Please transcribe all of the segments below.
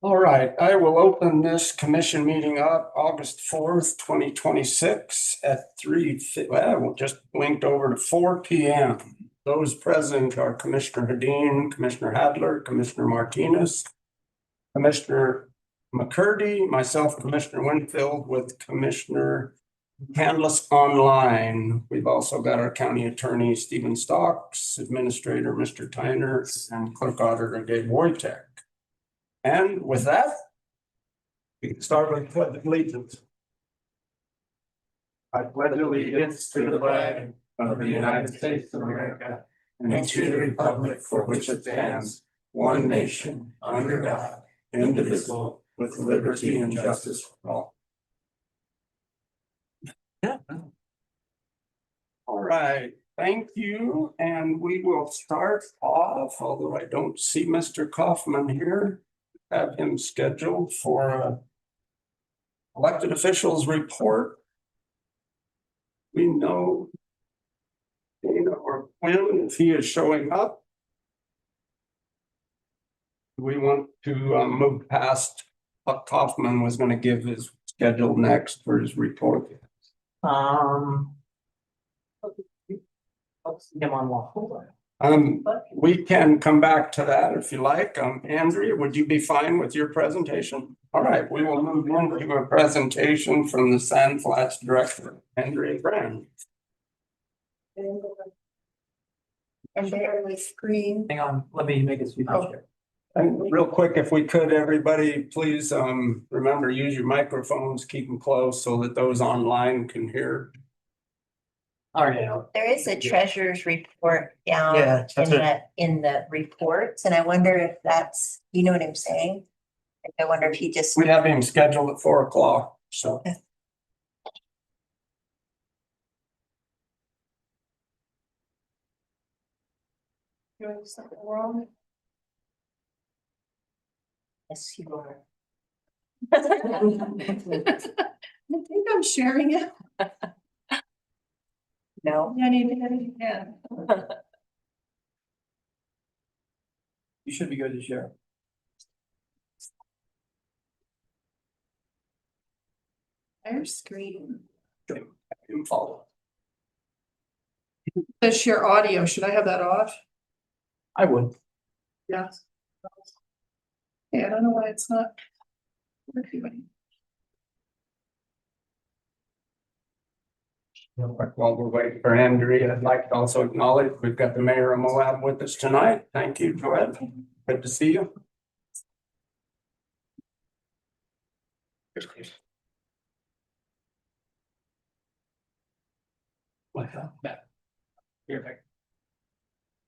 All right, I will open this commission meeting up August 4th, 2026 at we'll just blinked over to 4 p.m. Those present are Commissioner Hedin, Commissioner Hadler, Commissioner Martinez, Commissioner McCurdy, myself, Commissioner Winfield, with Commissioner Canlis online. We've also got our County Attorney, Stephen Stocks, Administrator, Mr. Tyner, and Clerk Auditor, Dave Wojtek. And with that, we can start with pledge of allegiance. I pledge allegiance to the flag of the United States of America and to the republic for which it stands, one nation, under God, indivisible, with liberty and justice for all. Yeah. All right, thank you. And we will start off, although I don't see Mr. Kaufman here, have him scheduled for elected officials report. We know Dana or Quinn, if he is showing up. We want to move past what Kaufman was going to give his schedule next for his report. I'll see him on Waffle. We can come back to that if you like. Andrea, would you be fine with your presentation? All right, we will move into a presentation from the Sand Flats Director, Andrea Brand. And there we screen. Hang on, let me make a speech. And real quick, if we could, everybody, please remember, use your microphones, keep them close so that those online can hear. All right. There is a treasurer's report down Yeah, that's in the reports, and I wonder if that's, you know what I'm saying? I wonder if he just. We have him scheduled at 4 o'clock, so. Doing something wrong? Yes, you are. I think I'm sharing it. No. I need to get it again. You should be good to share. There's screen. Him follow. Says share audio, should I have that off? I would. Yes. Yeah, I don't know why it's not. Working. Real quick, while we're waiting for Andrea, I'd like to also acknowledge we've got the mayor of Moab with us tonight. Thank you, Joed. Good to see you.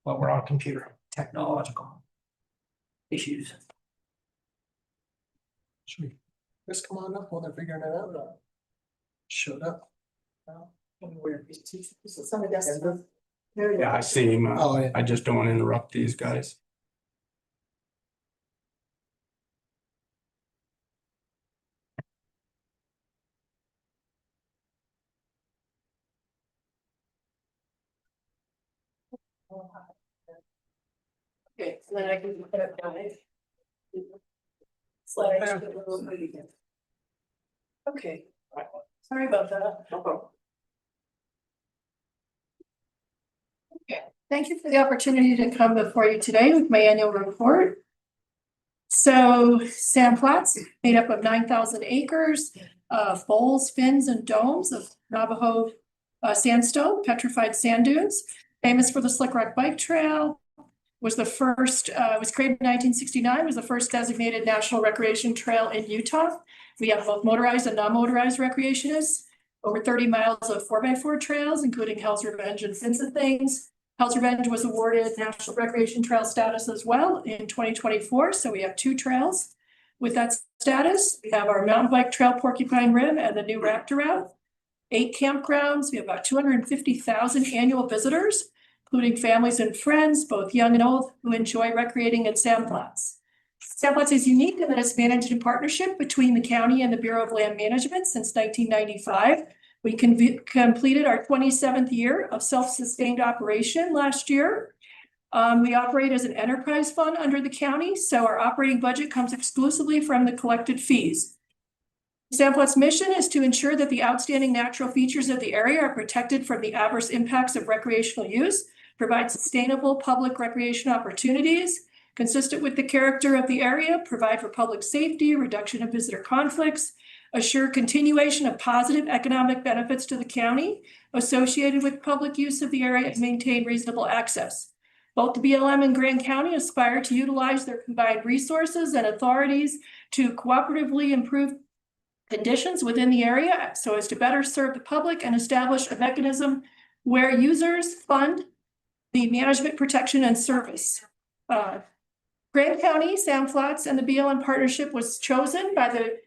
Well, we're on computer technological issues. Should just come on up while they're figuring it out. Showed up. Yeah, I see him. Oh, yeah. I just don't want to interrupt these guys. Okay, so then I can put it down. Slides. Okay, sorry about that. Okay, thank you for the opportunity to come before you today with my annual report. So Sand Flats, made up of 9,000 acres of bowls, fins, and domes of Navajo sandstone, petrified sand dunes, famous for the Slick Rock Bike Trail. Was the first, was created in 1969, was the first designated national recreation trail in Utah. We have both motorized and non-motorized recreationists, over 30 miles of 4x4 trails, including Hell's Revenge and Fins and Things. Hell's Revenge was awarded National Recreation Trail status as well in 2024, so we have 2 trails. With that status, we have our mountain bike trail, Porcupine Rim, and the new Raptor Route. 8 campgrounds, we have about 250,000 annual visitors, including families and friends, both young and old, who enjoy recreating at Sand Flats. Sand Flats is unique in that it's managed in partnership between the county and the Bureau of Land Management since 1995. We completed our 27th year of self-sustained operation last year. We operate as an enterprise fund under the county, so our operating budget comes exclusively from the collected fees. Sand Flats' mission is to ensure that the outstanding natural features of the area are protected from the adverse impacts of recreational use, provide sustainable public recreation opportunities, consistent with the character of the area, provide for public safety, reduction of visitor conflicts, assure continuation of positive economic benefits to the county associated with public use of the area, and maintain reasonable access. Both the BLM and Grand County aspire to utilize their combined resources and authorities to cooperatively improve conditions within the area so as to better serve the public and establish a mechanism where users fund the management, protection, and service. Grand County, Sand Flats, and the BLM partnership was chosen by the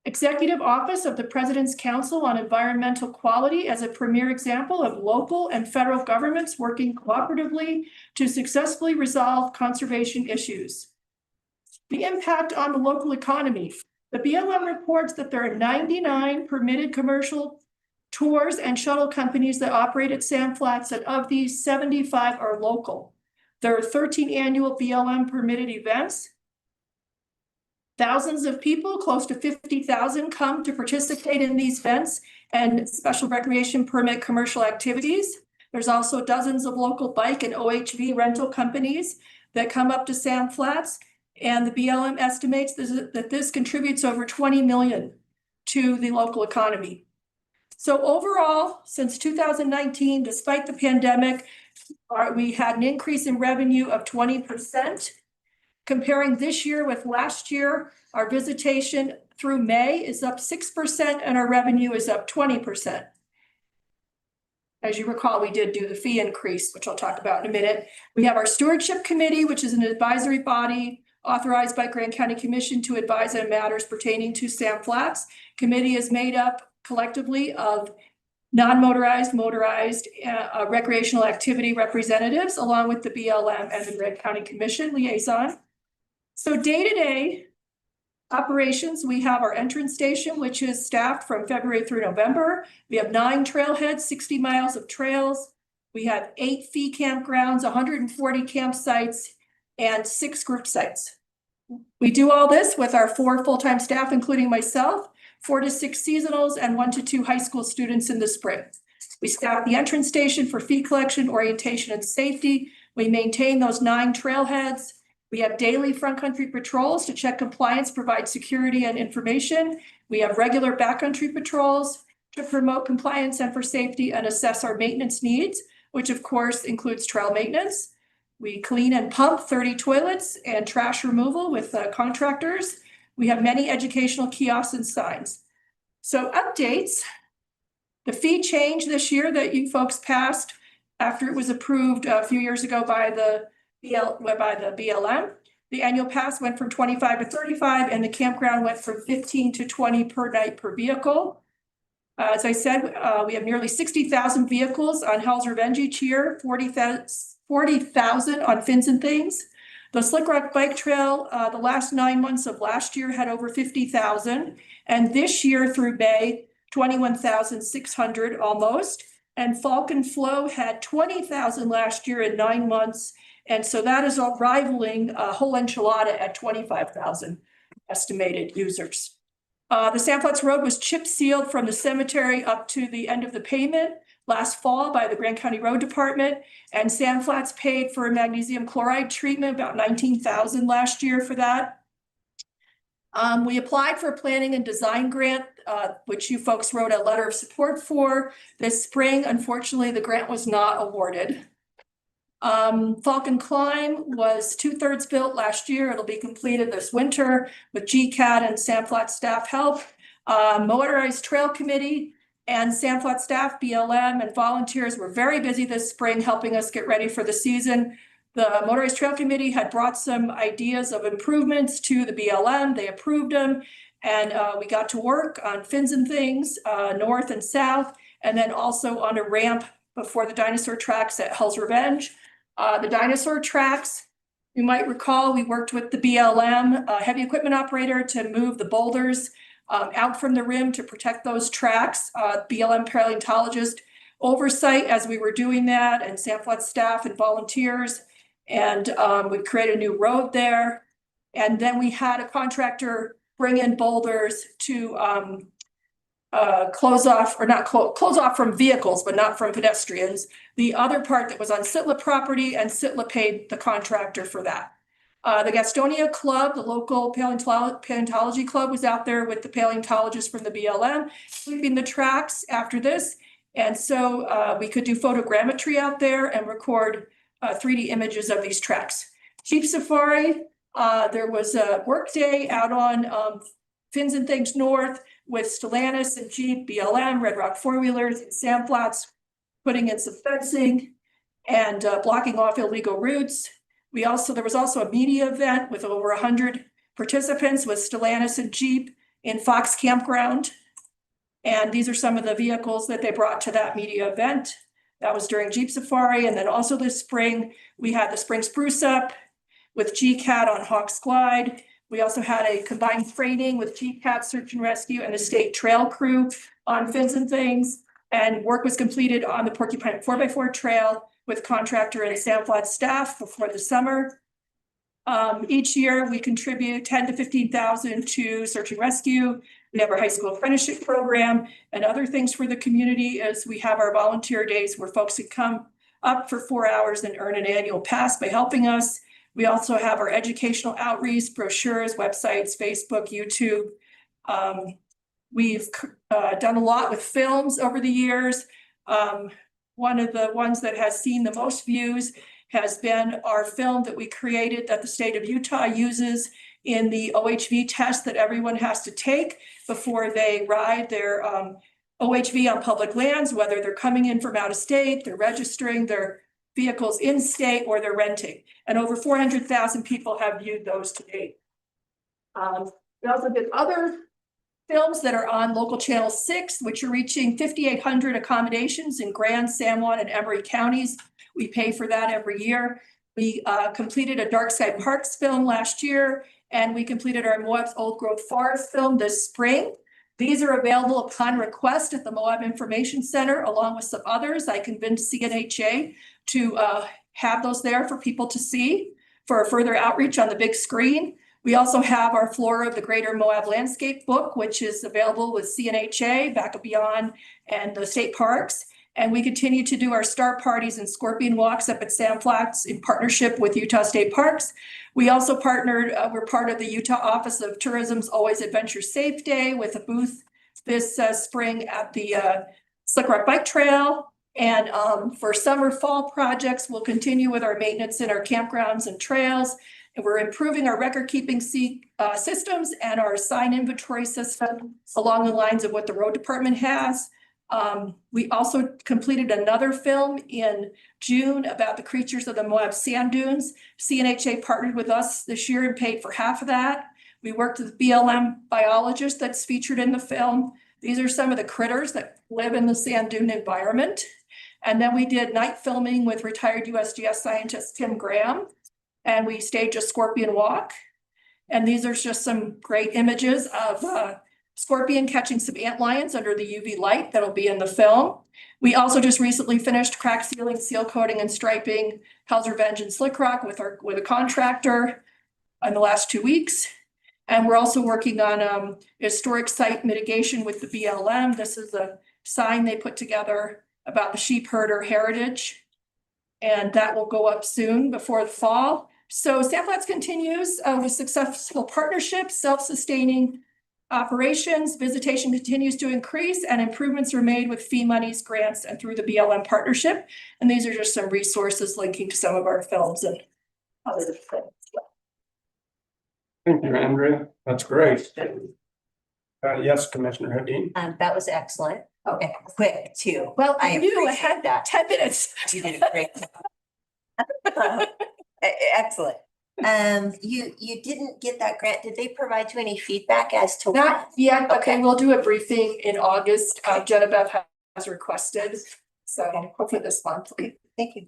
Executive Office of the President's Council on Environmental Quality as a premier example of local and federal governments working cooperatively to successfully resolve conservation issues. The impact on the local economy. The BLM reports that there are 99 permitted commercial tours and shuttle companies that operate at Sand Flats, and of these, 75 are local. There are 13 annual BLM permitted events. Thousands of people, close to 50,000, come to participate in these events and special recreation permit commercial activities. There's also dozens of local bike and OHV rental companies that come up to Sand Flats, and the BLM estimates that this contributes over 20 million to the local economy. So overall, since 2019, despite the pandemic, we had an increase in revenue of 20%. Comparing this year with last year, our visitation through May is up 6% and our revenue is up 20%. As you recall, we did do the fee increase, which I'll talk about in a minute. We have our Stewardship Committee, which is an advisory body authorized by Grand County Commission to advise on matters pertaining to Sand Flats. Committee is made up collectively of non-motorized, motorized recreational activity representatives, along with the BLM and the Grand County Commission liaison. So day-to-day operations, we have our entrance station, which is staffed from February through November. We have 9 trailheads, 60 miles of trails. We have 8 fee campgrounds, 140 campsites, and 6 group sites. We do all this with our 4 full-time staff, including myself, 4 to 6 seasonals, and 1 to 2 high school students in the spring. We staff the entrance station for fee collection, orientation, and safety. We maintain those 9 trailheads. We have daily front country patrols to check compliance, provide security and information. We have regular backcountry patrols to promote compliance and for safety and assess our maintenance needs, which of course includes trail maintenance. We clean and pump 30 toilets and trash removal with contractors. We have many educational kiosks and signs. So updates, the fee change this year that you folks passed after it was approved a few years ago by the BLM. The annual pass went from 25 to 35 and the campground went from 15 to 20 per night per vehicle. As I said, we have nearly 60,000 vehicles on Hell's Revenge each year, 40,000 on Fins and Things. The Slick Rock Bike Trail, the last 9 months of last year had over 50,000. And this year through May, 21,600 almost. And Falcon Flow had 20,000 last year in 9 months. And so that is rivaling a whole enchilada at 25,000 estimated users. The Sand Flats Road was chip sealed from the cemetery up to the end of the pavement last fall by the Grant County Road Department. And Sand Flats paid for magnesium chloride treatment, about 19,000 last year for that. We applied for a planning and design grant, which you folks wrote a letter of support for this spring. Unfortunately, the grant was not awarded. Falcon Climb was 2/3 built last year. It'll be completed this winter with GCAT and Sand Flats staff help. Motorized Trail Committee and Sand Flats staff, BLM, and volunteers were very busy this spring helping us get ready for the season. The Motorized Trail Committee had brought some ideas of improvements to the BLM. They approved them, and we got to work on fins and things, north and south, and then also on a ramp before the dinosaur tracks at Hell's Revenge. The dinosaur tracks, you might recall, we worked with the BLM heavy equipment operator to move the boulders out from the rim to protect those tracks. BLM paleontologist oversight as we were doing that, and Sand Flats staff and volunteers. And we created a new road there. And then we had a contractor bring in boulders to close off from vehicles, but not from pedestrians. The other part that was on Sitla property, and Sitla paid the contractor for that. The Gastonia Club, the local paleontology club, was out there with the paleontologists from the BLM, sweeping the tracks after this. And so we could do photogrammetry out there and record 3D images of these tracks. Jeep Safari, there was a work day out on Fins and Things North with Stellantis and Jeep, BLM, Red Rock Four-Wheelers, and Sand Flats, putting in some fencing and blocking off illegal routes. There was also a media event with over 100 participants with Stellantis and Jeep in Fox Campground. And these are some of the vehicles that they brought to that media event. That was during Jeep Safari. And then also this spring, we had the Spring Spruce Up with GCAT on Hawks Glide. We also had a combined training with GCAT Search and Rescue and the State Trail Crew on Fins and Things. And work was completed on the Porcupine 4x4 trail with contractor and Sand Flats staff before the summer. Each year we contribute 10 to 15,000 to Search and Rescue. We have our high school apprenticeship program and other things for the community, as we have our volunteer days where folks can come up for 4 hours and earn an annual pass by helping us. We also have our educational outreach, brochures, websites, Facebook, YouTube. We've done a lot with films over the years. One of the ones that has seen the most views has been our film that we created that the state of Utah uses in the OHV test that everyone has to take before they ride their OHV on public lands, whether they're coming in from out of state, they're registering their vehicles in state, or they're renting. And over 400,000 people have viewed those to date. We also did other films that are on local channel 6, which are reaching 5,800 accommodations in Grand, San Juan, and Emery counties. We pay for that every year. We completed a Dark Sky Parks film last year, and we completed our Moab's Old Growth Forest film this spring. These are available upon request at the Moab Information Center, along with some others. I convinced CNHA to have those there for people to see for further outreach on the big screen. We also have our Flora of the Greater Moab Landscape book, which is available with CNHA, Back and Beyond, and the state parks. And we continue to do our star parties and scorpion walks up at Sand Flats in partnership with Utah State Parks. We also partnered, we're part of the Utah Office of Tourism's Always Adventure Safe Day with a booth this spring at the Slick Rock Bike Trail. And for summer, fall projects, we'll continue with our maintenance in our campgrounds and trails. And we're improving our record keeping systems and our sign inventory system along the lines of what the road department has. We also completed another film in June about the creatures of the Moab sand dunes. CNHA partnered with us this year and paid for half of that. We worked with BLM biologists that's featured in the film. These are some of the critters that live in the sand dune environment. And then we did night filming with retired USGS scientist Tim Graham, and we staged a scorpion walk. And these are just some great images of scorpion catching some ant lions under the UV light that'll be in the film. We also just recently finished crack sealing, seal coating and striping Hell's Revenge and Slick Rock with a contractor in the last 2 weeks. And we're also working on historic site mitigation with the BLM. This is a sign they put together about the sheep herder heritage. And that will go up soon before the fall. So Sandflats continues with successful partnerships, self-sustaining operations, visitation continues to increase, and improvements are made with fee monies, grants, and through the BLM partnership. And these are just some resources linking to some of our films and other things. Thank you, Andrea. That's great. Yes, Commissioner Hedin. That was excellent. Okay, quick too. Well, I I knew I appreciate had that. 10 minutes. You did a great job. Excellent. You didn't get that grant. Did they provide you any feedback as to Not yet, but Okay. they will do a briefing in August. Genevieve has requested, so hopefully this month. Thank you.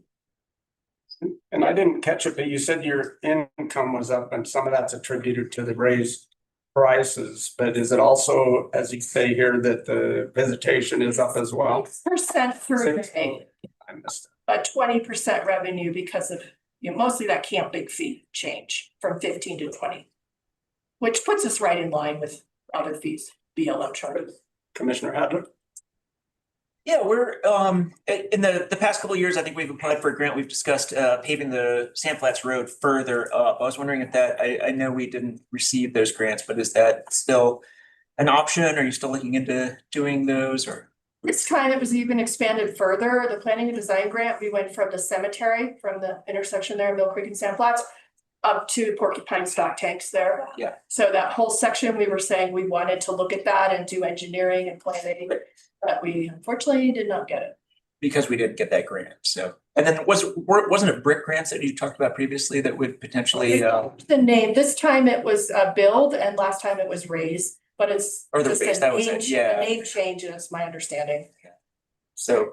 And I didn't catch it, but you said your income was up and some of that's attributed to the raised prices. But is it also, as you say here, that the visitation is up as well? 6% per Six. day, I missed but 20% revenue because of, mostly that camping fee change from 15 to 20. Which puts us right in line with other fees, BLM charges. it. Commissioner Adler? Yeah, we're in the past couple of years, I think we've applied for a grant. We've discussed paving the Sandflats Road further up. I was wondering if that, I know we didn't receive those grants, but is that still an option? Are you still looking into doing those or? This time it was even expanded further. The planning and design grant, we went from the cemetery, from the intersection there, Mill Creek and Sandflats, up to Porcupine Stock Tanks there. Yeah. So that whole section, we were saying we wanted to look at that and do engineering and planning, but we unfortunately did not get it. Because we didn't get that grant, so. And then wasn't it brick grants that you talked about previously that would potentially The name, this time it was build and last time it was raise, but it's. Or the just a raise, that was name it, ch- yeah. a name change is my understanding. so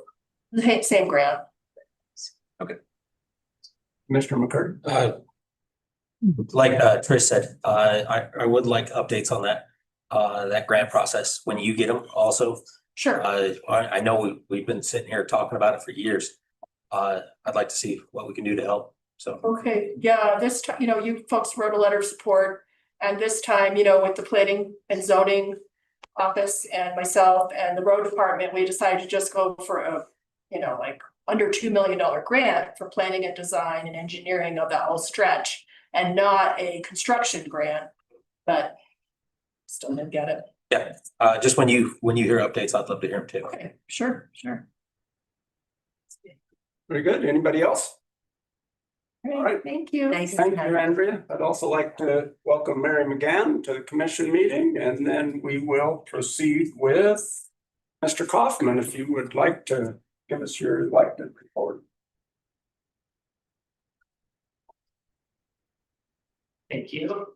The same grant. Commissioner McCurdy? Like Trish said, I would like updates on that grant process when you get them also. Sure. I know we've been sitting here talking about it for years. I'd like to see what we can do to help, so. Okay, yeah, this time, you folks wrote a letter of support. And this time, with the planning and zoning office and myself and the road department, we decided to just go for a, like under $2 million grant for planning and design and engineering of that whole stretch. And not a construction grant, but still didn't get it. Yeah, just when you hear updates, I'd love to hear them too. Okay, sure. Very good. Anybody else? All right. Thank you. Nice. Thank you, Andrea. I'd also like to welcome Mary McGann to the commission meeting, and then we will proceed with Mr. Kaufman, if you would like to give us your elected report. Thank you.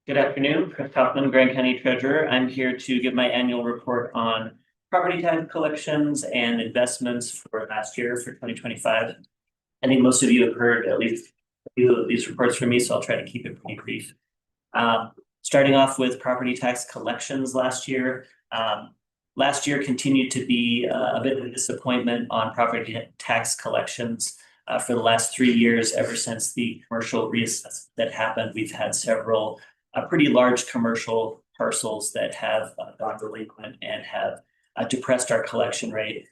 Good afternoon, Chris Kaufman, Grand County Treasurer. I'm here to give my annual report on property tax collections and investments for last year for 2025. I think most of you have heard at least a few of these reports from me, so I'll try to keep it pretty brief. Starting off with property tax collections last year. Last year continued to be a bit of a disappointment on property tax collections. For the last 3 years, ever since the commercial reassessment that happened, we've had several pretty large commercial parcels that have gone delinquent and have depressed our collection rate.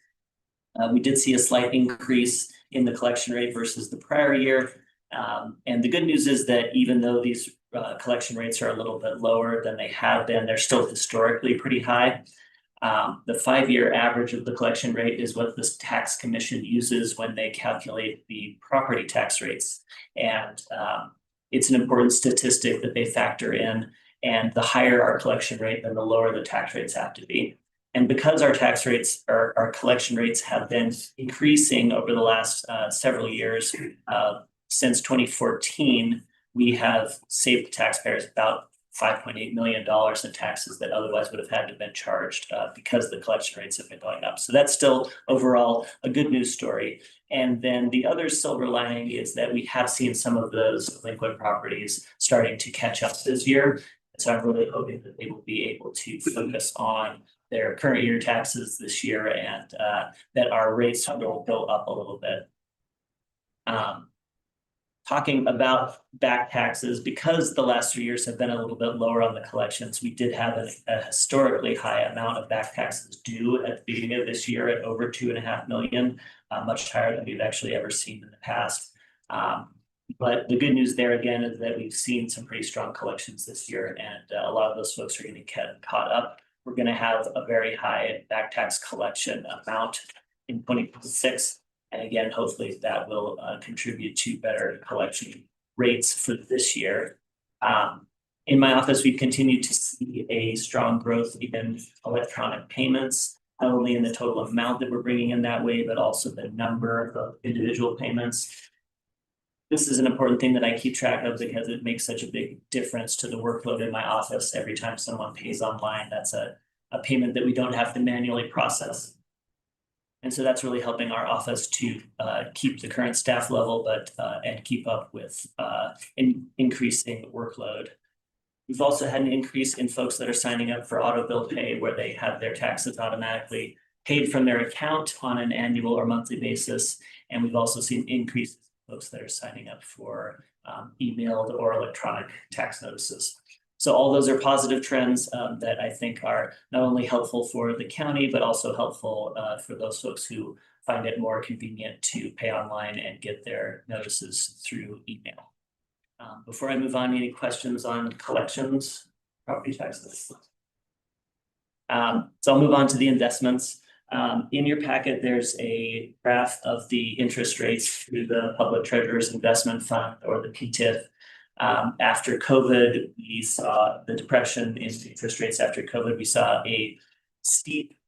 We did see a slight increase in the collection rate versus the prior year. And the good news is that even though these collection rates are a little bit lower than they have been, they're still historically pretty high. The 5-year average of the collection rate is what this tax commission uses when they calculate the property tax rates. And it's an important statistic that they factor in. And the higher our collection rate, then the lower the tax rates have to be. And because our tax rates, our collection rates have been increasing over the last several years, since 2014, we have saved taxpayers about $5.8 million in taxes that otherwise would have had to have been charged because the collection rates have been going up. So that's still overall a good news story. And then the other silver lining is that we have seen some of those delinquent properties starting to catch up this year. So I'm really hoping that they will be able to focus on their current year taxes this year and that our rates will go up a little bit. Talking about back taxes, because the last 3 years have been a little bit lower on the collections, we did have a historically high amount of back taxes due at the beginning of this year at over 2.5 million, much higher than we've actually ever seen in the past. But the good news there again is that we've seen some pretty strong collections this year, and a lot of those folks are going to get caught up. We're going to have a very high back tax collection amount in 2026. And again, hopefully that will contribute to better collection rates for this year. In my office, we've continued to see a strong growth in electronic payments, not only in the total amount that we're bringing in that way, but also the number of individual payments. This is an important thing that I keep track of because it makes such a big difference to the workload in my office. Every time someone pays online, that's a payment that we don't have to manually process. And so that's really helping our office to keep the current staff level, but and keep up with increasing workload. We've also had an increase in folks that are signing up for auto bill pay, where they have their taxes automatically paid from their account on an annual or monthly basis. And we've also seen increases in folks that are signing up for emailed or electronic tax notices. So all those are positive trends that I think are not only helpful for the county, but also helpful for those folks who find it more convenient to pay online and get their notices through email. Before I move on, any questions on collections, property taxes? So I'll move on to the investments. In your packet, there's a graph of the interest rates through the Public Treasurer's Investment Fund, or the PTIF. After COVID, we saw the depression in interest rates. After COVID, we saw a steep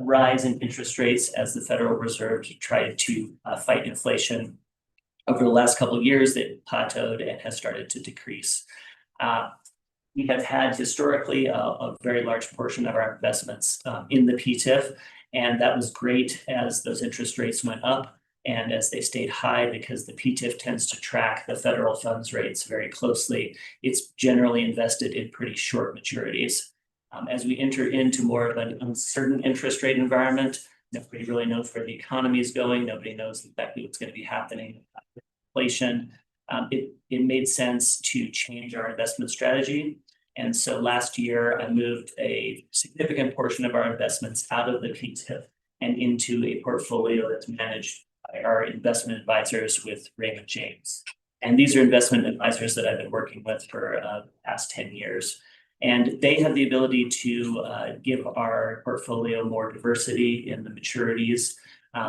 rise in interest rates as the Federal Reserve tried to fight inflation. Over the last couple of years, it plateaued and has started to decrease. We have had historically a very large portion of our investments in the PTIF, and that was great as those interest rates went up. And as they stayed high, because the PTIF tends to track the federal funds rates very closely, it's generally invested in pretty short maturities. As we enter into more of an uncertain interest rate environment, nobody really knows where the economy is going. Nobody knows exactly what's going to be happening with inflation. It made sense to change our investment strategy. And so last year, I moved a significant portion of our investments out of the PTIF and into a portfolio that's managed by our investment advisors with Raymond James. And these are investment advisors that I've been working with for the past 10 years. And they have the ability to give our portfolio more diversity in the maturities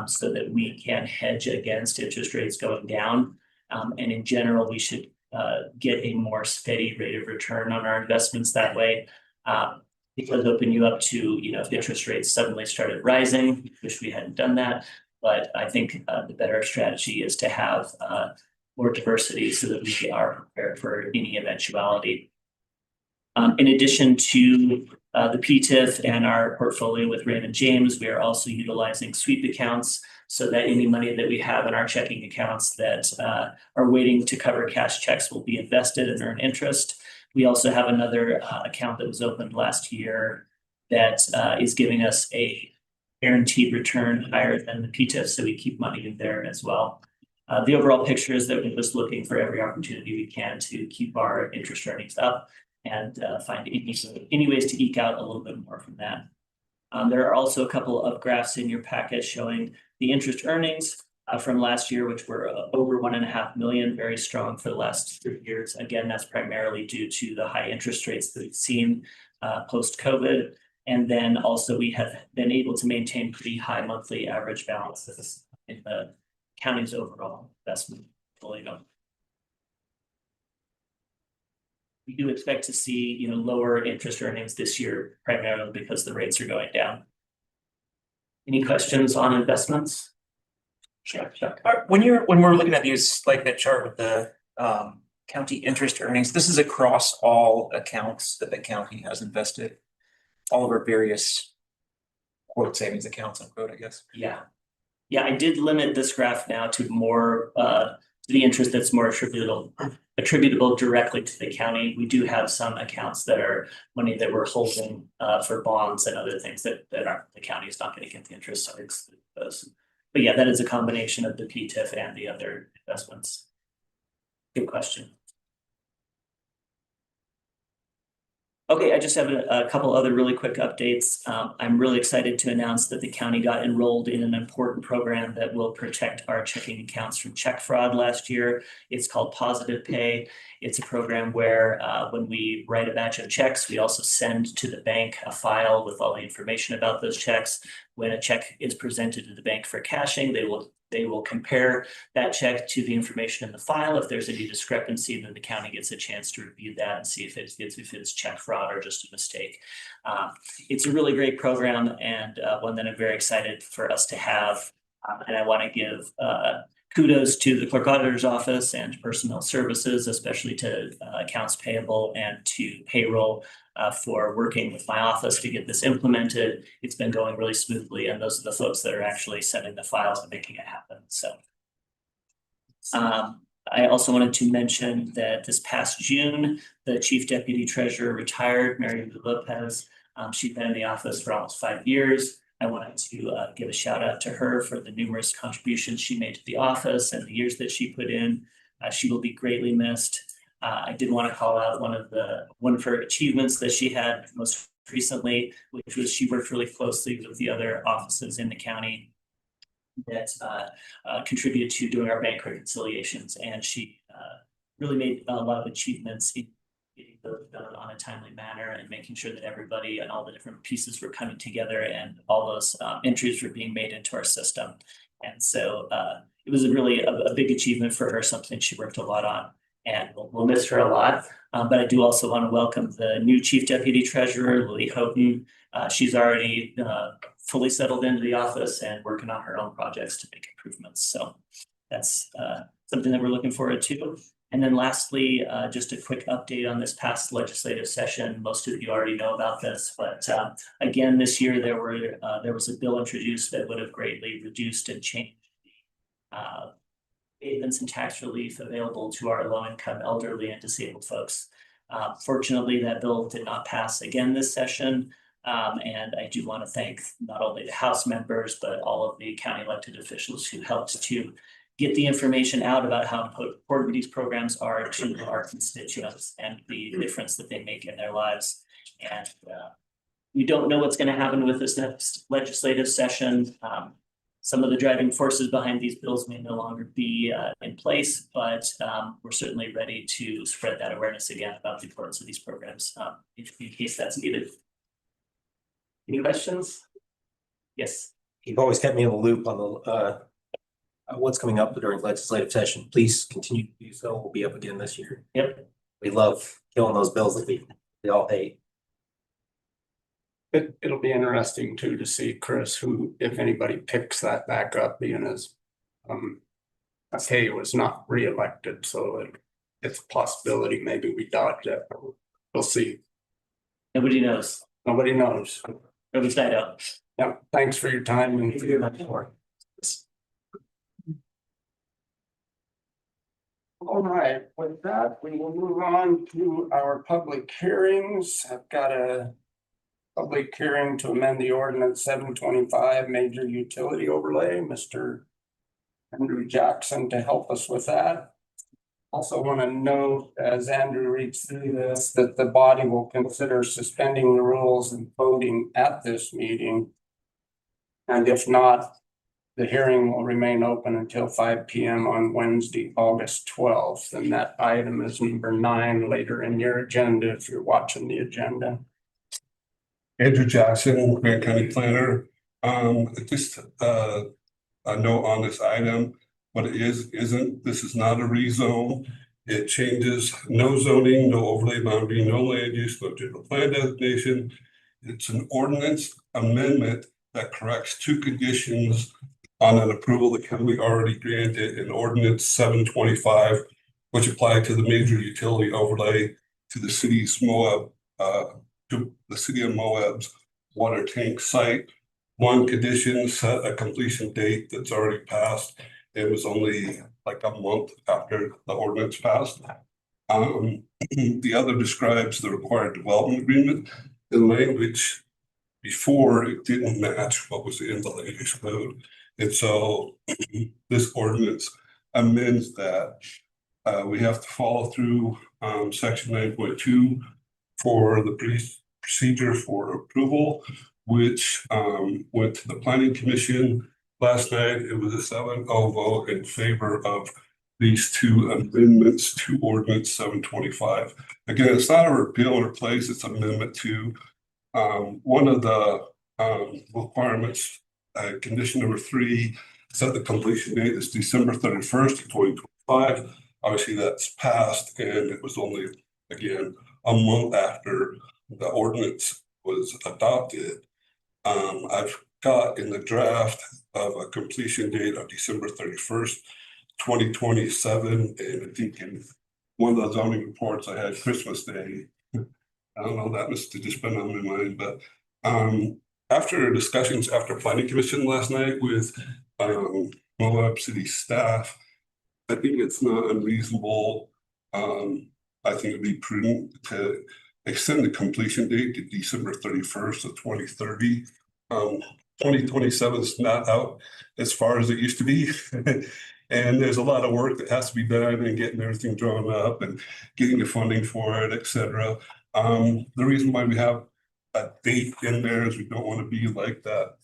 so that we can hedge against interest rates going down. And in general, we should get a more steady rate of return on our investments that way. It does open you up to, if interest rates suddenly started rising, wish we hadn't done that. But I think the better strategy is to have more diversity so that we are prepared for any eventuality. In addition to the PTIF and our portfolio with Raymond James, we are also utilizing sweep accounts so that any money that we have in our checking accounts that are waiting to cover cash checks will be invested and earn interest. We also have another account that was opened last year that is giving us a guaranteed return higher than the PTIF, so we keep money in there as well. The overall picture is that we're just looking for every opportunity we can to keep our interest earnings up and find any ways to eke out a little bit more from that. There are also a couple of graphs in your packet showing the interest earnings from last year, which were over 1.5 million, very strong for the last 3 years. Again, that's primarily due to the high interest rates that we've seen post-COVID. And then also we have been able to maintain pretty high monthly average balances in the county's overall investment portfolio. We do expect to see, lower interest earnings this year, primarily because the rates are going down. Any questions on investments? Chuck. When we're looking at these, like that chart with the county interest earnings, this is across all accounts that the county has invested, all of our various quote savings accounts, unquote, I guess. Yeah, I did limit this graph now to more to city interest that's more attributable directly to the county. We do have some accounts that are money that we're holding for bonds and other things that aren't, the county is not going to get the interest, so it's those. But yeah, that is a combination of the PTIF and the other investments. Good question. Okay, I just have a couple other really quick updates. I'm really excited to announce that the county got enrolled in an important program that will protect our checking accounts from check fraud last year. It's called Positive Pay. It's a program where when we write a batch of checks, we also send to the bank a file with all the information about those checks. When a check is presented to the bank for cashing, they will compare that check to the information in the file. If there's any discrepancy, then the county gets a chance to review that and see if it's check fraud or just a mistake. It's a really great program and one that I'm very excited for us to have. And I want to give kudos to the clerk auditor's office and personnel services, especially to accounts payable and to payroll for working with my office to get this implemented. It's been going really smoothly, and those are the folks that are actually sending the files and making it happen. So I also wanted to mention that this past June, the Chief Deputy Treasurer retired, Mary Lou Lopez. She's been in the office for almost 5 years. I wanted to give a shout out to her for the numerous contributions she made to the office and the years that she put in. She will be greatly missed. I did want to call out one of her achievements that she had most recently, which was she worked really closely with the other offices in the county that contributed to doing our bank reconciliations. And she really made a lot of achievements in getting those done on a timely manner and making sure that everybody and all the different pieces were coming together and all those entries were being made into our system. And so it was really a big achievement for her, something she worked a lot on. And we'll miss her a lot. But I do also want to welcome the new Chief Deputy Treasurer, Lily Houghton. She's already fully settled into the office and working on her own projects to make improvements. So that's something that we're looking forward to. And then lastly, just a quick update on this past legislative session. Most of you already know about this, but again, this year there was a bill introduced that would have greatly reduced and changed payments and tax relief available to our low-income elderly and disabled folks. Fortunately, that bill did not pass again this session. And I do want to thank not only the House members, but all of the county elected officials who helped to get the information out about how important these programs are to our constituents and the difference that they make in their lives. And we don't know what's going to happen with this next legislative session. Some of the driving forces behind these bills may no longer be in place, but we're certainly ready to spread that awareness again about the importance of these programs in case that's needed. Any questions? Yes. You've always kept me in the loop on the what's coming up during legislative session. Please continue to do so. We'll be up again this year. Yep. We love killing those bills that we all hate. It'll be interesting too to see, Chris, who, if anybody picks that back up, being as Kay was not reelected, so it's a possibility maybe we dodge it. We'll see. Nobody knows. Nobody knows. At least I don't. Yeah, thanks for your time and Thank you very much more. All right, with that, we will move on to our public hearings. I've got a public hearing to amend the ordinance 725 major utility overlay. Mr. Andrew Jackson to help us with that. Also want to note, as Andrew reads through this, that the body will consider suspending the rules and voting at this meeting. And if not, the hearing will remain open until 5 p.m. on Wednesday, August 12th. And that item is number 9 later in your agenda if you're watching the agenda. Andrew Jackson, Grant County Planner. Just a note on this item, what it isn't. This is not a rezone. It changes no zoning, no overlay boundary, no land use, no general plan designation. It's an ordinance amendment that corrects 2 conditions on an approval the county already granted in ordinance 725, which applied to the major utility overlay to the city's Moab, to the city of Moab's water tank site. 1 condition set a completion date that's already passed, It was only like a month after the ordinance passed. The other describes the required development agreement in language before it didn't match what was in the land use code. And so this ordinance amends that. We have to follow through section 9.2 for the procedure for approval, which went to the planning commission. Last night, it was a 7-0 vote in favor of these two amendments to ordinance 725. Again, it's not a repeal or replace, it's amendment to one of the requirements, condition number 3, set the completion date is December 31st, 2025. Obviously, that's passed, and it was only, again, a month after the ordinance was adopted. I've got in the draft of a completion date of December 31st, 2027, and I think in one of the zoning reports I had Christmas Day. I don't know, that must have just been on my mind, but after discussions after planning commission last night with Moab City staff, I think it's not unreasonable. I think it'd be prudent to extend the completion date to December 31st of 2030. 2027 is not out as far as it used to be. And there's a lot of work that has to be done and getting everything drawn up and getting the funding for it, et cetera. The reason why we have a date in there is we don't want to be like that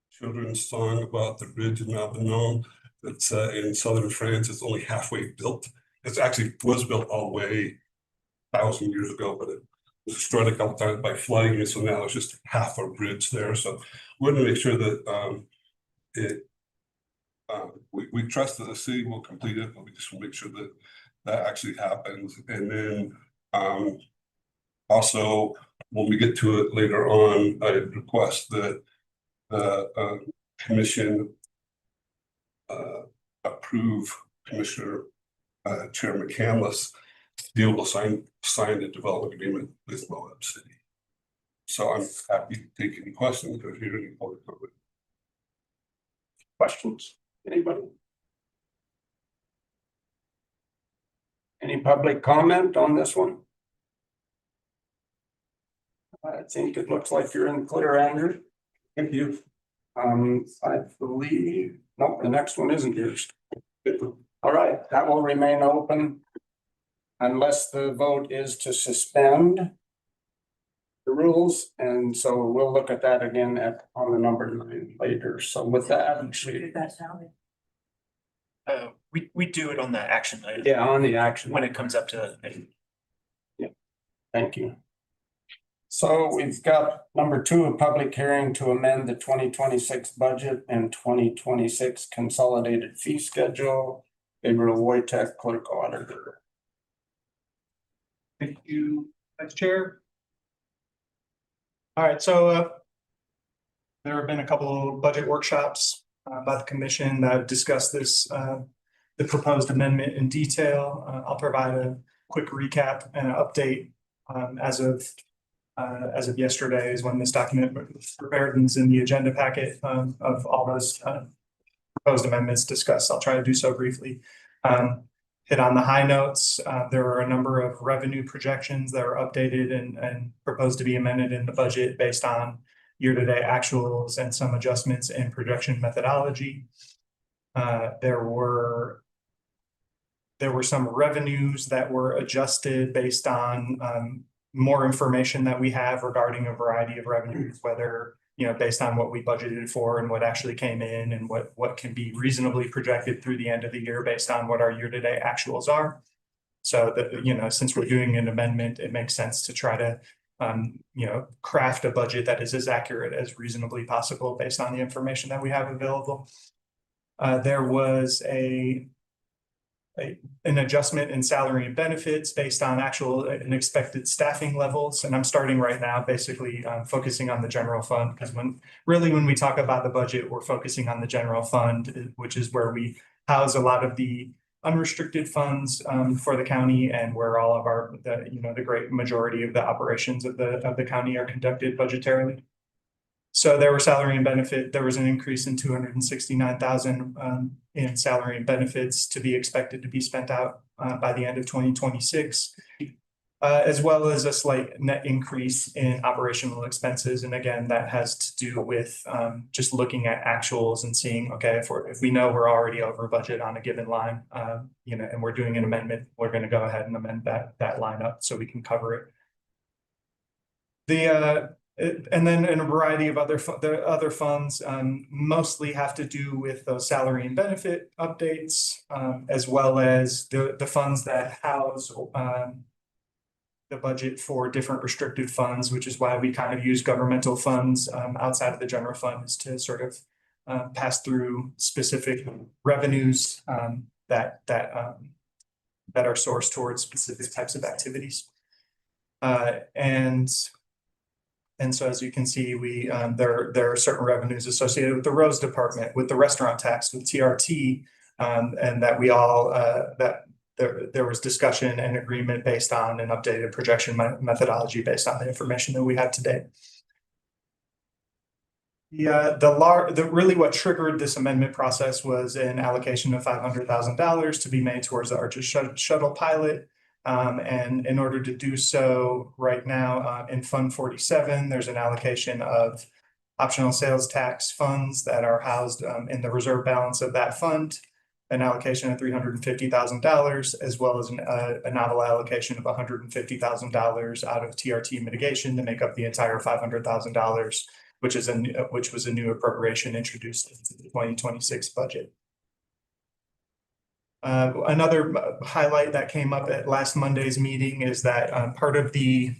children's song about the bridge in Avignon that's in southern France. It's only halfway built. It's actually was built all the way 1,000 years ago, but it was destroyed a couple times by flooding, and so now it's just half a bridge there. So we're going to make sure that we trust that the city will complete it, but we just want to make sure that that actually happens. And then also, when we get to it later on, I request that the commission approve Commissioner Chair McCandless to be able to sign the development agreement with Moab City. So I'm happy to take any questions or hear any public comment. Questions? Anybody? Any public comment on this one? I think it looks like you're in the clear, Andrew. Thank you. I believe, no, the next one isn't yours. All right, that will remain open unless the vote is to suspend the rules, and so we'll look at that again on the number 9 later. So with that, We do it on the action item. yeah, on the action. When it comes up to. Thank you. So we've got number 2, a public hearing to amend the 2026 budget and 2026 consolidated fee schedule. Gabriel Wojtek, clerk auditor. Thank you, Vice Chair. All right, so there have been a couple of budget workshops by the commission that have discussed this, the proposed amendment in detail. I'll provide a quick recap and an update as of yesterday is when this document was prepared and is in the agenda packet of all those proposed amendments discussed. I'll try to do so briefly. Hit on the high notes. There are a number of revenue projections that are updated and proposed to be amended in the budget based on year-to-date actuals and some adjustments in projection methodology. There were some revenues that were adjusted based on more information that we have regarding a variety of revenues, whether, based on what we budgeted for and what actually came in and what can be reasonably projected through the end of the year based on what our year-to-date actuals are. So that, since we're doing an amendment, it makes sense to try to, craft a budget that is as accurate as reasonably possible based on the information that we have available. There was an adjustment in salary and benefits based on actual and expected staffing levels. And I'm starting right now, basically focusing on the general fund, because when we talk about the budget, we're focusing on the general fund, which is where we house a lot of the unrestricted funds for the county and where all of the great majority of the operations of the county are conducted budgetarily. So there were salary and benefit, there was an increase in 269,000 in salary and benefits to be expected to be spent out by the end of 2026. As well as a slight net increase in operational expenses. And again, that has to do with just looking at actuals and seeing, okay, if we know we're already over budget on a given line, and we're doing an amendment, we're going to go ahead and amend that line up so we can cover it. And then in a variety of the other funds, mostly have to do with those salary and benefit updates, as well as the funds that house the budget for different restricted funds, which is why we kind of use governmental funds outside of the general funds to sort of pass through specific revenues that are sourced towards specific types of activities. And so as you can see, there are certain revenues associated with the roads department, with the restaurant tax, with TRT, and that we all there was discussion and agreement based on an updated projection methodology based on the information that we have today. Really what triggered this amendment process was an allocation of $500,000 to be made towards the Arches shuttle pilot. And in order to do so right now in Fund 47, there's an allocation of optional sales tax funds that are housed in the reserve balance of that fund, an allocation of $350,000, as well as a novel allocation of $150,000 out of TRT mitigation to make up the entire $500,000, which was a new appropriation introduced into the 2026 budget. Another highlight that came up at last Monday's meeting is that part of an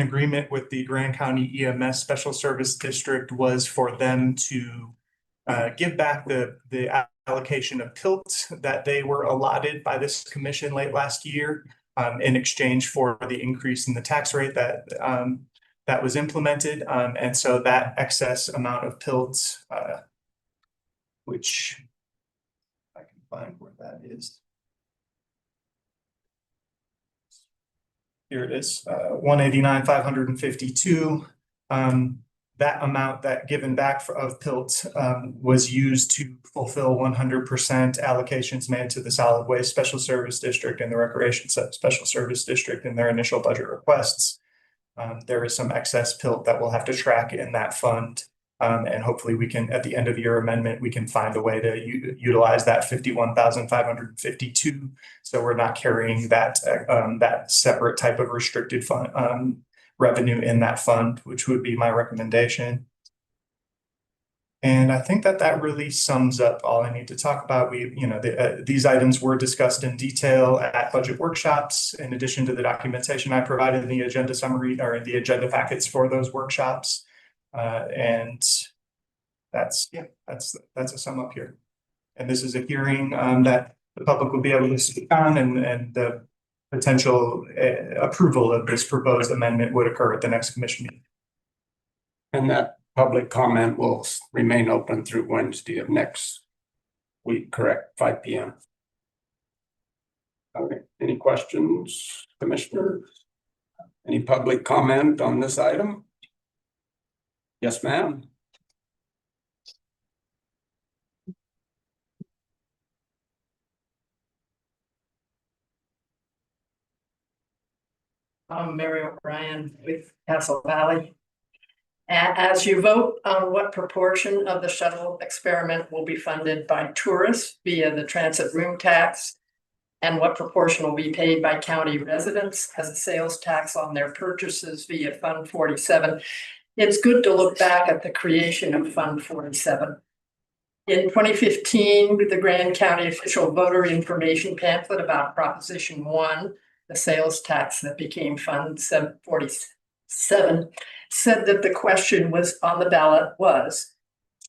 agreement with the Grand County EMS Special Service District was for them to give back the allocation of PILT that they were allotted by this commission late last year in exchange for the increase in the tax rate that was implemented. And so that excess amount of PILT, which I can find where that is. Here it is, 189,552. That amount that given back of PILT was used to fulfill 100% allocations made to the Solid Waste Special Service District and the Recreation Special Service District in their initial budget requests. There is some excess PILT that we'll have to track in that fund. And hopefully we can, at the end of year amendment, we can find a way to utilize that 51,552. So we're not carrying that separate type of restricted fund revenue in that fund, which would be my recommendation. And I think that really sums up all I need to talk about. These items were discussed in detail at budget workshops, in addition to the documentation I provided in the agenda summary or in the agenda packets for those workshops. And that's a sum up here. And this is a hearing that the public will be able to speak on, and the potential approval of this proposed amendment would occur at the next commission meeting. And that public comment will remain open through Wednesday of next week, correct? 5 p.m. All right. Any questions, Commissioner? Any public comment on this item? Yes, ma'am. I'm Mary O'Brien with Castle Valley. As you vote on what proportion of the shuttle experiment will be funded by tourists via the transit room tax, and what proportion will be paid by county residents as a sales tax on their purchases via Fund 47, it's good to look back at the creation of Fund 47. In 2015, the Grand County official voter information pamphlet about Proposition 1, the sales tax that became Fund 47, said that the question was on the ballot was,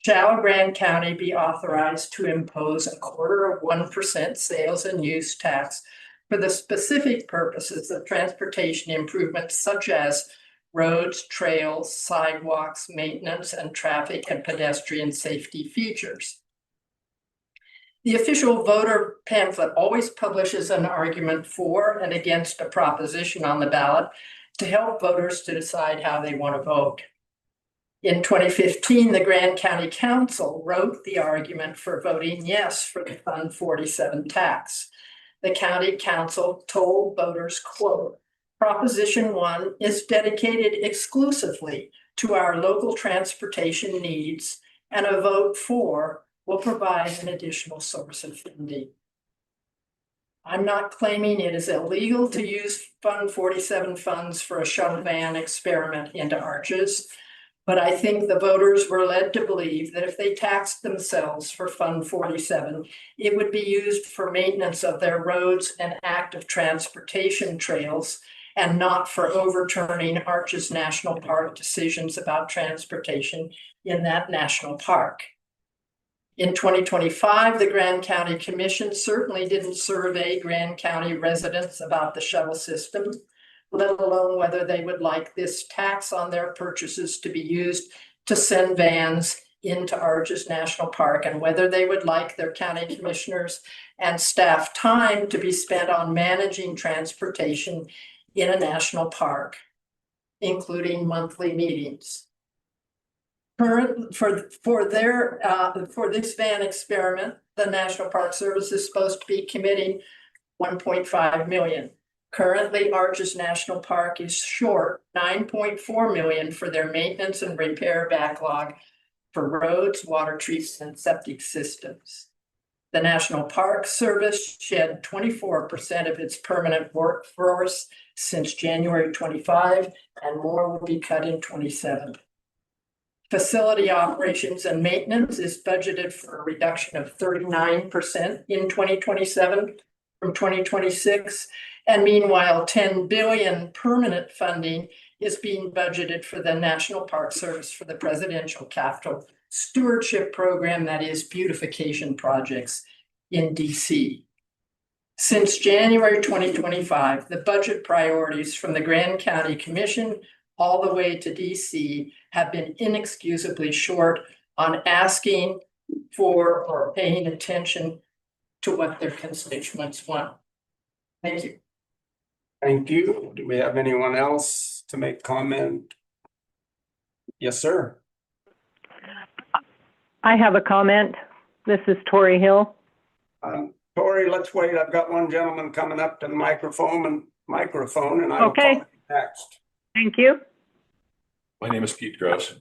shall Grand County be authorized to impose 0.25% sales and use tax for the specific purposes of transportation improvements such as roads, trails, sidewalks, maintenance, and traffic and pedestrian safety features? The official voter pamphlet always publishes an argument for and against a proposition on the ballot to help voters to decide how they want to vote. In 2015, the Grand County Council wrote the argument for voting yes for the Fund 47 tax. The county council told voters, quote, Proposition 1 is dedicated exclusively to our local transportation needs, and a vote for will provide an additional source of funding. I'm not claiming it is illegal to use Fund 47 funds for a shuttle van experiment into Arches, but I think the voters were led to believe that if they taxed themselves for Fund 47, it would be used for maintenance of their roads and active transportation trails, and not for overturning Arches National Park decisions about transportation in that national park. In 2025, the Grand County Commission certainly didn't survey Grand County residents about the shuttle system, let alone whether they would like this tax on their purchases to be used to send vans into Arches National Park, and whether they would like their county commissioners and staff time to be spent on managing transportation in a national park, including monthly meetings. For this van experiment, the National Park Service is supposed to be committing $1.5 million. Currently, Arches National Park is short $9.4 million for their maintenance and repair backlog for roads, water treatment, and septic systems. The National Park Service shed 24% of its permanent workforce since January 25, and more will be cut in 27. Facility operations and maintenance is budgeted for a reduction of 39% in 2027 from 2026. And meanwhile, 10 billion permanent funding is being budgeted for the National Park Service for the Presidential Capital Stewardship Program, that is beautification projects in DC. Since January 2025, the budget priorities from the Grand County Commission all the way to DC have been inexcusably short on asking for or paying attention to what their constituents want. Thank you. Thank you. Do we have anyone else to make comment? Yes, sir. I have a comment. This is Tori Hill. Tori, let's wait. I've got one gentleman coming up to the microphone and I will Okay. call you next. Thank you. My name is Pete Gross.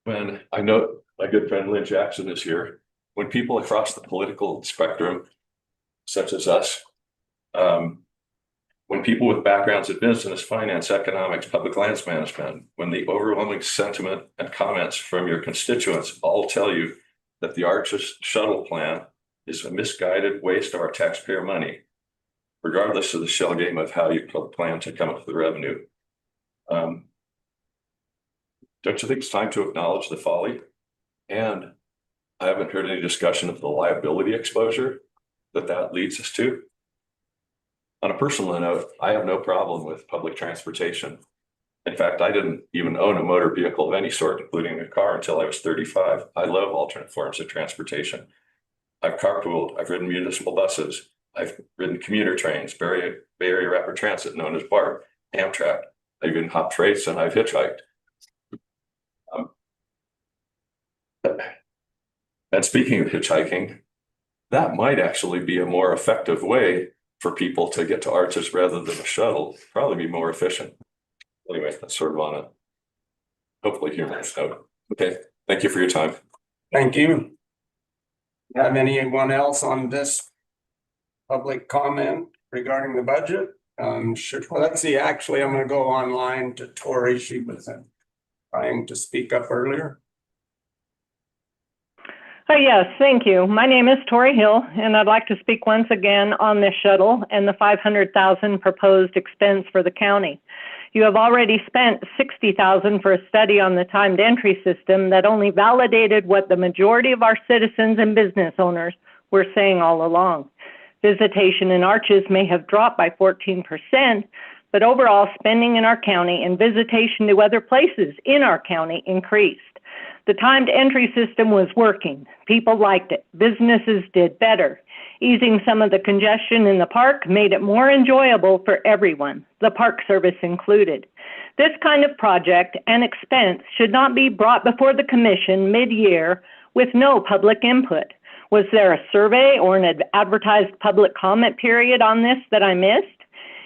When I know my good friend Lynn Jackson is here, when people across the political spectrum, such as us, when people with backgrounds in business, finance, economics, public lands management, when the overwhelming sentiment and comments from your constituents all tell you that the Arches shuttle plan is a misguided waste of our taxpayer money, regardless of the shell game of how you plan to come up with the revenue. Don't you think it's time to acknowledge the folly? And I haven't heard any discussion of the liability exposure that leads us to. On a personal note, I have no problem with public transportation. In fact, I didn't even own a motor vehicle of any sort, including a car, until I was 35. I love alternate forms of transportation. I've carpooled, I've ridden municipal buses, I've ridden commuter trains, Bay Area Rapid Transit, known as BART, Amtrak. I've even hopped freights and I've hitchhiked. And speaking of hitchhiking, that might actually be a more effective way for people to get to Arches rather than a shuttle. Probably be more efficient. Anyway, that's sort of on a hopefully humorous note. Okay, thank you for your time. Thank you. Have anyone else on this public comment regarding the budget? Sure. Well, let's see. Actually, I'm going to go online to Tori. She was trying to speak up earlier. Oh, yes, thank you. My name is Tori Hill, and I'd like to speak once again on this shuttle and the $500,000 proposed expense for the county. You have already spent $60,000 for a study on the timed entry system that only validated what the majority of our citizens and business owners were saying all along. Visitation in Arches may have dropped by 14%, but overall spending in our county and visitation to other places in our county increased. The timed entry system was working. People liked it. Businesses did better. Easing some of the congestion in the park made it more enjoyable for everyone, the Park Service included. This kind of project and expense should not be brought before the commission mid-year with no public input. Was there a survey or an advertised public comment period on this that I missed?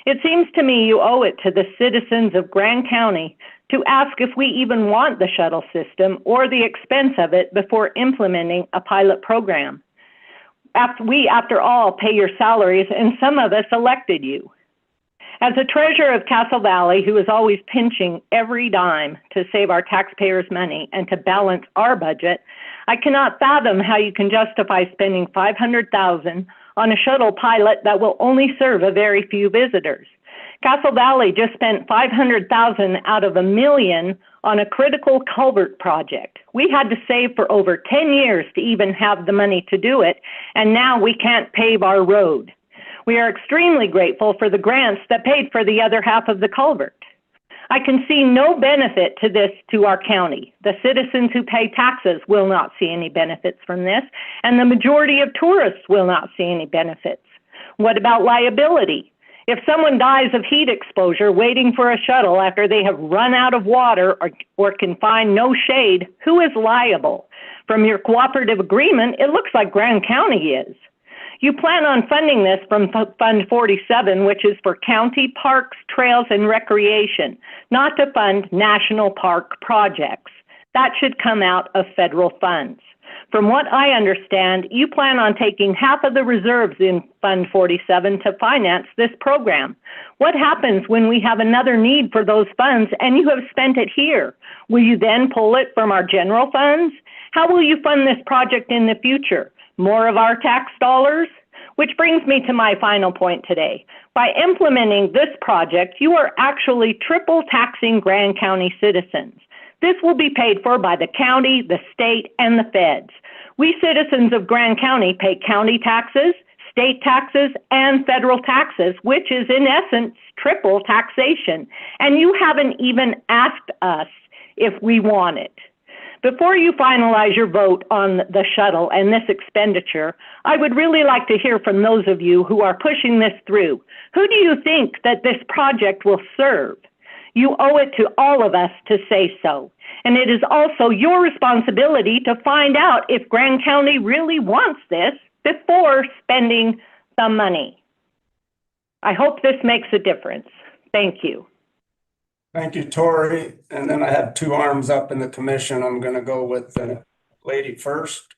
It seems to me you owe it to the citizens of Grand County to ask if we even want the shuttle system or the expense of it before implementing a pilot program. After all, pay your salaries, and some of us elected you. As a treasurer of Castle Valley who is always pinching every dime to save our taxpayers' money and to balance our budget, I cannot fathom how you can justify spending $500,000 on a shuttle pilot that will only serve a very few visitors. Castle Valley just spent $500,000 out of $1 million on a critical culvert project. We had to save for over 10 years to even have the money to do it, and now we can't pave our road. We are extremely grateful for the grants that paid for the other half of the culvert. I can see no benefit to this to our county. The citizens who pay taxes will not see any benefits from this, and the majority of tourists will not see any benefits. What about liability? If someone dies of heat exposure waiting for a shuttle after they have run out of water or can find no shade, who is liable? From your cooperative agreement, it looks like Grand County is. You plan on funding this from Fund 47, which is for county parks, trails, and recreation, not to fund national park projects. That should come out of federal funds. From what I understand, you plan on taking half of the reserves in Fund 47 to finance this program. What happens when we have another need for those funds and you have spent it here? Will you then pull it from our general funds? How will you fund this project in the future? More of our tax dollars? Which brings me to my final point today. By implementing this project, you are actually triple taxing Grand County citizens. This will be paid for by the county, the state, and the feds. We citizens of Grand County pay county taxes, state taxes, and federal taxes, which is in essence triple taxation. And you haven't even asked us if we want it. Before you finalize your vote on the shuttle and this expenditure, I would really like to hear from those of you who are pushing this through. Who do you think that this project will serve? You owe it to all of us to say so. And it is also your responsibility to find out if Grand County really wants this before spending the money. I hope this makes a difference. Thank you. Thank you, Tori. And then I had two arms up in the commission. I'm going to go with the lady first.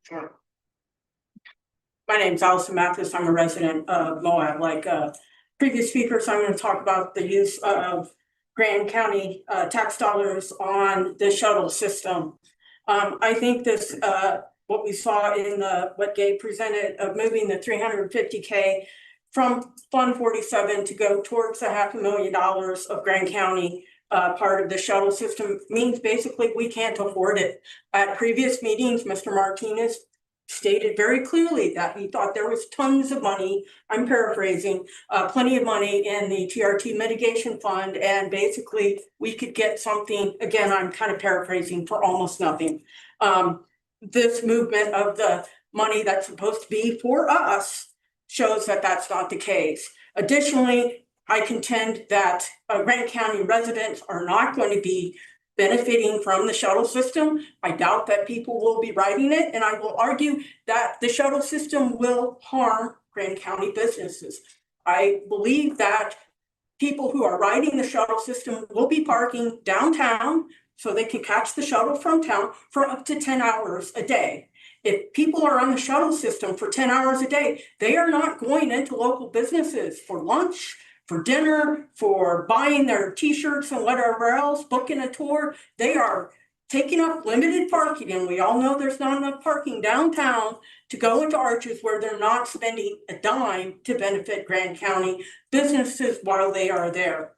Sure. My name's Allison Mathis. I'm a resident of Moab. Like previous speakers, I'm going to talk about the use of Grand County tax dollars on the shuttle system. I think this, what we saw in what Gabe presented of moving the $350K from Fund 47 to go towards the $500,000 of Grand County part of the shuttle system means basically we can't afford it. At previous meetings, Mr. Martinez stated very clearly that he thought there was tons of money, I'm paraphrasing, plenty of money in the TRT mitigation fund, and basically we could get something, again, I'm kind of paraphrasing, for almost nothing. This movement of the money that's supposed to be for us shows that that's not the case. Additionally, I contend that Grand County residents are not going to be benefiting from the shuttle system. I doubt that people will be riding it, and I will argue that the shuttle system will harm Grand County businesses. I believe that people who are riding the shuttle system will be parking downtown so they can catch the shuttle from town for up to 10 hours a day. If people are on the shuttle system for 10 hours a day, they are not going into local businesses for lunch, for dinner, for buying their t-shirts and whatever else, booking a tour. They are taking up limited parking, and we all know there's not enough parking downtown to go into Arches where they're not spending a dime to benefit Grand County businesses while they are there.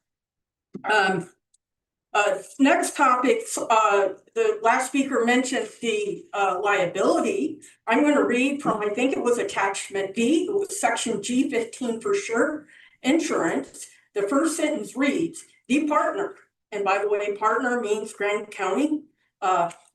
Next topic, the last speaker mentioned the liability. I'm going to read from, I think it was attachment B, it was section G15 for sure. Insurance. The first sentence reads, the partner and by the way, partner means Grand County,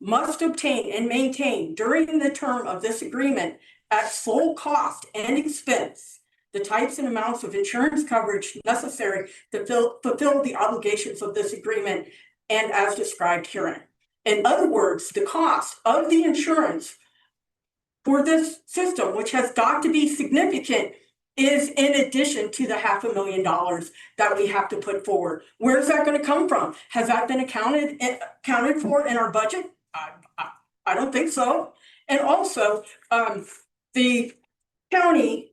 must obtain and maintain during the term of this agreement at full cost and expense the types and amounts of insurance coverage necessary to fulfill the obligations of this agreement and as described herein. In other words, the cost of the insurance for this system, which has got to be significant, is in addition to the $500,000 that we have to put forward. Where's that going to come from? Has that been accounted for in our budget? I don't think so. And also, the county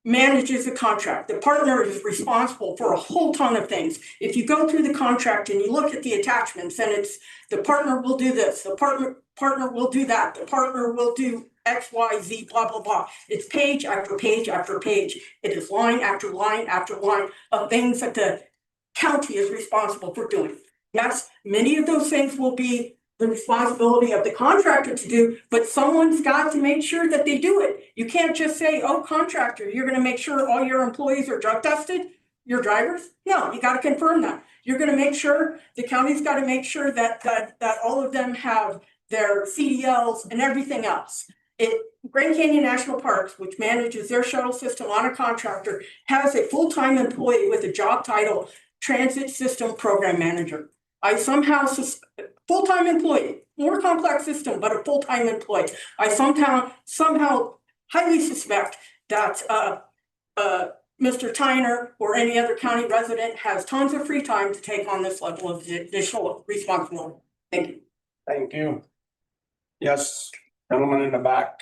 manages the contract. The partner is responsible for a whole ton of things. If you go through the contract and you look at the attachments, and it's the partner will do this, the partner will do that, the partner will do X, Y, Z, blah, blah, blah. It's page after page after page. It is line after line after line of things that the county is responsible for doing. Yes, many of those things will be the responsibility of the contractor to do, but someone's got to make sure that they do it. You can't just say, oh, contractor, you're going to make sure all your employees are drug tested, your drivers? No, you got to confirm that. You're going to make sure, the county's got to make sure that all of them have their CDLs and everything else. Grand Canyon National Parks, which manages their shuttle system on a contractor, has a full-time employee with a job title, Transit System Program Manager. I somehow, full-time employee, more complex system, but a full-time employee. I somehow highly suspect that Mr. Tyner or any other county resident has tons of free time to take on this level of additional responsibility. Thank you. Thank you. Yes, gentleman in the back.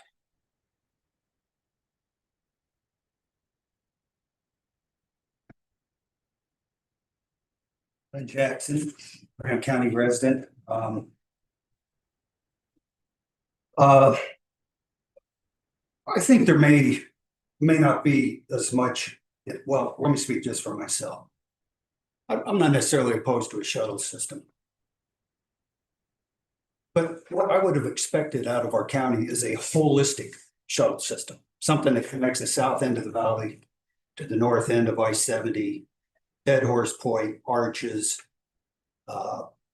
Glenn Jackson, Graham County resident. I think there may not be as much, well, let me speak just for myself. I'm not necessarily opposed to a shuttle system. But what I would have expected out of our county is a holistic shuttle system, something that connects the south end of the valley to the north end of I-70, Dead Horse Point, Arches,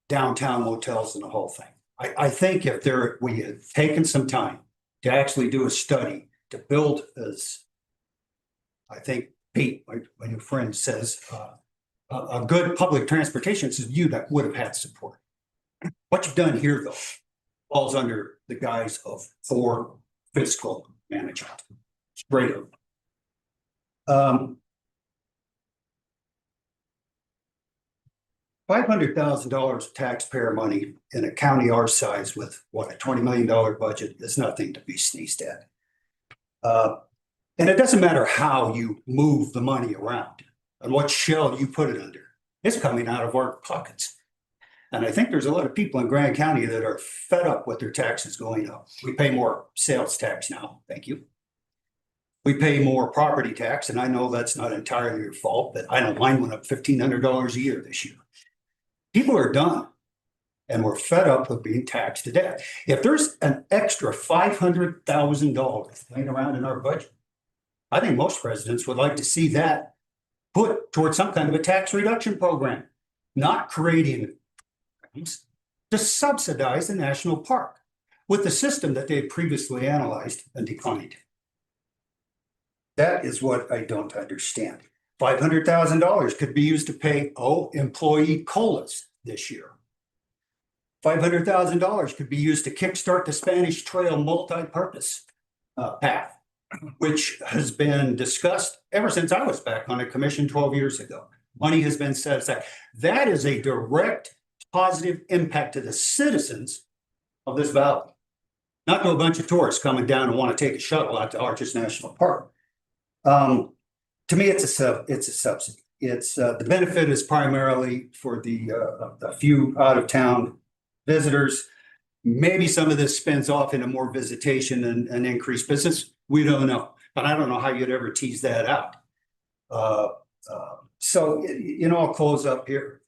downtown motels, and the whole thing. I think if we had taken some time to actually do a study to build, as I think Pete, my new friend, says, a good public transportation system, you would have had support. What you've done here, though, falls under the guise of poor fiscal management. Straight up. $500,000 of taxpayer money in a county our size with what, a $20 million budget is nothing to be sneezed at. And it doesn't matter how you move the money around and what shell you put it under. It's coming out of our pockets. And I think there's a lot of people in Grand County that are fed up with their taxes going up. We pay more sales tax now. Thank you. We pay more property tax, and I know that's not entirely your fault, but I know mine went up $1,500 a year this year. People are done, and we're fed up with being taxed to death. If there's an extra $500,000 laying around in our budget, I think most residents would like to see that put towards some kind of a tax reduction program, not creating to subsidize the national park with the system that they had previously analyzed and declined. That is what I don't understand. $500,000 could be used to pay, employee COLAs this year. $500,000 could be used to kickstart the Spanish Trail multi-purpose path, which has been discussed ever since I was back on a commission 12 years ago. Money has been set aside. That is a direct positive impact to the citizens of this valley, not to a bunch of tourists coming down and want to take a shuttle out to Arches National Park. To me, it's a subsidy. It's the benefit is primarily for the few out-of-town visitors. Maybe some of this spins off into more visitation and increased business. We don't know, but I don't know how you'd ever tease that out. So I'll close up here.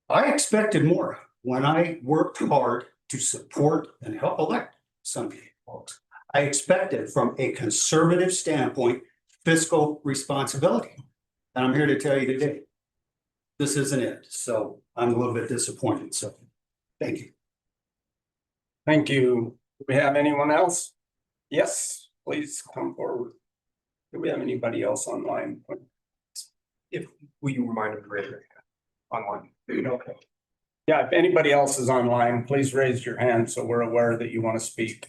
I expected more when I worked hard to support and help elect some folks. I expected from a conservative standpoint, fiscal responsibility. And I'm here to tell you today, this isn't it. So I'm a little bit disappointed. So thank you. Thank you. Do we have anyone else? Yes, please come forward. Do we have anybody else online? Will you remind them to raise their hand online? Okay. Yeah, if anybody else is online, please raise your hand so we're aware that you want to speak.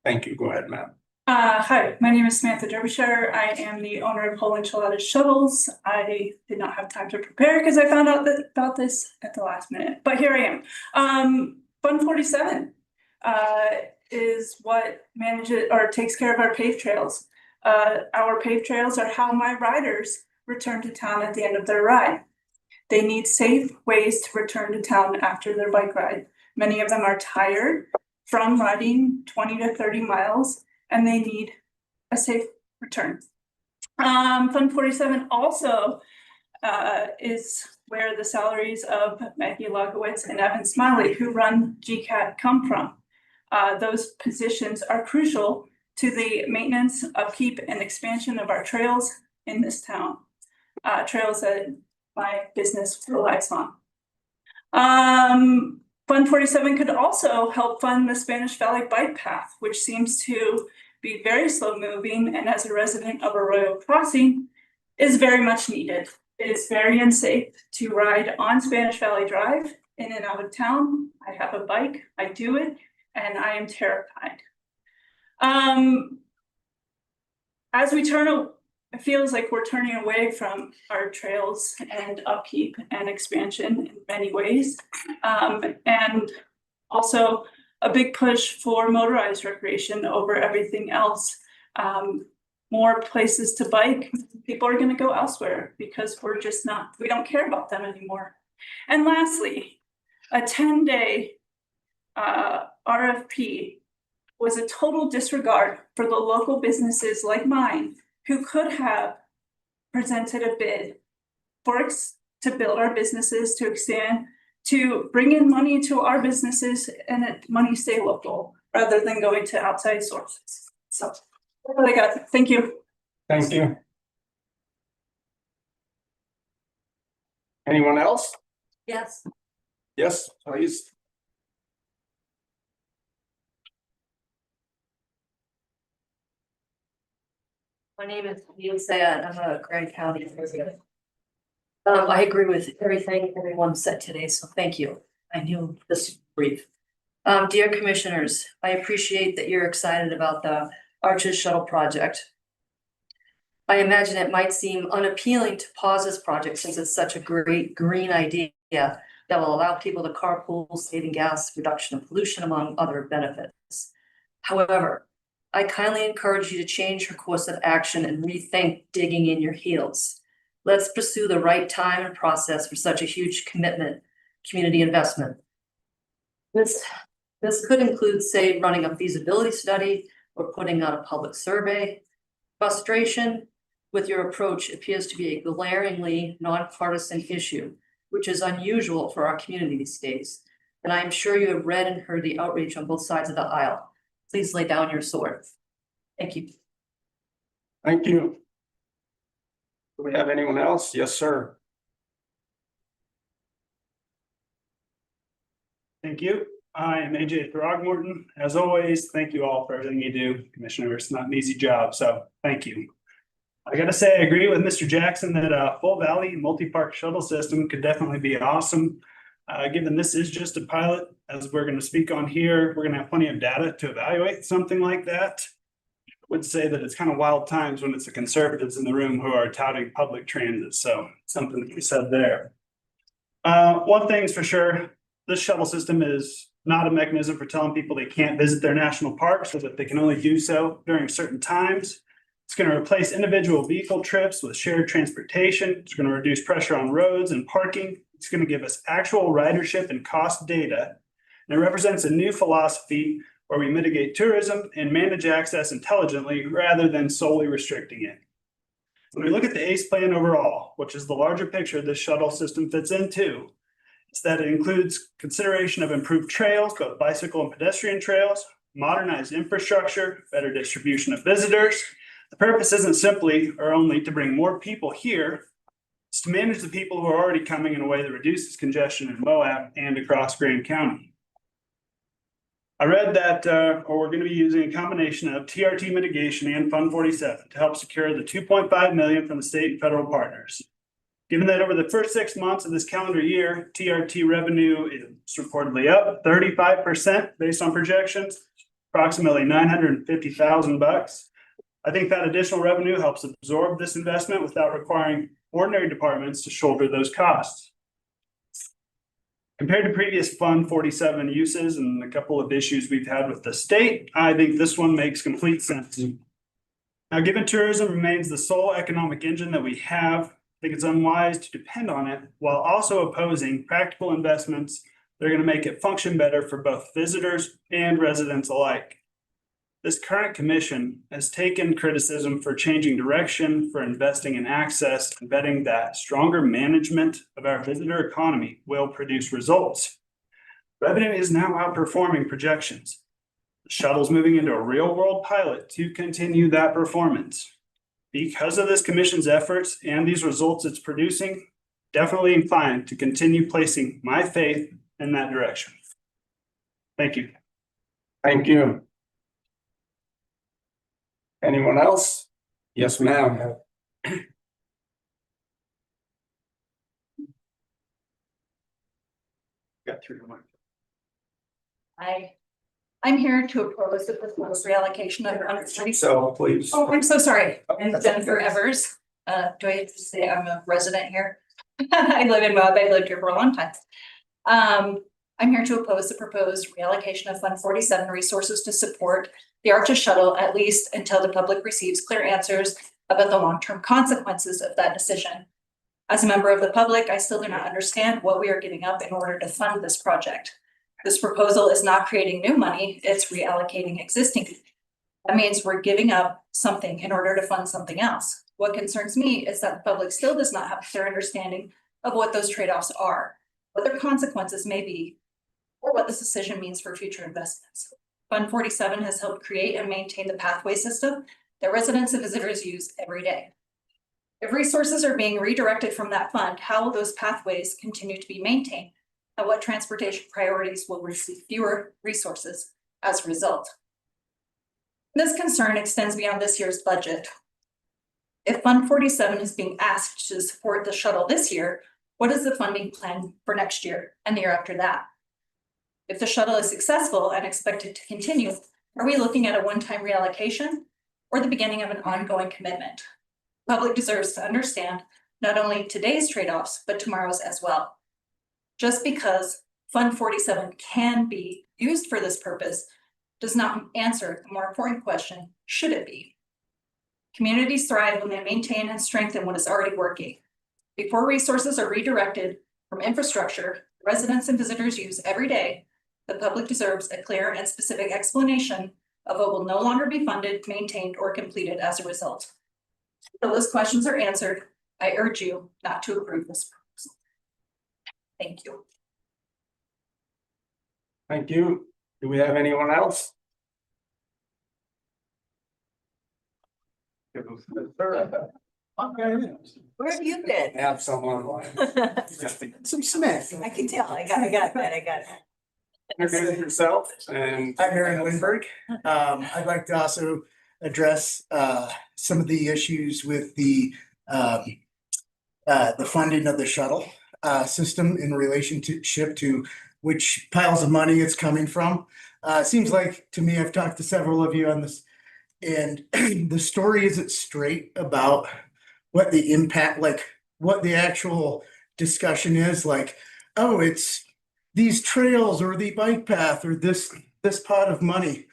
Thank you. Go ahead, ma'am. Hi, my name is Samantha Derbyshire. I am the owner of Whole Enchilada Shuttles. I did not have time to prepare because I found out about this at the last minute, but here I am. Fund 47 is what manages or takes care of our paved trails. Our paved trails are how my riders return to town at the end of their ride. They need safe ways to return to town after their bike ride. Many of them are tired from riding 20 to 30 miles and they need a safe return. Fund 47 also is where the salaries of Maggie Logowitz and Evan Smiley, who run GCAT, come from. Those positions are crucial to the maintenance, upkeep, and expansion of our trails in this town. Trails that my business relies on. Fund 47 could also help fund the Spanish Valley Bike Path, which seems to be very slow moving, and as a resident of Arroyo Crossing, is very much needed. It is very unsafe to ride on Spanish Valley Drive in and out of town. I have a bike, I do it, and I am terrified. As we it feels like we're turning away from our trails and upkeep and expansion in many ways. And also a big push for motorized recreation over everything else. More places to bike, people are gonna go elsewhere because we don't care about them anymore. And lastly, a 10-day RFP was a total disregard for the local businesses like mine who could have presented a bid to build our businesses, to expand, to bring in money to our businesses and that money stay local rather than going to outside sources. So that's what I got. Thank you. Thank you. Anyone else? Yes. Yes, please. My name is Neil Sayad. I'm a Grand County resident. I agree with everything everyone said today, so thank you. I knew this was brief. Dear commissioners, I appreciate that you're excited about the Arches Shuttle project. I imagine it might seem unappealing to pause this project since it's such a great green idea that will allow people to carpool, saving gas, reduction of pollution, among other benefits. However, I kindly encourage you to change your course of action and rethink digging in your heels. Let's pursue the right time and process for such a huge community investment. This could include, say, running a feasibility study or putting out a public survey. Frustration with your approach appears to be a glaringly nonpartisan issue, which is unusual for our community these days. And I am sure you have read and heard the outreach on both sides of the aisle. Please lay down your sword. Thank you. Thank you. Do we have anyone else? Yes, sir. Thank you. I am AJ Throgmorton. As always, thank you all for everything you do, Commissioner. It's not an easy job, so thank you. I gotta say, I agree with Mr. Jackson that a full valley multi-park shuttle system could definitely be awesome. Given this is just a pilot, as we're gonna speak on here, we're gonna have plenty of data to evaluate something like that. I would say that it's kind of wild times when it's the conservatives in the room who are touting public transit, so something to be said there. One thing's for sure, this shuttle system is not a mechanism for telling people they can't visit their national parks, so that they can only do so during certain times. It's going to replace individual vehicle trips with shared transportation. It's going to reduce pressure on roads and parking. It's going to give us actual ridership and cost data. And it represents a new philosophy where we mitigate tourism and manage access intelligently rather than solely restricting it. When we look at the ACE plan overall, which is the larger picture this shuttle system fits into, it's that it includes consideration of improved trails, both bicycle and pedestrian trails, modernized infrastructure, better distribution of visitors. The purpose isn't simply or only to bring more people here. It's to manage the people who are already coming in a way that reduces congestion in Moab and across Grand County. I read that, or we're gonna be using a combination of TRT mitigation and Fund 47 to help secure the 2.5 million from the state and federal partners. Given that over the first 6 months of this calendar year, TRT revenue is reportedly up 35% based on projections, approximately $950,000. I think that additional revenue helps absorb this investment without requiring ordinary departments to shoulder those costs. Compared to previous Fund 47 uses and a couple of issues we've had with the state, I think this one makes complete sense. Now, given tourism remains the sole economic engine that we have, I think it's unwise to depend on it while also opposing practical investments that are going to make it function better for both visitors and residents alike. This current commission has taken criticism for changing direction, for investing in access, and betting that stronger management of our visitor economy will produce results. Revenue is now outperforming projections. The shuttle's moving into a real-world pilot to continue that performance. Because of this commission's efforts and these results it's producing, definitely inclined to continue placing my faith in that direction. Thank you. Thank you. Anyone else? Yes, ma'am. Got through to one. I'm here to oppose the proposed reallocation of unrestricted. So please. Oh, I'm so sorry. I'm Jennifer Evers. Do I have to say I'm a resident here? I live in Moab. I've lived here for a long time. I'm here to oppose the proposed reallocation of Fund 47 resources to support the Arches shuttle, at least until the public receives clear answers about the long-term consequences of that decision. As a member of the public, I still do not understand what we are giving up in order to fund this project. This proposal is not creating new money, it's reallocating existing. That means we're giving up something in order to fund something else. What concerns me is that the public still does not have a clear understanding of what those trade-offs are, what their consequences may be, or what this decision means for future investments. Fund 47 has helped create and maintain the pathway system that residents and visitors use every day. If resources are being redirected from that fund, how will those pathways continue to be maintained? And what transportation priorities will receive fewer resources as a result? This concern extends beyond this year's budget. If Fund 47 is being asked to support the shuttle this year, what is the funding plan for next year and the year after that? If the shuttle is successful and expected to continue, are we looking at a one-time reallocation or the beginning of an ongoing commitment? The public deserves to understand not only today's trade-offs, but tomorrow's as well. Just because Fund 47 can be used for this purpose does not answer the more important question, should it be? Communities thrive when they maintain and strengthen what is already working. Before resources are redirected from infrastructure residents and visitors use every day, the public deserves a clear and specific explanation of what will no longer be funded, maintained, or completed as a result. Until those questions are answered, I urge you not to approve this proposal. Thank you. Thank you. Do we have anyone else? Where have you been? Have someone online. Some Smith. I can tell. I got it. Introduce yourself and. I'm Aaron Lindberg. I'd like to also address some of the issues with the funding of the shuttle system in relationship to which piles of money it's coming from. It seems like to me, I've talked to several of you on this, and the story isn't straight about what the impact, like what the actual discussion is, like, oh, it's these trails or the bike path or this pot of money.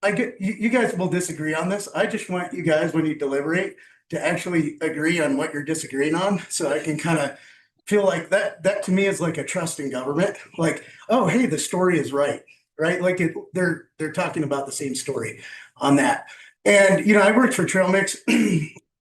I get you guys will disagree on this. I just want you guys, when you deliberate, to actually agree on what you're disagreeing on, so I can kind of feel like that to me is like a trust in government. Like, oh, hey, the story is right? Like they're talking about the same story on that. And I worked for Trail Mix,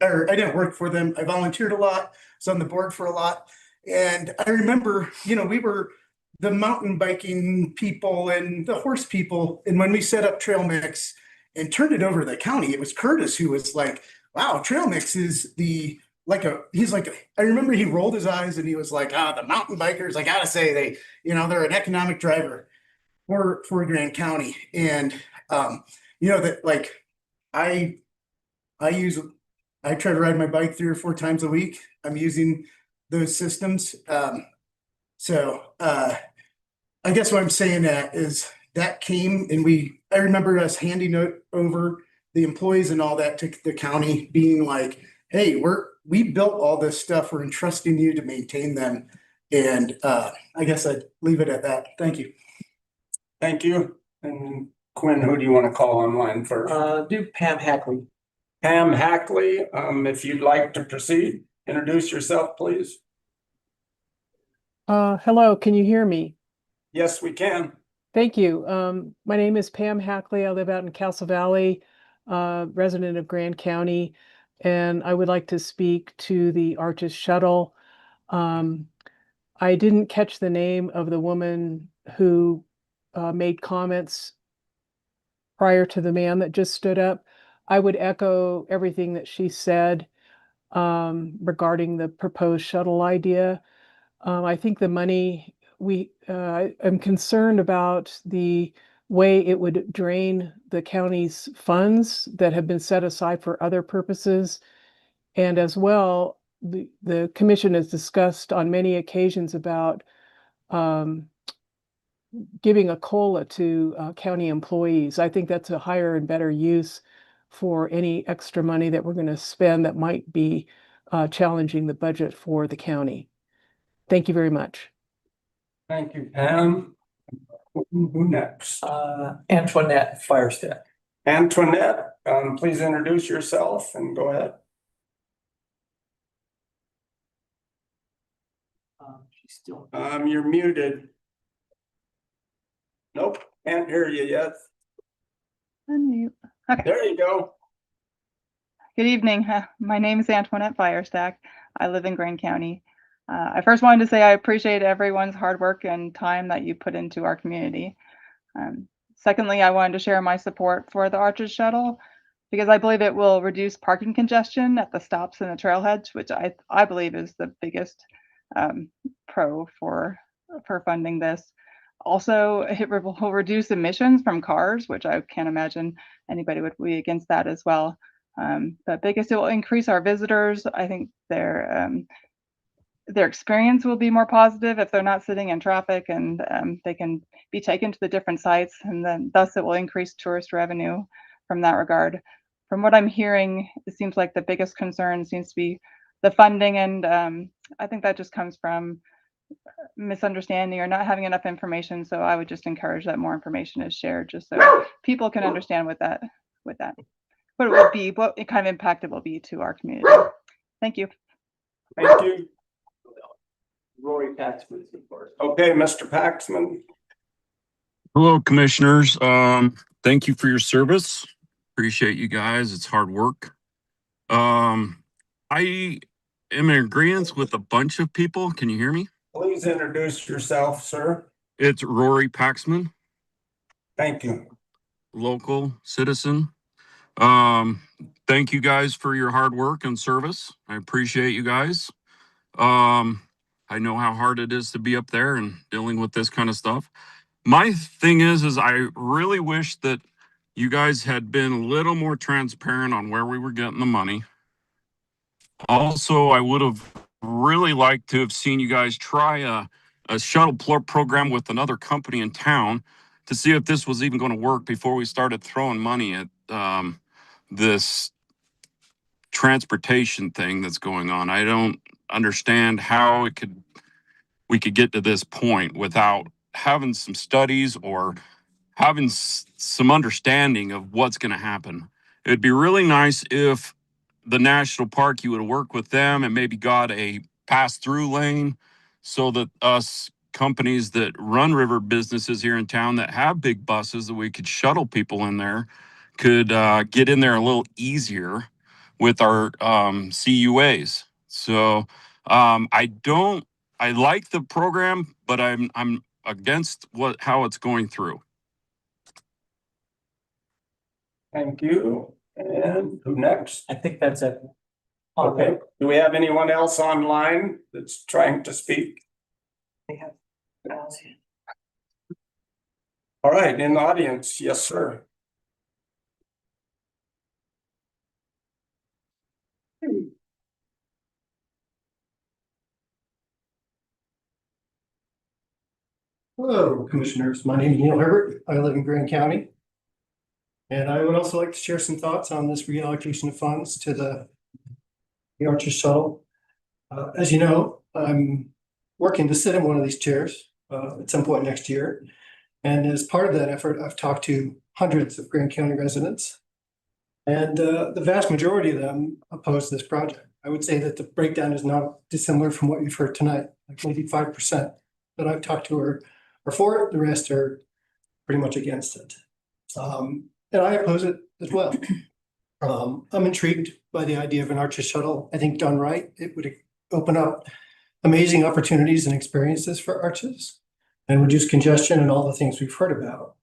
or I didn't work for them. I volunteered a lot. Was on the board for a lot, and I remember, we were the mountain biking people and the horse people. And when we set up Trail Mix and turned it over to the county, it was Curtis who was like, wow, Trail Mix is the I remember he rolled his eyes and he was like, the mountain bikers, I gotta say, they're an economic driver for Grand County. And, that like, I try to ride my bike 3 or 4 times a week. I'm using those systems. I guess what I'm saying that is that came and I remember us handing it over the employees and all that to the county being like, hey, we built all this stuff. We're entrusting you to maintain them. And I guess I'd leave it at that. Thank you. Thank you. And Quinn, who do you want to call online first? Do Pam Hackley. Pam Hackley, if you'd like to proceed, introduce yourself, please. Hello, can you hear me? Yes, we can. Thank you. My name is Pam Hackley. I live out in Castle Valley, resident of Grand County, and I would like to speak to the Arches Shuttle. I didn't catch the name of the woman who made comments prior to the man that just stood up. I would echo everything that she said regarding the proposed shuttle idea. I think the money I'm concerned about the way it would drain the county's funds that have been set aside for other purposes. And as well, the commission has discussed on many occasions about giving a COLA to county employees. I think that's a higher and better use for any extra money that we're going to spend that might be challenging the budget for the county. Thank you very much. Thank you, Pam. Who next? Antoinette Firestack. Antoinette, please introduce yourself and go ahead. She's still. You're muted. Nope, can't hear you yet. Unmute. Okay. There you go. Good evening. My name is Antoinette Firestack. I live in Grand County. I first wanted to say I appreciate everyone's hard work and time that you put into our community. Secondly, I wanted to share my support for the Arches Shuttle because I believe it will reduce parking congestion at the stops and the trailheads, which I believe is the biggest pro for funding this. Also, it will reduce emissions from cars, which I can't imagine anybody would be against that as well. But biggest, it will increase our visitors. I think their experience will be more positive if they're not sitting in traffic, and they can be taken to the different sites, and then thus it will increase tourist revenue from that regard. From what I'm hearing, it seems like the biggest concern seems to be the funding, and I think that just comes from misunderstanding or not having enough information. So I would just encourage that more information is shared, just so people can understand what it will be, what kind of impact it will be to our community. Thank you. Thank you. Rory Paxman. Okay, Mr. Paxman. Hello, commissioners. Thank you for your service. Appreciate you guys. It's hard work. I am in agreement with a bunch of people. Can you hear me? Please introduce yourself, sir. It's Rory Paxman. Thank you. Local citizen. Thank you guys for your hard work and service. I appreciate you guys. I know how hard it is to be up there and dealing with this kind of stuff. My thing is I really wish that you guys had been a little more transparent on where we were getting the money. Also, I would have really liked to have seen you guys try a shuttle program with another company in town to see if this was even going to work before we started throwing money at this transportation thing that's going on. I don't understand how we could get to this point without having some studies or having some understanding of what's going to happen. It'd be really nice if the national park, you would work with them and maybe got a pass-through lane so that us companies that run river businesses here in town that have big buses that we could shuttle people in there could get in there a little easier with our CUAs. So I like the program, but I'm against how it's going through. Thank you. And who next? I think that's it. Okay, do we have anyone else online that's trying to speak? All right, in the audience, yes, sir. Hello, Commissioners. My name is Neil Herbert. I live in Grand County. And I would also like to share some thoughts on this reallocation of funds to the Arches Shuttle. As you know, I'm working to sit in one of these chairs at some point next year. And as part of that effort, I've talked to hundreds of Grand County residents. And the vast majority of them oppose this project. I would say that the breakdown is not dissimilar from what you've heard tonight, like maybe 5% that I've talked to are for it, the rest are pretty much against it. And I oppose it as well. I'm intrigued by the idea of an Arches Shuttle. I think done right, it would open up amazing opportunities and experiences for Arches and reduce congestion and all the things we've heard about.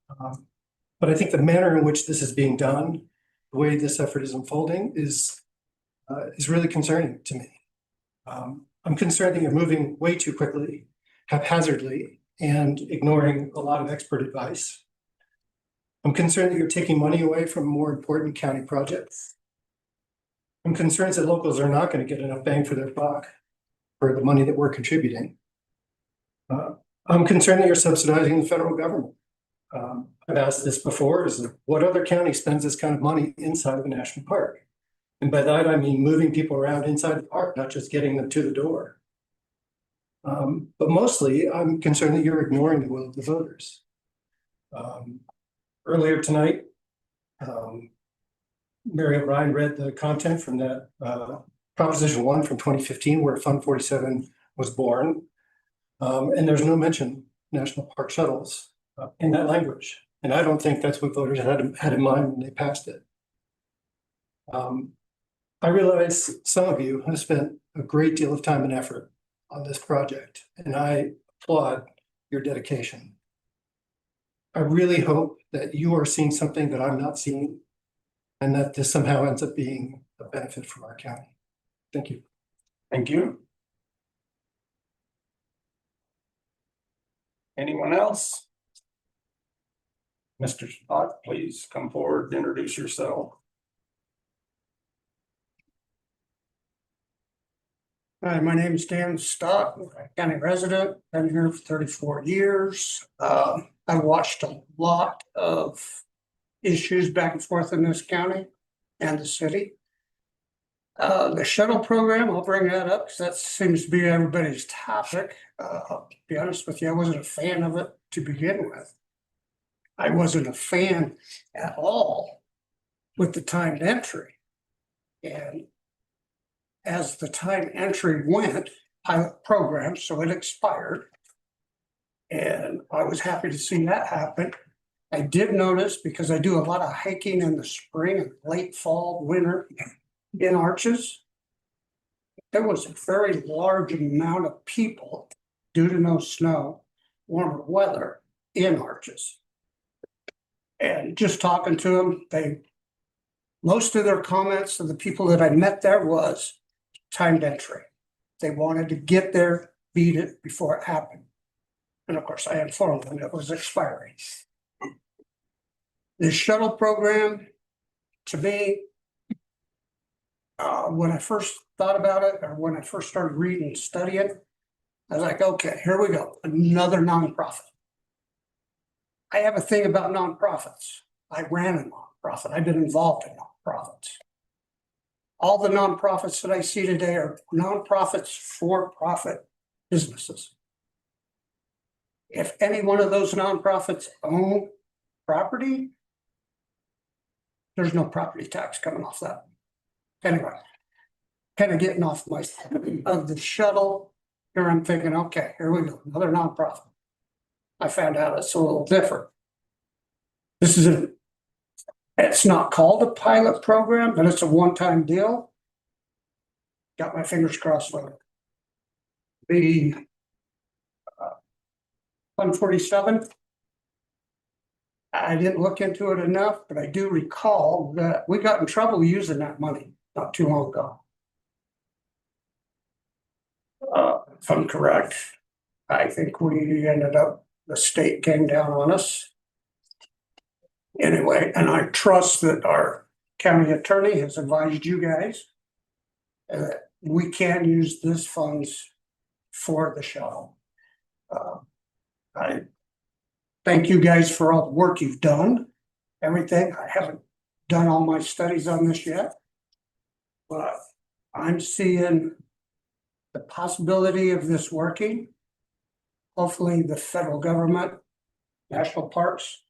But I think the manner in which this is being done, the way this effort is unfolding is really concerning to me. I'm concerned that you're moving way too quickly, haphazardly, and ignoring a lot of expert advice. I'm concerned that you're taking money away from more important county projects. I'm concerned that locals are not going to get enough bang for their buck for the money that we're contributing. I'm concerned that you're subsidizing the federal government. I've asked this before, is what other county spends this kind of money inside of a national park? And by that, I mean moving people around inside the park, not just getting them to the door. But mostly, I'm concerned that you're ignoring the will of the voters. Earlier tonight, Mary O'Brien read the content from that Proposition 1 from 2015, where Fund 47 was born. And there's no mention National Park shuttles in that language. And I don't think that's what voters had in mind when they passed it. I realize some of you have spent a great deal of time and effort on this project, and I applaud your dedication. I really hope that you are seeing something that I'm not seeing, and that this somehow ends up being a benefit for our county. Thank you. Thank you. Anyone else? Mr. Stott, please come forward, introduce yourself. Hi, my name is Dan Stott, I'm a county resident, been here for 34 years. I watched a lot of issues back and forth in this county and the city. The shuttle program, I'll bring that up because that seems to be everybody's topic. To be honest with you, I wasn't a fan of it to begin with. I wasn't a fan at all with the timed entry. And as the time entry went, pilot program, so it expired. And I was happy to see that happen. I did notice, because I do a lot of hiking in the spring and late fall, winter in Arches, there was a very large amount of people due to no snow, warmer weather in Arches. And just talking to them, most of their comments of the people that I met there was timed entry. They wanted to get there, beat it before it happened. And of course, I informed them it was expiring. The shuttle program, to me, when I first thought about it, or when I first started reading and studying, I was like, okay, here we go, another nonprofit. I have a thing about nonprofits. I ran a nonprofit. I've been involved in nonprofits. All the nonprofits that I see today are nonprofits for profit businesses. If any one of those nonprofits own property, there's no property tax coming off that. Anyway, kind of getting off my of the shuttle. Here I'm thinking, okay, here we go, another nonprofit. I found out it's a little different. It's not called a pilot program, but it's a one-time deal. Got my fingers crossed for it. The Fund 47, I didn't look into it enough, but I do recall that we got in trouble using that money not too long ago. if I'm correct. I think we ended up, the state came down on us. Anyway, and I trust that our county attorney has advised you guys that we can use this funds for the shuttle. I thank you guys for all the work you've done, everything. I haven't done all my studies on this yet, but I'm seeing the possibility of this working. Hopefully the federal government, national parks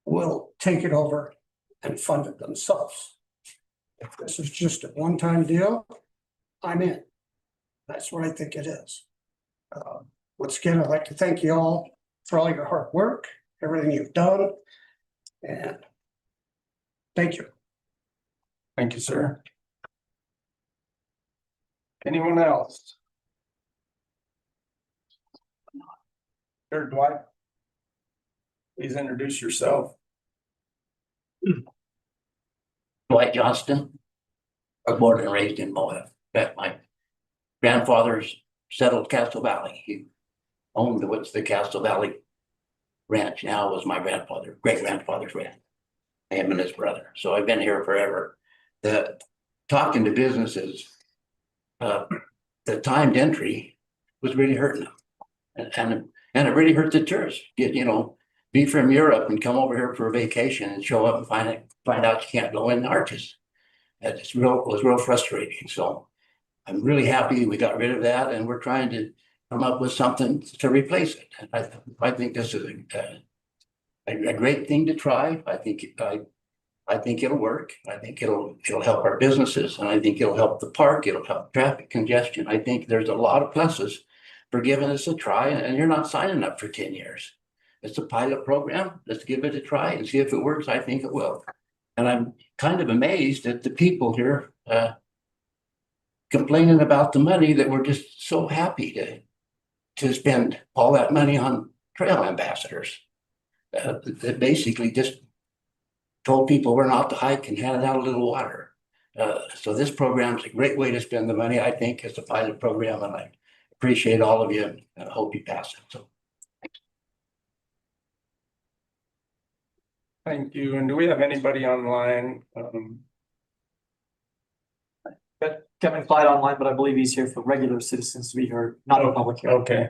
will take it over and fund it themselves. If this is just a one-time deal, I'm in. That's what I think it is. Once again, I'd like to thank you all for all your hard work, everything you've done, and thank you. Thank you, sir. Anyone else? Sure, Dwight. Please introduce yourself. Dwight Johnston. I was born and raised in Moab. My grandfather's settled Castle Valley. He owned what's the Castle Valley Ranch now was my great grandfather's ranch. Him and his brother. So I've been here forever. The talking to businesses, the timed entry was really hurting them. And it really hurt the tourists. Be from Europe and come over here for a vacation and show up and find out you can't go in Arches. It was real frustrating. So I'm really happy we got rid of that, and we're trying to come up with something to replace it. And I think this is a great thing to try. I think it'll work. I think it'll help our businesses, and I think it'll help the park. It'll help traffic congestion. I think there's a lot of pluses for giving this a try, and you're not signing up for 10 years. It's a pilot program. Let's give it a try and see if it works. I think it will. And I'm kind of amazed at the people here complaining about the money, that we're just so happy to spend all that money on trail ambassadors that basically just told people we're not to hike and handed out a little water. So this program is a great way to spend the money. I think it's a pilot program, and I appreciate all of you, and I hope you pass it. So. Thank you. And do we have anybody online? Got Kevin Clyde online, but I believe he's here for regular citizens to be heard, not a public hearing. Okay.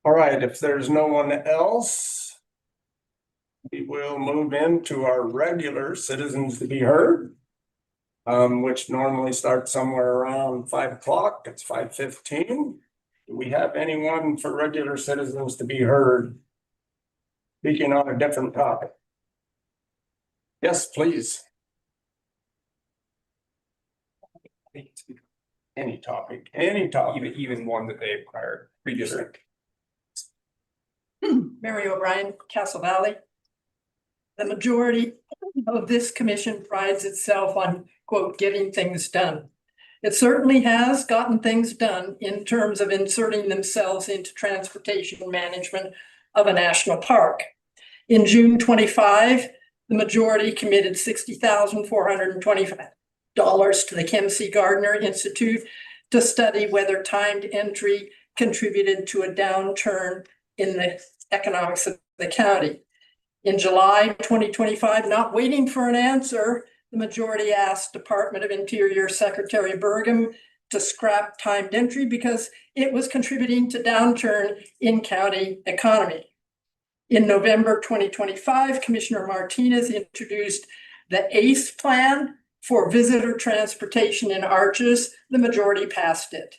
All right, if there's no one else, we will move into our regular citizens to be heard, which normally starts somewhere around 5 o'clock. It's 5:15. Do we have anyone for regular citizens to be heard speaking on a different topic? Yes, please. Any topic, even one that they acquired previously. Mary O'Brien, Castle Valley. The majority of this commission prides itself on, quote, getting things done. It certainly has gotten things done in terms of inserting themselves into transportation management of a national park. In June 25, the majority committed $60,425 to the Kim C. Gardner Institute to study whether timed entry contributed to a downturn in the economics of the county. In July 2025, not waiting for an answer, the majority asked Department of Interior Secretary Burgum to scrap timed entry because it was contributing to downturn in county economy. In November 2025, Commissioner Martinez introduced the ACE plan for visitor transportation in Arches. The majority passed it.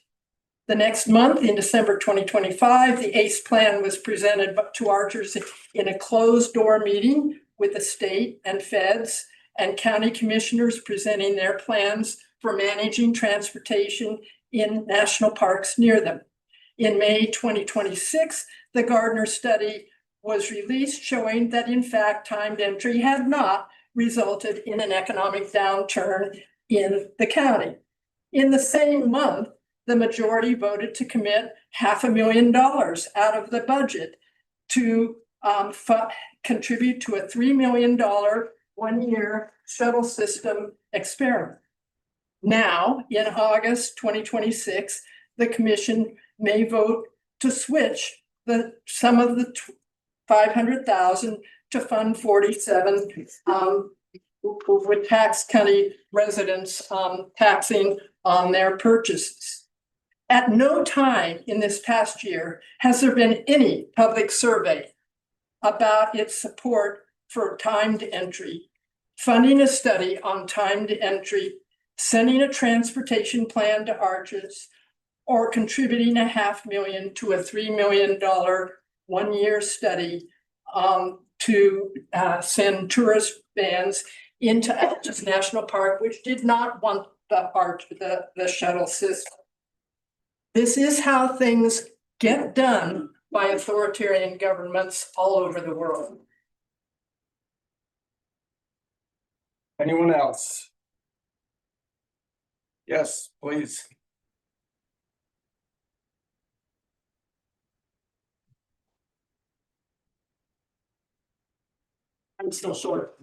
The next month, in December 2025, the ACE plan was presented to Archers in a closed-door meeting with the state and feds and county commissioners presenting their plans for managing transportation in national parks near them. In May 2026, the Gardner study was released showing that, in fact, timed entry had not resulted in an economic downturn in the county. In the same month, the majority voted to commit $500,000 out of the budget to contribute to a $3 million one-year shuttle system experiment. Now, in August 2026, the commission may vote to switch some of the 500,000 to Fund 47, with tax county residents, taxing on their purchases. At no time in this past year has there been any public survey about its support for timed entry, funding a study on timed entry, sending a transportation plan to Arches, or contributing $500,000 to a $3 million one-year study to send tourist vans into Arches National Park, which did not want the shuttle system. This is how things get done by authoritarian governments all over the world. Anyone else? Yes, please. I'm still short.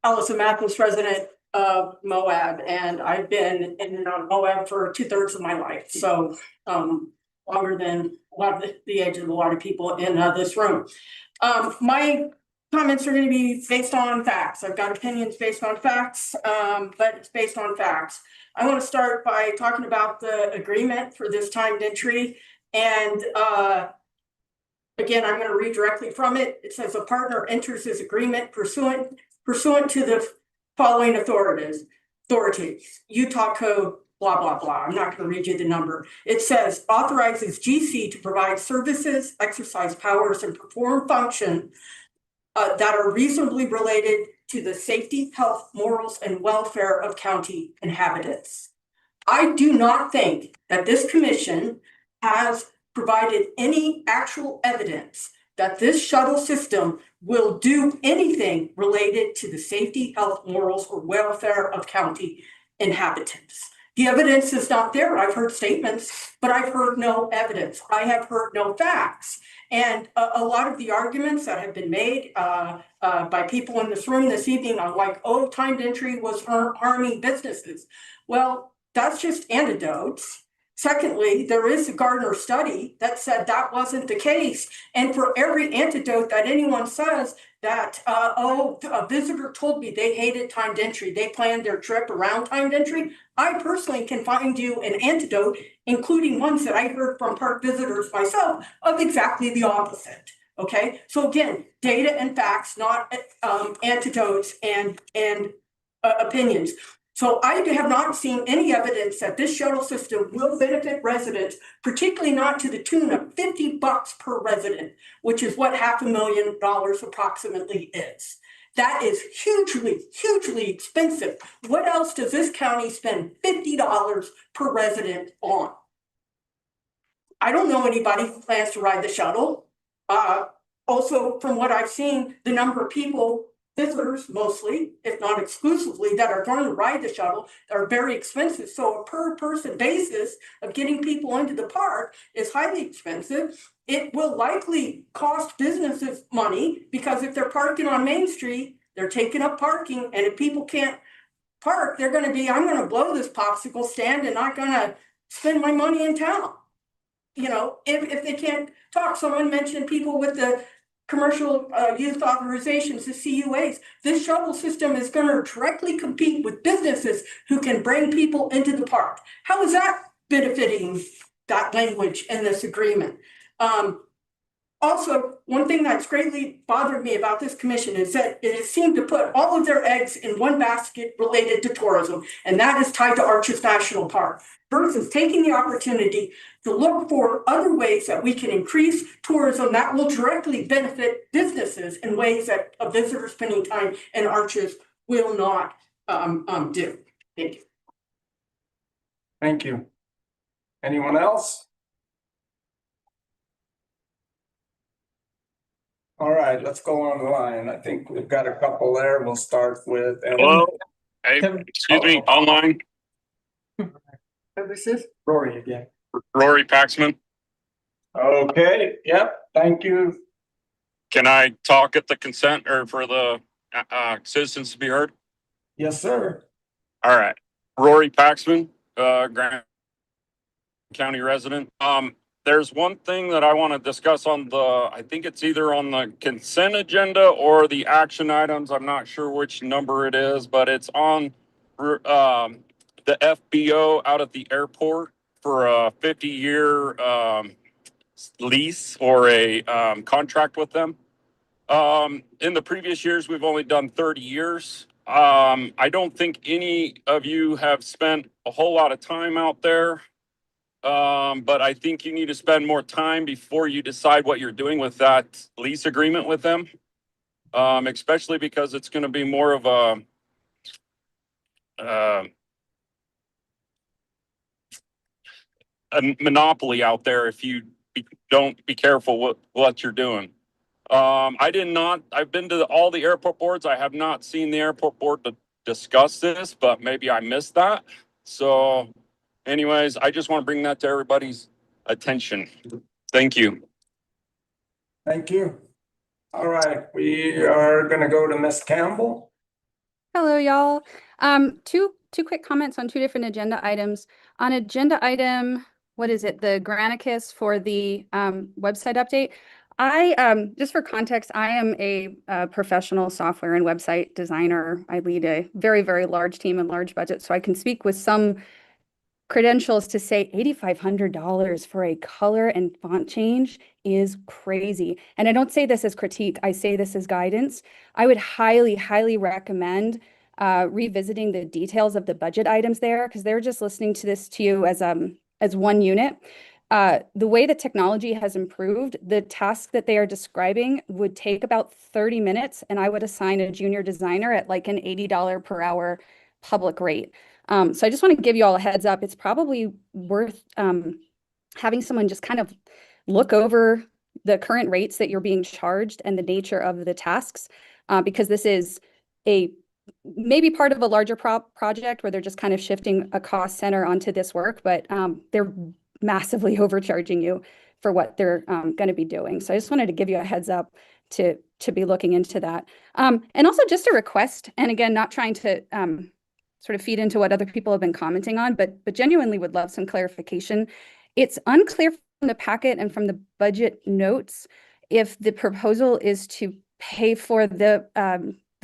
Allison Mathis, resident of Moab, and I've been in and out of Moab for 2/3 of my life, so longer than a lot of the age of a lot of people in this room. My comments are going to be based on facts. I've got opinions based on facts, but it's based on facts. I want to start by talking about the agreement for this timed entry, and again, I'm going to read directly from it. It says a partner enters this agreement pursuant to the following authorities. Utah Code, blah, blah, blah. I'm not going to read you the number. It says authorizes GC to provide services, exercise powers, and perform function that are reasonably related to the safety, health, morals, and welfare of county inhabitants. I do not think that this commission has provided any actual evidence that this shuttle system will do anything related to the safety, health, morals, or welfare of county inhabitants. The evidence is not there. I've heard statements, but I've heard no evidence. I have heard no facts. And a lot of the arguments that have been made by people in this room this evening are like, oh, timed entry was harming businesses. Well, that's just anecdotes. Secondly, there is a Gardner study that said that wasn't the case. And for every antidote that anyone says that, a visitor told me they hated timed entry, they planned their trip around timed entry, I personally can find you an antidote, including ones that I heard from park visitors myself, of exactly the opposite. Okay, so again, data and facts, not antidotes and opinions. So I have not seen any evidence that this shuttle system will benefit residents, particularly not to the tune of $50 per resident, which is what $500,000 approximately is. That is hugely, hugely expensive. What else does this county spend $50 per resident on? I don't know anybody who plans to ride the shuttle. Also, from what I've seen, the number of people, visitors mostly, if not exclusively, that are going to ride the shuttle are very expensive. So a per person basis of getting people into the park is highly expensive. It will likely cost businesses money because if they're parking on Main Street, they're taking up parking. And if people can't park, they're going to be, I'm going to blow this popsicle stand and not going to spend my money in town. You know, if they can't talk. Someone mentioned people with the commercial use authorizations, the CUAs. This shuttle system is going to directly compete with businesses who can bring people into the park. How is that benefiting that language in this agreement? Also, one thing that's greatly bothered me about this commission is that it seemed to put all of their eggs in one basket related to tourism, and that is tied to Arches National Park, versus taking the opportunity to look for other ways that we can increase tourism that will directly benefit businesses in ways that a visitor spending time in Arches will not do. Thank you. Thank you. Anyone else? All right, let's go on the line. I think we've got a couple there. We'll start with. Hello? Hey, excuse me, online, This is Rory again. Rory Paxman. Okay, yep, thank you. Can I talk at the consent or for the citizens to be heard? Yes, sir. All right. Rory Paxman, Grant County resident. There's one thing that I want to discuss on I think it's either on the consent agenda or the action items. I'm not sure which number it is, but it's on the FBO out at the airport for a 50-year lease or a contract with them. In the previous years, we've only done 30 years. I don't think any of you have spent a whole lot of time out there. But I think you need to spend more time before you decide what you're doing with that lease agreement with them. Especially because it's going to be more of a monopoly out there if you don't be careful what you're doing. I've been to all the airport boards. I have not seen the airport board to discuss this, but maybe I missed that. So anyways, I just want to bring that to everybody's attention. Thank you. Thank you. All right, we are gonna go to Miss Campbell. Hello, y'all. Two quick comments on two different agenda items. On agenda item, what is it? The Granicus for the website update. Just for context, I am a professional software and website designer. I lead a very, very large team and large budget, so I can speak with some credentials to say $8,500 for a color and font change is crazy. And I don't say this as critique, I say this as guidance. I would highly, highly recommend revisiting the details of the budget items there, because they're just listening to this to you as one unit. The way the technology has improved, the task that they are describing would take about 30 minutes, and I would assign a junior designer at like an $80 per hour public rate. So I just want to give you all a heads up. It's probably worth having someone just kind of look over the current rates that you're being charged and the nature of the tasks, because this is maybe part of a larger project where they're just kind of shifting a cost center onto this work, but they're massively overcharging you for what they're going to be doing. So I just wanted to give you a heads up to be looking into that. And also just a request, and again, not trying to sort of feed into what other people have been commenting on, but genuinely would love some clarification. It's unclear from the packet and from the budget notes if the proposal is to pay for the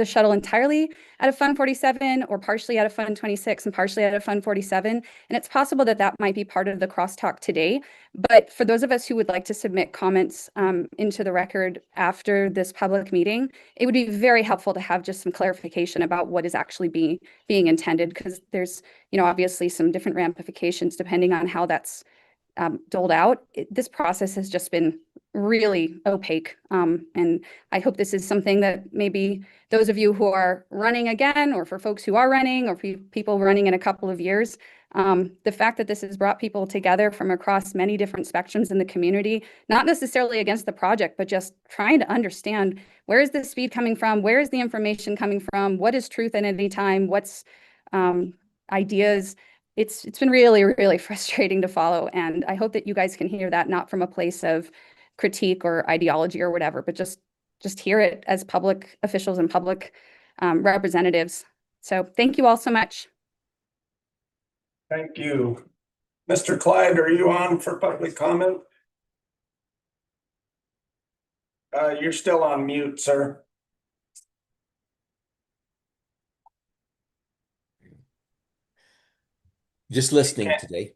shuttle entirely out of Fund 47 or partially out of Fund 26 and partially out of Fund 47. And it's possible that that might be part of the crosstalk today. But for those of us who would like to submit comments into the record after this public meeting, it would be very helpful to have just some clarification about what is actually being intended, because there's, obviously some different ramifications depending on how that's doled out. This process has just been really opaque. And I hope this is something that maybe those of you who are running again, or for folks who are running, or people running in a couple of years, the fact that this has brought people together from across many different spectrums in the community, not necessarily against the project, but just trying to understand, where is the speed coming from? Where is the information coming from? What is truth at any time? What's ideas? It's been really, really frustrating to follow. And I hope that you guys can hear that, not from a place of critique or ideology or whatever, but just hear it as public officials and public representatives. So thank you all so much. Thank you. Mr. Clyde, are you on for public comment? You're still on mute, sir. Just listening today.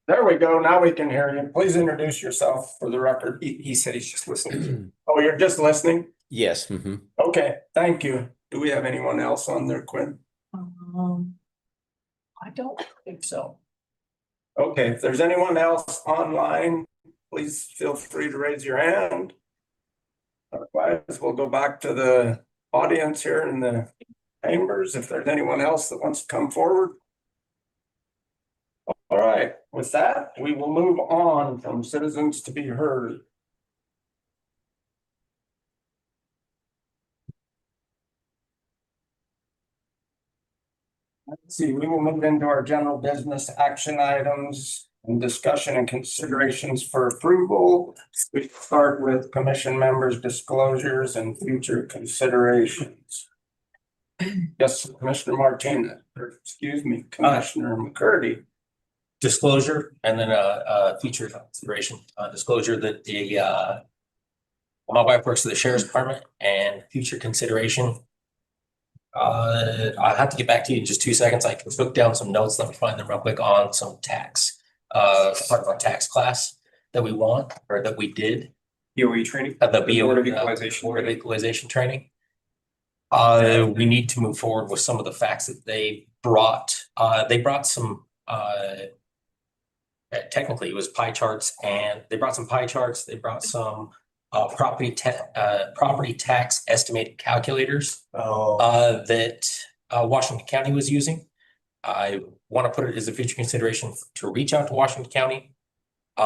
There we go. Now we can hear you. Please introduce yourself for the record. He said he's just listening. Oh, you're just listening? Yes. Okay, thank you. Do we have anyone else on there, Quinn? I don't think so. Okay, if there's anyone else online, please feel free to raise your hand. Otherwise, we'll go back to the audience here in the chambers if there's anyone else that wants to come forward. All right, with that, we will move on from citizens to be heard. Let's see, we will move into our general business action items and discussion and considerations for approval. We start with commission members' disclosures and future considerations. Yes, Commissioner Martinez, or excuse me, Commissioner McCurdy. disclosure and then future consideration, disclosure that my wife works for the sheriff's department and future consideration. I'll have to get back to you in just 2 seconds. I can took down some notes. Let me find them real quick on some tax, part of our tax class that we want or that we did. BOE training? The Board of BOE Equalization. Board of Equalization training. We need to move forward with some of the facts that they brought. They brought some, technically it was pie charts, and they brought some pie charts. They brought some property tax estimated calculators that Washington County was using. I want to put it as a future consideration to reach out to Washington County,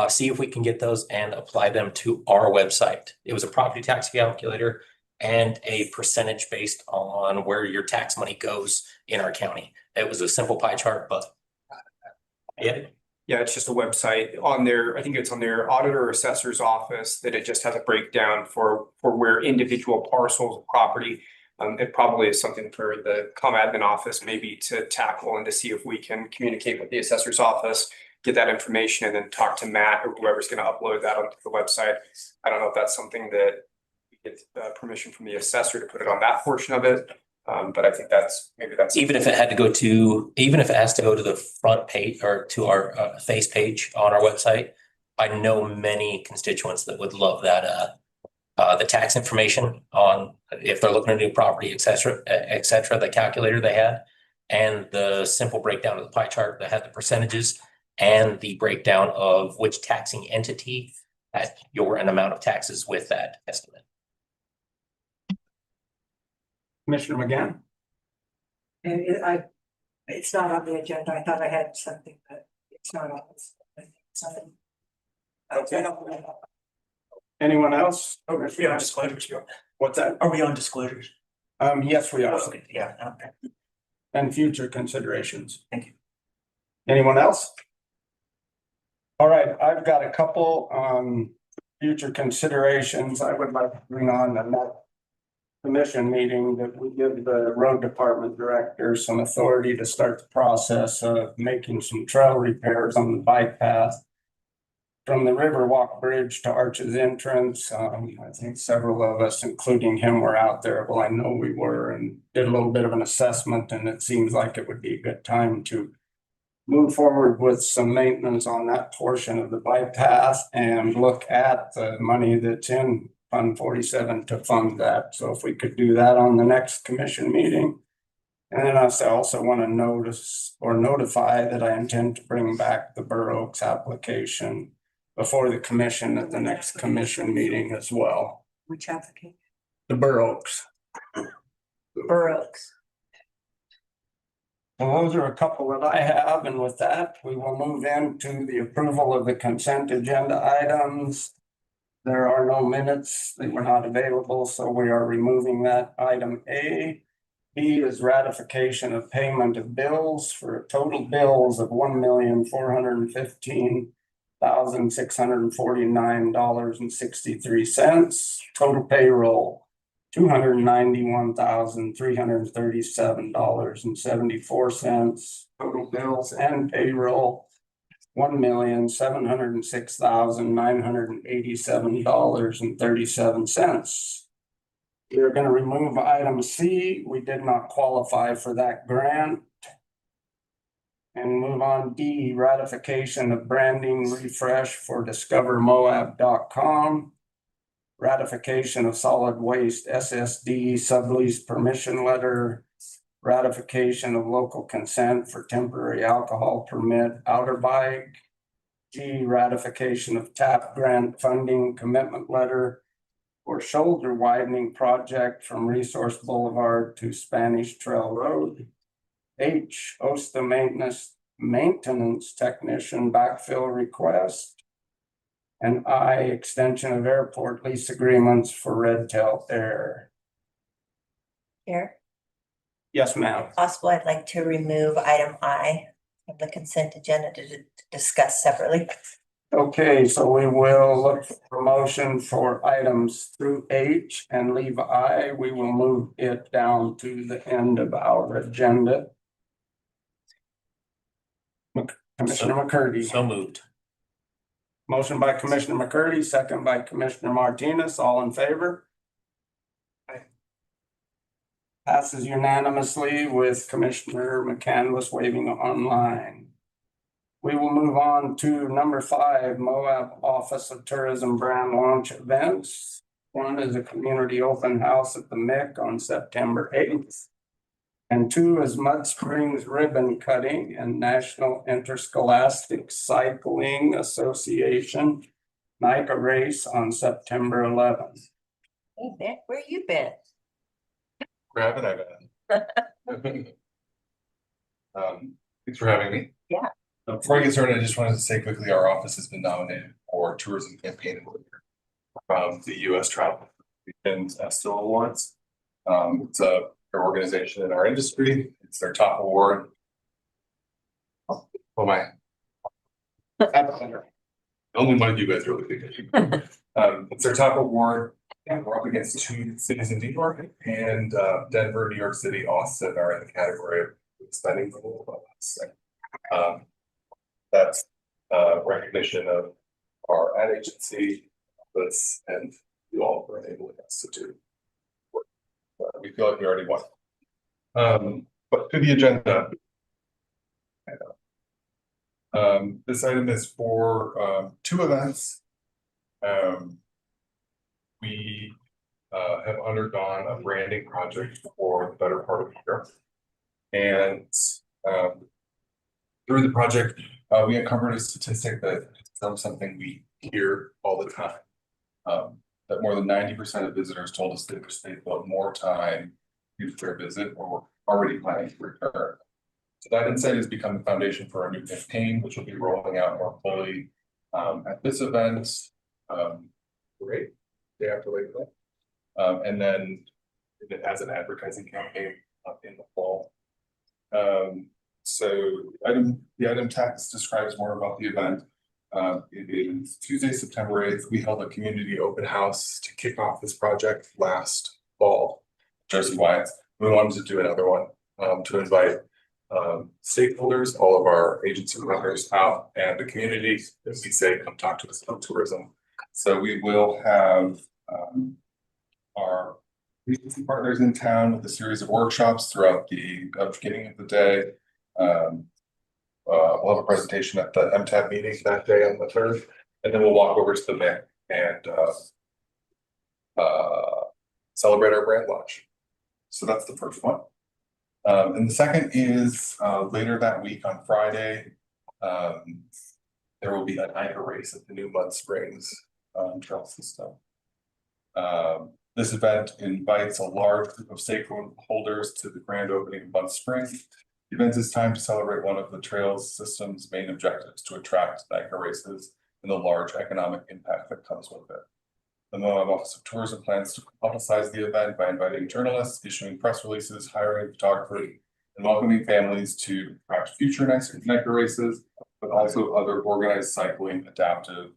see if we can get those and apply them to our website. It was a property tax calculator and a percentage based on where your tax money goes in our county. It was a simple pie chart, but yeah. Yeah, it's just a website on their, I think it's on their auditor or assessor's office, that it just has a breakdown for where individual parcels of property. It probably is something for the admin office maybe to tackle and to see if we can communicate with the assessor's office, get that information, and then talk to Matt or whoever's going to upload that onto the website. I don't know if that's something that we get permission from the assessor to put it on that portion of it. But I think that's even if it has to go to the front page or to our face page on our website. I know many constituents that would love that the tax information on if they're looking at a new property, et cetera, the calculator they had, and the simple breakdown of the pie chart that had the percentages and the breakdown of which taxing entity had an amount of taxes with that estimate. Commissioner McGann? It's not on the agenda. I thought I had something, but it's not on this. It's nothing. Okay. Anyone else? Oh, we on disclosures. What's that? Are we on disclosures? Yes, we are. Okay, yeah, okay. And future considerations. Thank you. Anyone else? All right, I've got a couple future considerations I would like to bring on the next commission meeting, that we give the road department director some authority to start the process of making some trail repairs on the bike path from the Riverwalk Bridge to Arches entrance. I think several of us, including him, were out there. Well, I know we were, and did a little bit of an assessment, and it seems like it would be a good time to move forward with some maintenance on that portion of the bike path and look at the money that's in Fund 47 to fund that. So if we could do that on the next commission meeting. And then I also want to notify that I intend to bring back the Burr Oaks application before the commission at the next commission meeting as well. Which application? The Burr Oaks. Burr Oaks. Well, those are a couple that I have, and with that, we will move into the approval of the consent agenda items. There are no minutes that were not available, so we are removing that. Item A. B is ratification of payment of bills for total bills of $1,415,649.63. Total payroll $291,337.74. Total bills and payroll $1,706,987.37. We're going to remove item C. We did not qualify for that grant. And move on. D, ratification of branding refresh for discovermoab.com. Ratification of solid waste SSD sublease permission letter. Ratification of local consent for temporary alcohol permit Outer Bike. G, ratification of TAP grant funding commitment letter for shoulder widening project from Resource Boulevard to Spanish Trail Road. H, OSTA maintenance technician backfill request. And I, extension of airport lease agreements for Red Tail Air. Here, Yes, ma'am. possible, I'd like to remove item I from the consent agenda to discuss separately. Okay, so we will look for motion for items through H and leave I. We will move it down to the end of our agenda. Commissioner McCurdy. So moved. Motion by Commissioner McCurdy, second by Commissioner Martinez, all in favor? Passes unanimously with Commissioner McCandless waving online. We will move on to number 5, Moab Office of Tourism Brand Launch Events. One is a community open house at the MIC on September 8th. And 2 is Mud Springs Ribbon Cutting and National Interscholastic Cycling Association NICA race on September 11th. Hey, Ben, where you been? Grabbing it. Thanks for having me. Yeah. Before I get started, I just wanted to say quickly, our office has been nominated for Tourism Campaign of the Year from the U.S. Travel and Still Awards. It's a organization in our industry. It's their top award. Oh my. The only one of you guys really think it. It's their top award. And we're up against 2 cities in New York and Denver, New York City, Austin are in the category of spending. That's recognition of our ad agency, and you all for enabling us to do work. We feel like we already won. But to the agenda. This item is for 2 events. We have undergone a branding project for the better part of the year. And through the project, we uncovered a statistic that is something we hear all the time. That more than 90% of visitors told us they devote more time to their visit or were already planning to return. So that insight has become the foundation for our new campaign, which will be rolling out more fully at this event. Great. Day after Labor Day. And then as an advertising campaign in the fall. So the item text describes more about the event. It is Tuesday, September 8th. We held a community open house to kick off this project last fall, Jersey Wines. We wanted to do another one to invite stakeholders, all of our agency members out and the community, as we say, come talk to us about tourism. So we will have our agency partners in town with a series of workshops throughout the beginning of the day. We'll have a presentation at the MTAP meeting that day on the 3rd, and then we'll walk over to the MIC and celebrate our brand launch. So that's the first one. And the second is later that week on Friday. There will be a NICA race at the new Mud Springs trail system. This event invites a large group of stakeholders to the grand opening of Mud Springs. The event is timed to celebrate one of the trail system's main objectives, to attract NICA races and the large economic impact that comes with it. The Moab Office of Tourism plans to publicize the event by inviting journalists, issuing press releases, hiring photographers, and welcoming families to attract future NICA races, but also other organized cycling adaptive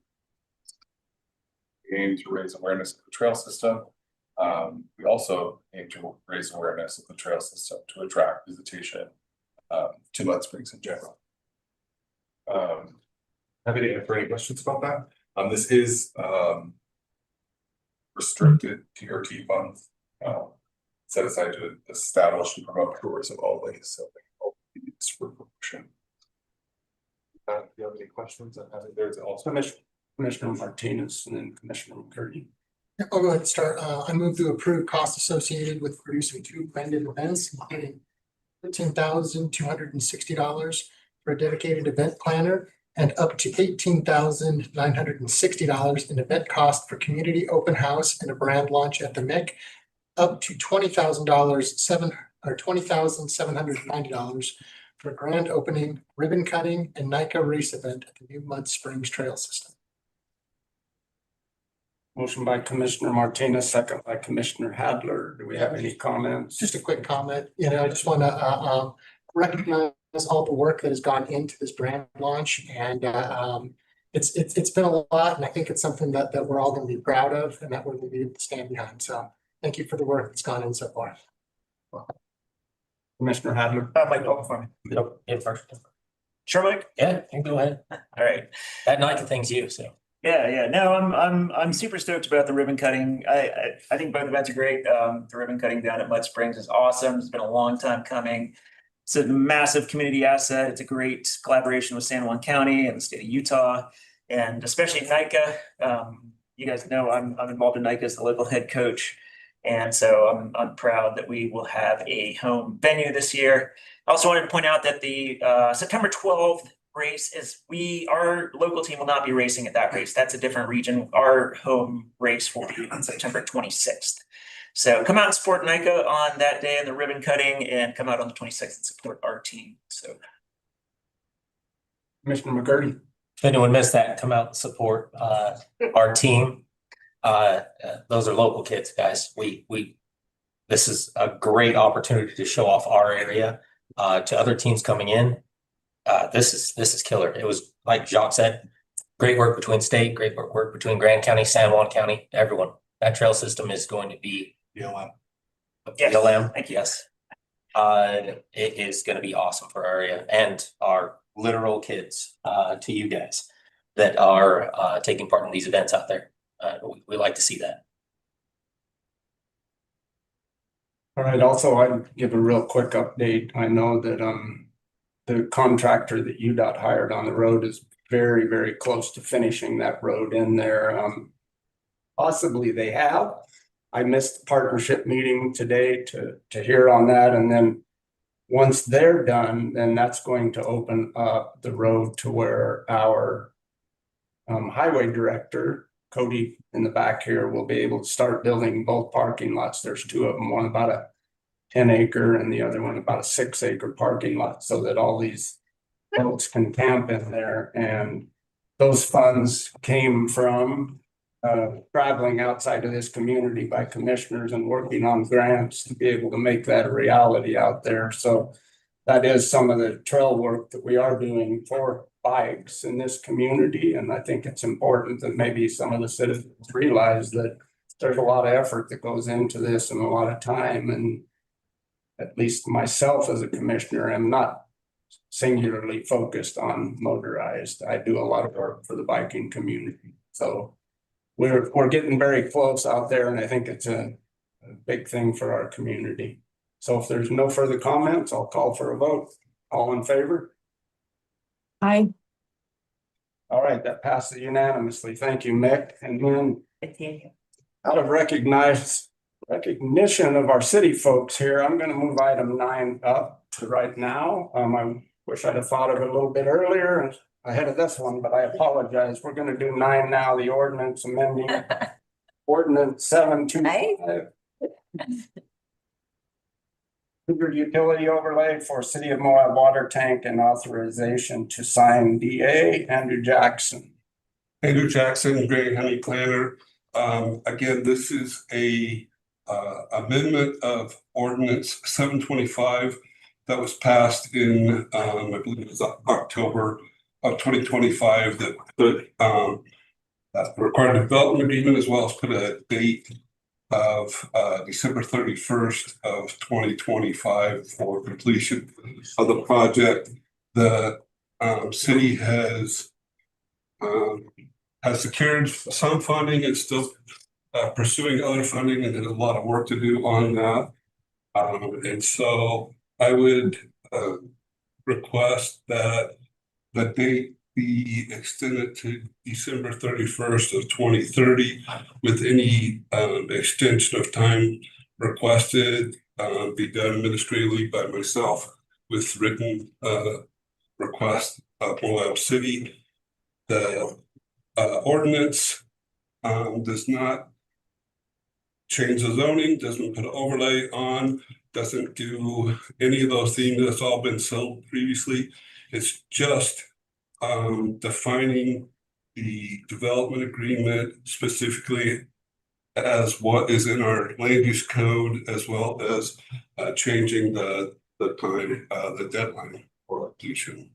aim to raise awareness of the trail system. We also aim to raise awareness of the trail system to attract visitation to Mud Springs in general. Happy to answer any questions about that. This is restricted TRT funds set aside to establish and promote tourism only, so it's for promotion. If you have any questions, I think there's also Commissioner Martinez and then Commissioner McCurdy. I'll go ahead and start. I move to approve costs associated with producing 2 branded events, including $13,260 for a dedicated event planner and up to $18,960 in event cost for community open house and a brand launch at the MIC, up to $20,790 for a grand opening, ribbon cutting, and NICA race event at the new Mud Springs Trail System. Motion by Commissioner Martinez, second by Commissioner Hadler. Do we have any comments? Just a quick comment. I just want to recognize all the work that has gone into this brand launch, and it's been a lot, and I think it's something that we're all going to be proud of, and that we're going to be able to stand behind. So thank you for the work that's gone in so far. Commissioner Hadler. Mike, go for me. Yep, first. Sure, Mike? Yeah, you can go ahead. All right. That night the thing's you, so. Yeah. No, I'm super stoked about the ribbon cutting. I think both events are great. The ribbon cutting down at Mud Springs is awesome. It's been a long time coming. It's a massive community asset. It's a great collaboration with San Juan County and the state of Utah, and especially NICA. You guys know I'm involved in NICA as the local head coach. And so I'm proud that we will have a home venue this year. I also wanted to point out that the September 12th race our local team will not be racing at that race. That's a different region. Our home race will be on September 26th. So come out and support NICA on that day of the ribbon cutting, and come out on the 26th and support our team. So Commissioner McCurdy. If anyone missed that, come out and support our team. Those are local kids, guys. This is a great opportunity to show off our area to other teams coming in. This is killer. It was, like Jacques said, great work between state, great work between Grand County, San Juan County, everyone. That trail system is going to be Yes. BLM. Yes. It is going to be awesome for our area and our literal kids, to you guys that are taking part in these events out there. We like to see that. All right, also I'd give a real quick update. I know that the contractor that UDOT hired on the road is very, very close to finishing that road in there. Possibly they have. I missed the partnership meeting today to hear on that, and then once they're done, then that's going to open up the road to where our highway director, Cody, in the back here, will be able to start building both parking lots. There's two of them, one about a 10-acre and the other one about a 6-acre parking lot, so that all these folks can camp in there. And those funds came from traveling outside of this community by commissioners and working on grants to be able to make that a reality out there. So that is some of the trail work that we are doing for bikes in this community. And I think it's important that maybe some of the citizens realize that there's a lot of effort that goes into this and a lot of time. And at least myself as a commissioner, I'm not singularly focused on motorized. I do a lot of work for the biking community. So we're getting very close out there, and I think it's a big thing for our community. So if there's no further comments, I'll call for a vote. All in favor? Aye. All right, that passes unanimously. Thank you, Mick. And then out of recognition of our city folks here, I'm going to move item 9 up to right now. I wish I'd have thought of it a little bit earlier and ahead of this one, but I apologize. We're going to do 9 now, the ordinance amending ordinance 725. Utility overlay for City of Moab water tank and authorization to sign DA. Andrew Jackson. Andrew Jackson, Grand County Planner. Again, this is a amendment of ordinance 725 that was passed in, I believe it was October of 2025, that put required development agreement, as well as put a date of December 31st of 2025 for completion of the project. The city has secured some funding. It's still pursuing other funding, and there's a lot of work to do on that. And so I would request that the date be extended to December 31st of 2030 with any extension of time requested be done administratively by myself with written request of Moab City. The ordinance does not change the zoning, doesn't put an overlay on, doesn't do any of those things that's all been sold previously. It's just defining the development agreement specifically as what is in our land use code, as well as changing the time, the deadline for completion.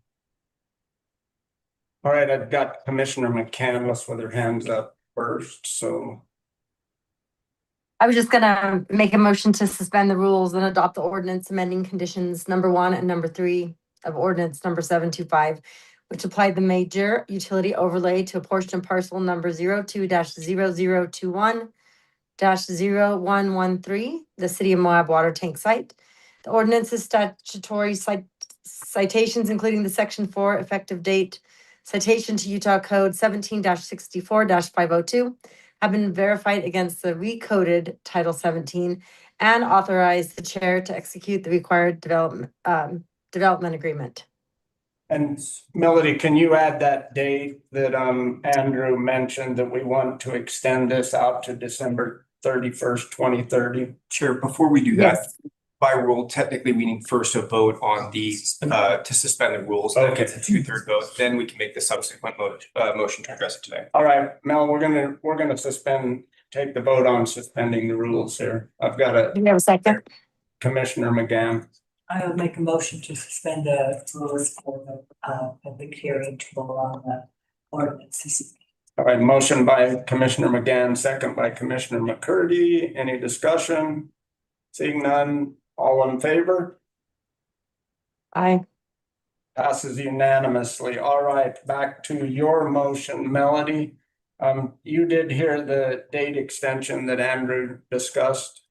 All right, I've got Commissioner McCandless with her hands up first, so. I was just gonna make a motion to suspend the rules and adopt the ordinance amending conditions number 1 and number 3 of ordinance number 725, which applied the major utility overlay to a portion of parcel number 02-0021-0113, the city of Moab water tank site. The ordinance's statutory citations, including the section 4 effective date citation to Utah Code 17-64-502, have been verified against the recoded Title 17 and authorize the chair to execute the required development agreement. And Melody, can you add that date that Andrew mentioned that we want to extend this out to December 31st, 2030? Sure, before we do that, Yes. by rule, technically we need first a vote on the, to suspend the rules. Then Okay. it's a 2/3 vote, then we can make the subsequent motion to address it today. All right, Mel, we're gonna take the vote on suspending the rules here. I've got Do we have a second? Commissioner McGann. I would make a motion to suspend the rules for the public hearing to go on the ordinances. All right, motion by Commissioner McGann, second by Commissioner McCurdy. Any discussion? Seeing none, all in favor? Aye. Passes unanimously. All right, back to your motion, Melody. You did hear the date extension that Andrew discussed?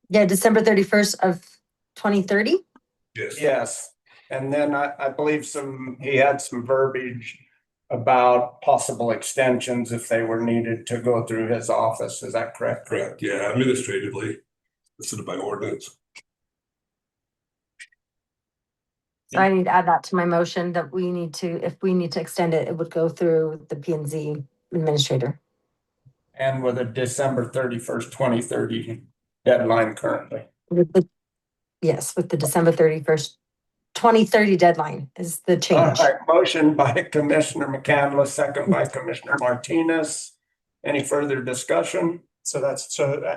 Yeah, December 31st of 2030. Yes, and then I believe he had some verbiage about possible extensions if they were needed to go through his office. Is that correct? Correct, yeah, administratively, instead of by ordinance. So I need to add that to my motion that if we need to extend it, it would go through the P and Z administrator. And with a December 31st, 2030 deadline currently. Yes, with the December 31st, 2030 deadline is the change. All right, motion by Commissioner McCandless, second by Commissioner Martinez. Any further discussion? So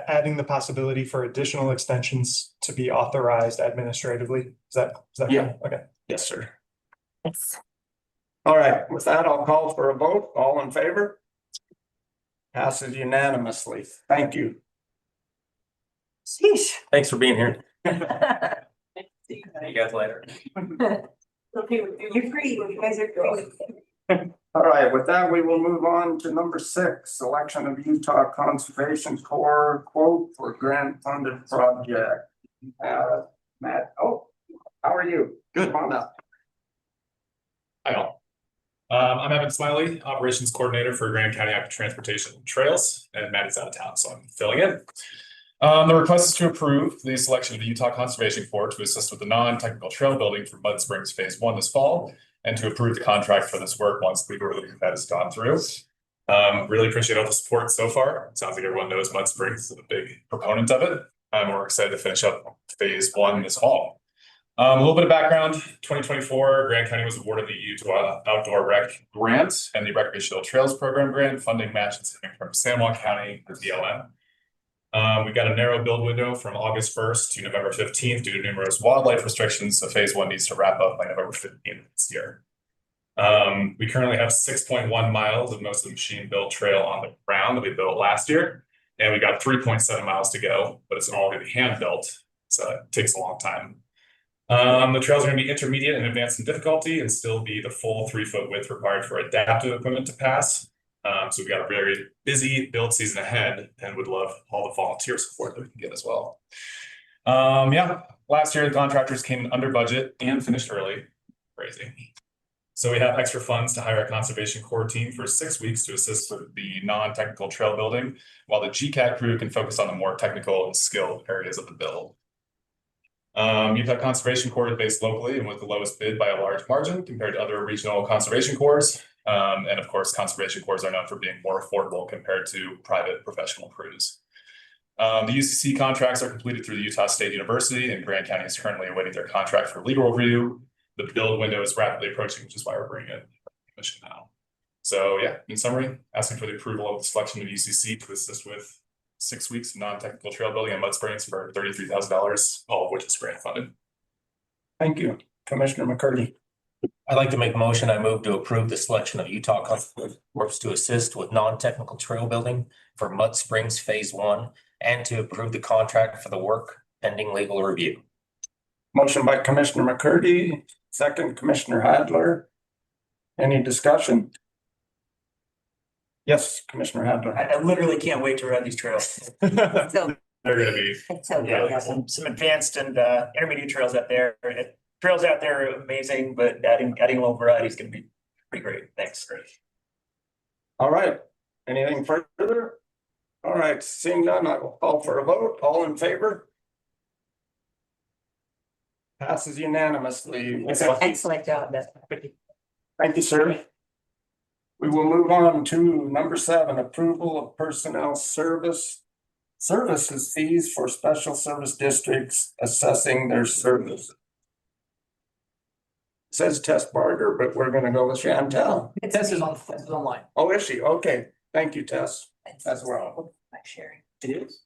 adding the possibility for additional extensions to be authorized administratively. Is that? Yeah. Okay. Yes, sir. Yes. All right, with that, I'll call for a vote. All in favor? Passes unanimously. Thank you. Sheesh. Thanks for being here. See you guys later. You're free, you guys are great. All right, with that, we will move on to number 6, selection of Utah Conservation Corps quote for grant funded project. Matt, how are you? Good. Come on up. Hi all. I'm Evan Smiley, Operations Coordinator for Grand County Active Transportation Trails, and Matt is out of town, so I'm filling in. The request is to approve the selection of the Utah Conservation Corps to assist with the non-technical trail building for Mud Springs Phase 1 this fall, and to approve the contract for this work once legal review that has gone through. Really appreciate all the support so far. It sounds like everyone knows Mud Springs is a big proponent of it. We're excited to finish up Phase 1 this fall. A little bit of background, 2024, Grand County was awarded the Utah Outdoor Rec Grant and the Recreational Trails Program Grant, funding matches from San Juan County to BLM. We got a narrow build window from August 1st to November 15th due to numerous wildlife restrictions, so Phase 1 needs to wrap up by November 15th this year. We currently have 6.1 miles of most of the machine-built trail on the ground that we built last year, and we got 3.7 miles to go, but it's all going to be hand-built, so it takes a long time. The trails are going to be intermediate and advanced in difficulty and still be the full 3-foot width required for adaptive equipment to pass. So we've got a very busy build season ahead and would love all the volunteer support that we can get as well. Last year the contractors came in under budget and finished early. Crazy. So we have extra funds to hire a conservation corps team for 6 weeks to assist with the non-technical trail building, while the GCAT crew can focus on the more technical and skilled areas of the build. Utah Conservation Corps is based locally and with the lowest bid by a large margin compared to other regional conservation corps. And of course, conservation corps are known for being more affordable compared to private professional crews. The UCC contracts are completed through the Utah State University, and Grand County is currently awaiting their contract for legal review. The build window is rapidly approaching, which is why we're bringing it to commission now. So yeah, in summary, asking for the approval of the selection of UCC to assist with 6 weeks of non-technical trail building at Mud Springs for $33,000, all of which is grant funded. Thank you, Commissioner McCurdy. I'd like to make a motion. I move to approve the selection of Utah Conservation Corps to assist with non-technical trail building for Mud Springs Phase 1 and to approve the contract for the work pending legal review. Motion by Commissioner McCurdy, second Commissioner Hadler. Any discussion? Yes, Commissioner Hadler. I literally can't wait to run these trails. So, They're gonna be, it's so Yeah, we good. have some advanced and intermediate trails out there. Trails out there are amazing, but adding a little variety is gonna be pretty great. Thanks. All right, anything further? All right, seeing none, I will call for a vote. All in favor? Passes unanimously. Excellent job, Beth. Thank you, sir. We will move on to number 7, approval of personnel services fees for special service districts assessing their service. It says Tess Barger, but we're gonna go with Chantel. Tess is online. Oh, is she? Okay, thank you, Tess, as well. By sharing. It is.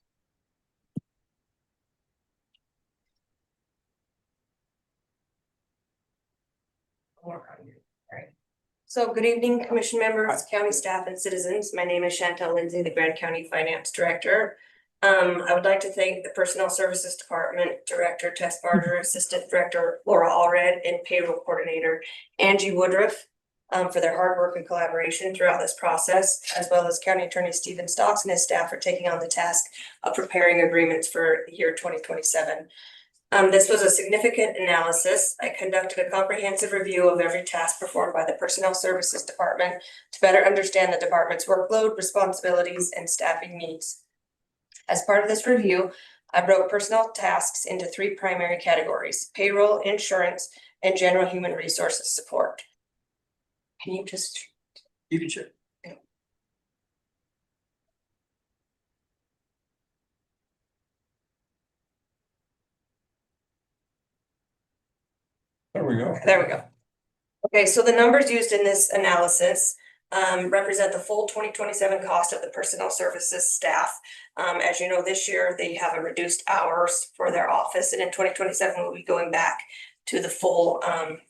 So good evening, commission members, county staff and citizens. My name is Chantel Lindsay, the Grand County Finance Director. I would like to thank the Personnel Services Department Director Tess Barger, Assistant Director Laura Allred, and Payroll Coordinator Angie Woodruff for their hard work and collaboration throughout this process, as well as County Attorney Stephen Stocks and his staff for taking on the task of preparing agreements for the year 2027. This was a significant analysis. I conducted a comprehensive review of every task performed by the Personnel Services Department to better understand the department's workload, responsibilities, and staffing needs. As part of this review, I broke personnel tasks into 3 primary categories: payroll, insurance, and general human resources support. Can you just? You can share. There we go. There we go. Okay, so the numbers used in this analysis represent the full 2027 cost of the personnel services staff. As you know, this year they have a reduced hours for their office, and in 2027 we'll be going back to the full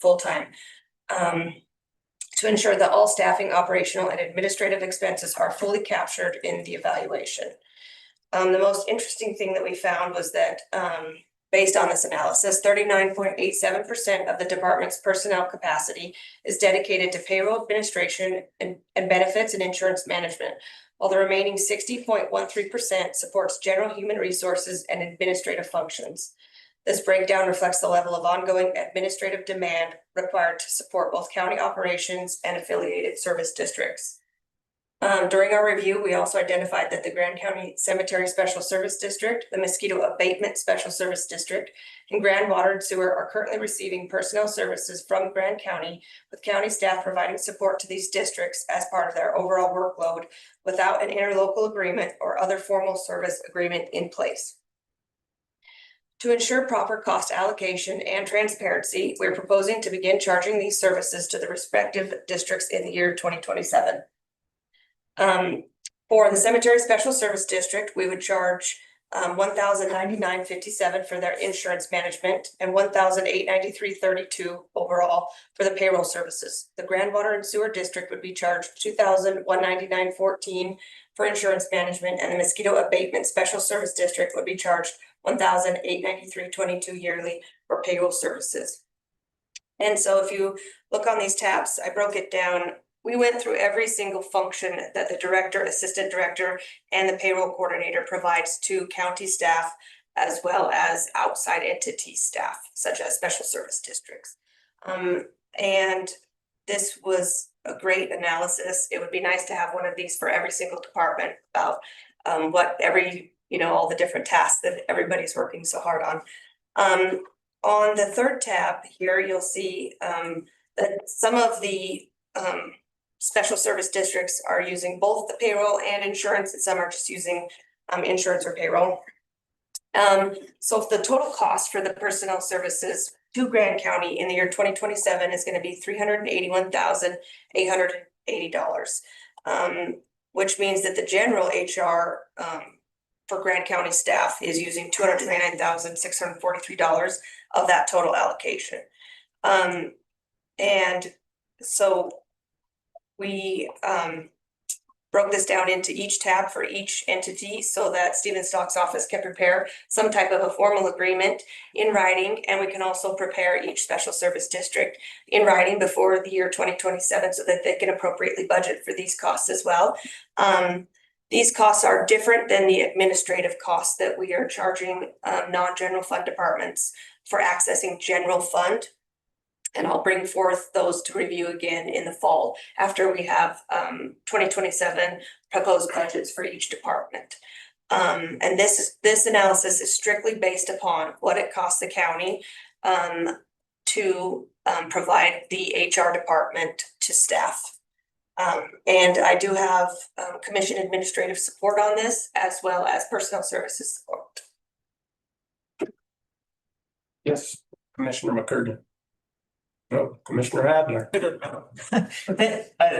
full-time. To ensure that all staffing, operational, and administrative expenses are fully captured in the evaluation. The most interesting thing that we found was that based on this analysis, 39.87% of the department's personnel capacity is dedicated to payroll administration and benefits and insurance management, while the remaining 60.13% supports general human resources and administrative functions. This breakdown reflects the level of ongoing administrative demand required to support both county operations and affiliated service districts. During our review, we also identified that the Grand County Cemetery Special Service District, the Mosquito Abatement Special Service District, and Grand Water and Sewer are currently receiving personnel services from Grand County, with county staff providing support to these districts as part of their overall workload without an interlocal agreement or other formal service agreement in place. To ensure proper cost allocation and transparency, we're proposing to begin charging these services to the respective districts in the year 2027. For the Cemetery Special Service District, we would charge $1,099.57 for their insurance management and $1,893.32 overall for the payroll services. The Grand Water and Sewer District would be charged $2,199.14 for insurance management, and the Mosquito Abatement Special Service District would be charged $1,893.22 yearly for payroll services. And so if you look on these tabs, I broke it down. We went through every single function that the director, assistant director, and the payroll coordinator provides to county staff, as well as outside entity staff, such as special service districts. And this was a great analysis. It would be nice to have one of these for every single department about what every, all the different tasks that everybody's working so hard on. On the third tab here, you'll see that some of the special service districts are using both the payroll and insurance, and some are just using insurance or payroll. So the total cost for the personnel services to Grand County in the year 2027 is going to be $381,880, which means that the general HR for Grand County staff is using $229,643 of that total allocation. And so we broke this down into each tab for each entity so that Stephen Stock's office can prepare some type of a formal agreement in writing. And we can also prepare each special service district in writing before the year 2027 so that they can appropriately budget for these costs as well. These costs are different than the administrative costs that we are charging non-general fund departments for accessing general fund. And I'll bring forth those to review again in the fall after we have 2027 proposed budgets for each department. And this analysis is strictly based upon what it costs the county to provide the HR department to staff. And I do have commission administrative support on this as well as personnel services support. Yes, Commissioner McCurdy. No, Commissioner Adler. I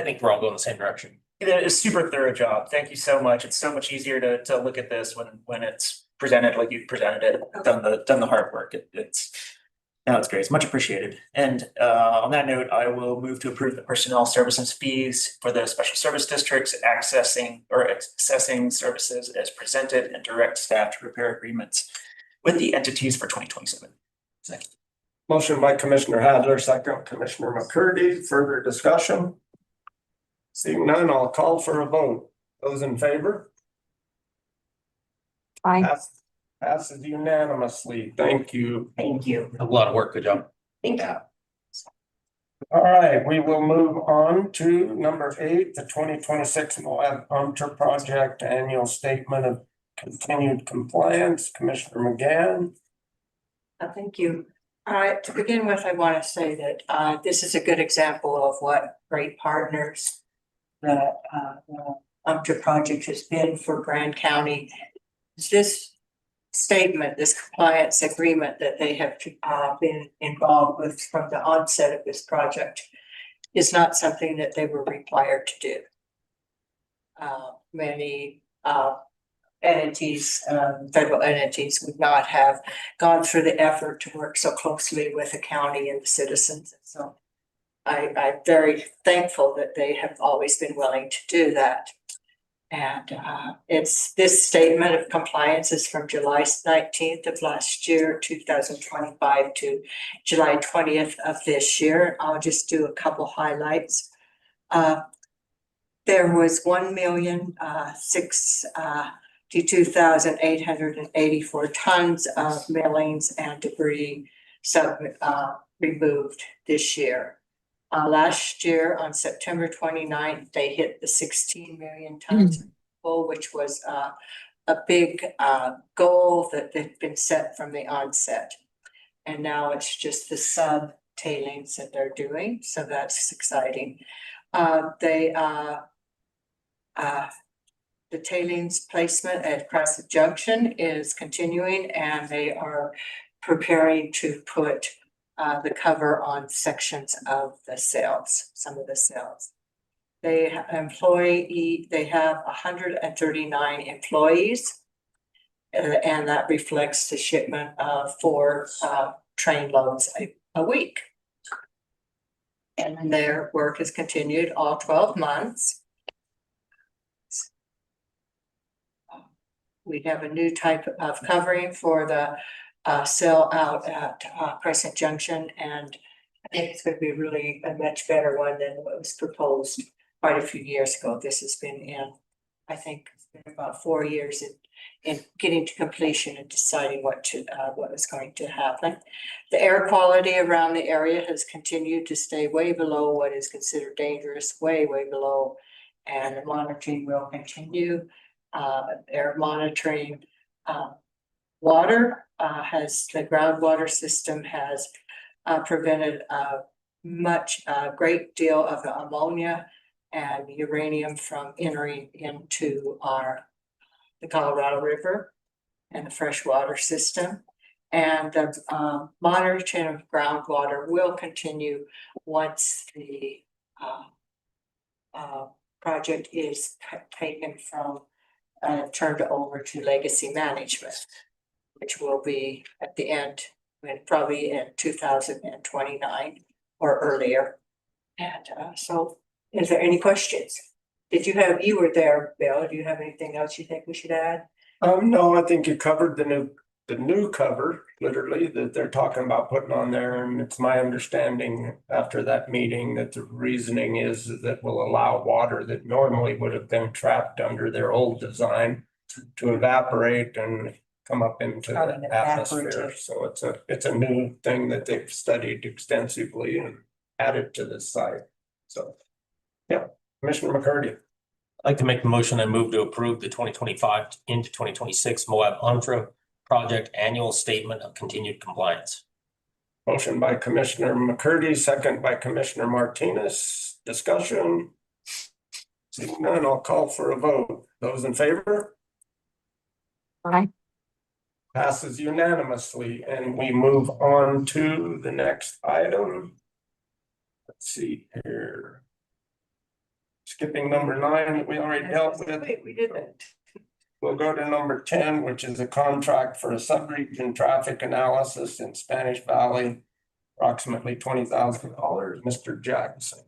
think we're all going the same direction. It's a super thorough job. Thank you so much. It's so much easier to look at this when it's presented like you presented it, done the hard work. It's great. It's much appreciated. And on that note, I will move to approve the personnel services fees for the special service districts accessing services as presented and direct staff to prepare agreements with the entities for 2027. Second. Motion by Commissioner Hadler, second Commissioner McCurdy. Further discussion? Seeing none, I'll call for a vote. Those in favor? Aye. Passes unanimously. Thank you. Thank you. A lot of work. Good job. Thank you. All right, we will move on to number 8, the 2026 Moab Hunter Project Annual Statement of Continued Compliance. Commissioner McGann. Thank you. To begin with, I want to say that this is a good example of what great partners the UMTRA project has been for Grand County. This statement, this compliance agreement that they have been involved with from the onset of this project is not something that they were required to do. Many entities, federal entities would not have gone through the effort to work so closely with the county and the citizens. So I'm very thankful that they have always been willing to do that. And it's this statement of compliance is from July 19th of last year, 2025 to July 20th of this year. I'll just do a couple highlights. There was 1,062,884 tons of millings and debris removed this year. Last year on September 29th, they hit the 16 million tons goal, which was a big goal that had been set from the onset. And now it's just the sub tailings that they're doing. So that's exciting. The tailings placement at Crescent Junction is continuing, and they are preparing to put the cover on sections of the cells, some of the cells. They have 139 employees, and that reflects the shipment of 4 train loads a week. And their work has continued all 12 months. We have a new type of covering for the cell out at Crescent Junction, and I think it's going to be really a much better one than what was proposed quite a few years ago. This has been in, I think, it's been about 4 years in getting to completion and deciding what is going to happen. The air quality around the area has continued to stay way below what is considered dangerous, way below, and the monitoring will continue. They're monitoring water. The groundwater system has prevented a great deal of the ammonia and uranium from entering into the Colorado River and the freshwater system. And the monitoring of groundwater will continue once the project is taken from turned over to legacy management, which will be at the end, probably in 2029 or earlier. And so, is there any questions? You were there, Bill. Do you have anything else you think we should add? No, I think you covered the new cover, literally, that they're talking about putting on there, and it's my understanding after that meeting that the reasoning is that will allow water that normally would have been trapped under their old design to evaporate and come up into Carbon the atmosphere. evaporative. So it's a new thing that they've studied extensively and added to this site. So, yeah, Commissioner McCurdy. I'd like to make the motion and move to approve the 2025 into 2026 Moab Ontra Project Annual Statement of Continued Compliance. Motion by Commissioner McCurdy, second by Commissioner Martinez. Discussion. Seeing none, I'll call for a vote. Those in favor? Aye. Passes unanimously, and we move on to the next item. Let's see here. Skipping number 9, we already dealt with. Wait, we didn't. We'll go to number 10, which is a contract for a sub-region traffic analysis in Spanish Valley, approximately $20,000. Mr. Jackson.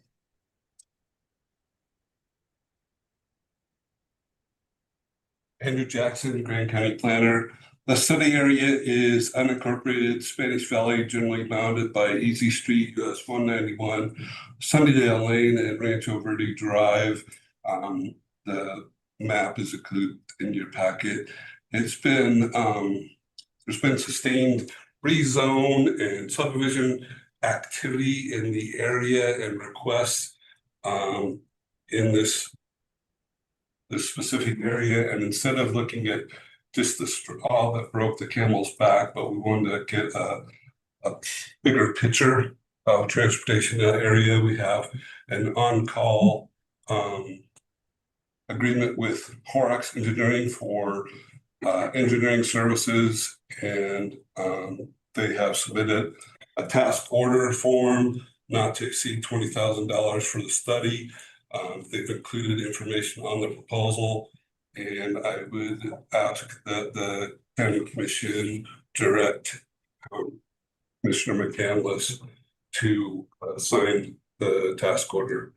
Andrew Jackson, Grand County Planner. The study area is unincorporated Spanish Valley, generally bounded by Easy Street, US 191, Sunnydale Lane, and Rancho Verde Drive. The map is included in your packet. It's been, there's been sustained rezone and subdivision activity in the area and requests in this specific area. And instead of looking at just the straw that broke the camel's back, but we wanted to get a bigger picture of transportation in that area. We have an on-call agreement with Horrocks Engineering for engineering services, and they have submitted a task order form not to exceed $20,000 for the study. They've included information on the proposal, and I would ask that the county commission direct Commissioner McCandless to sign the task order.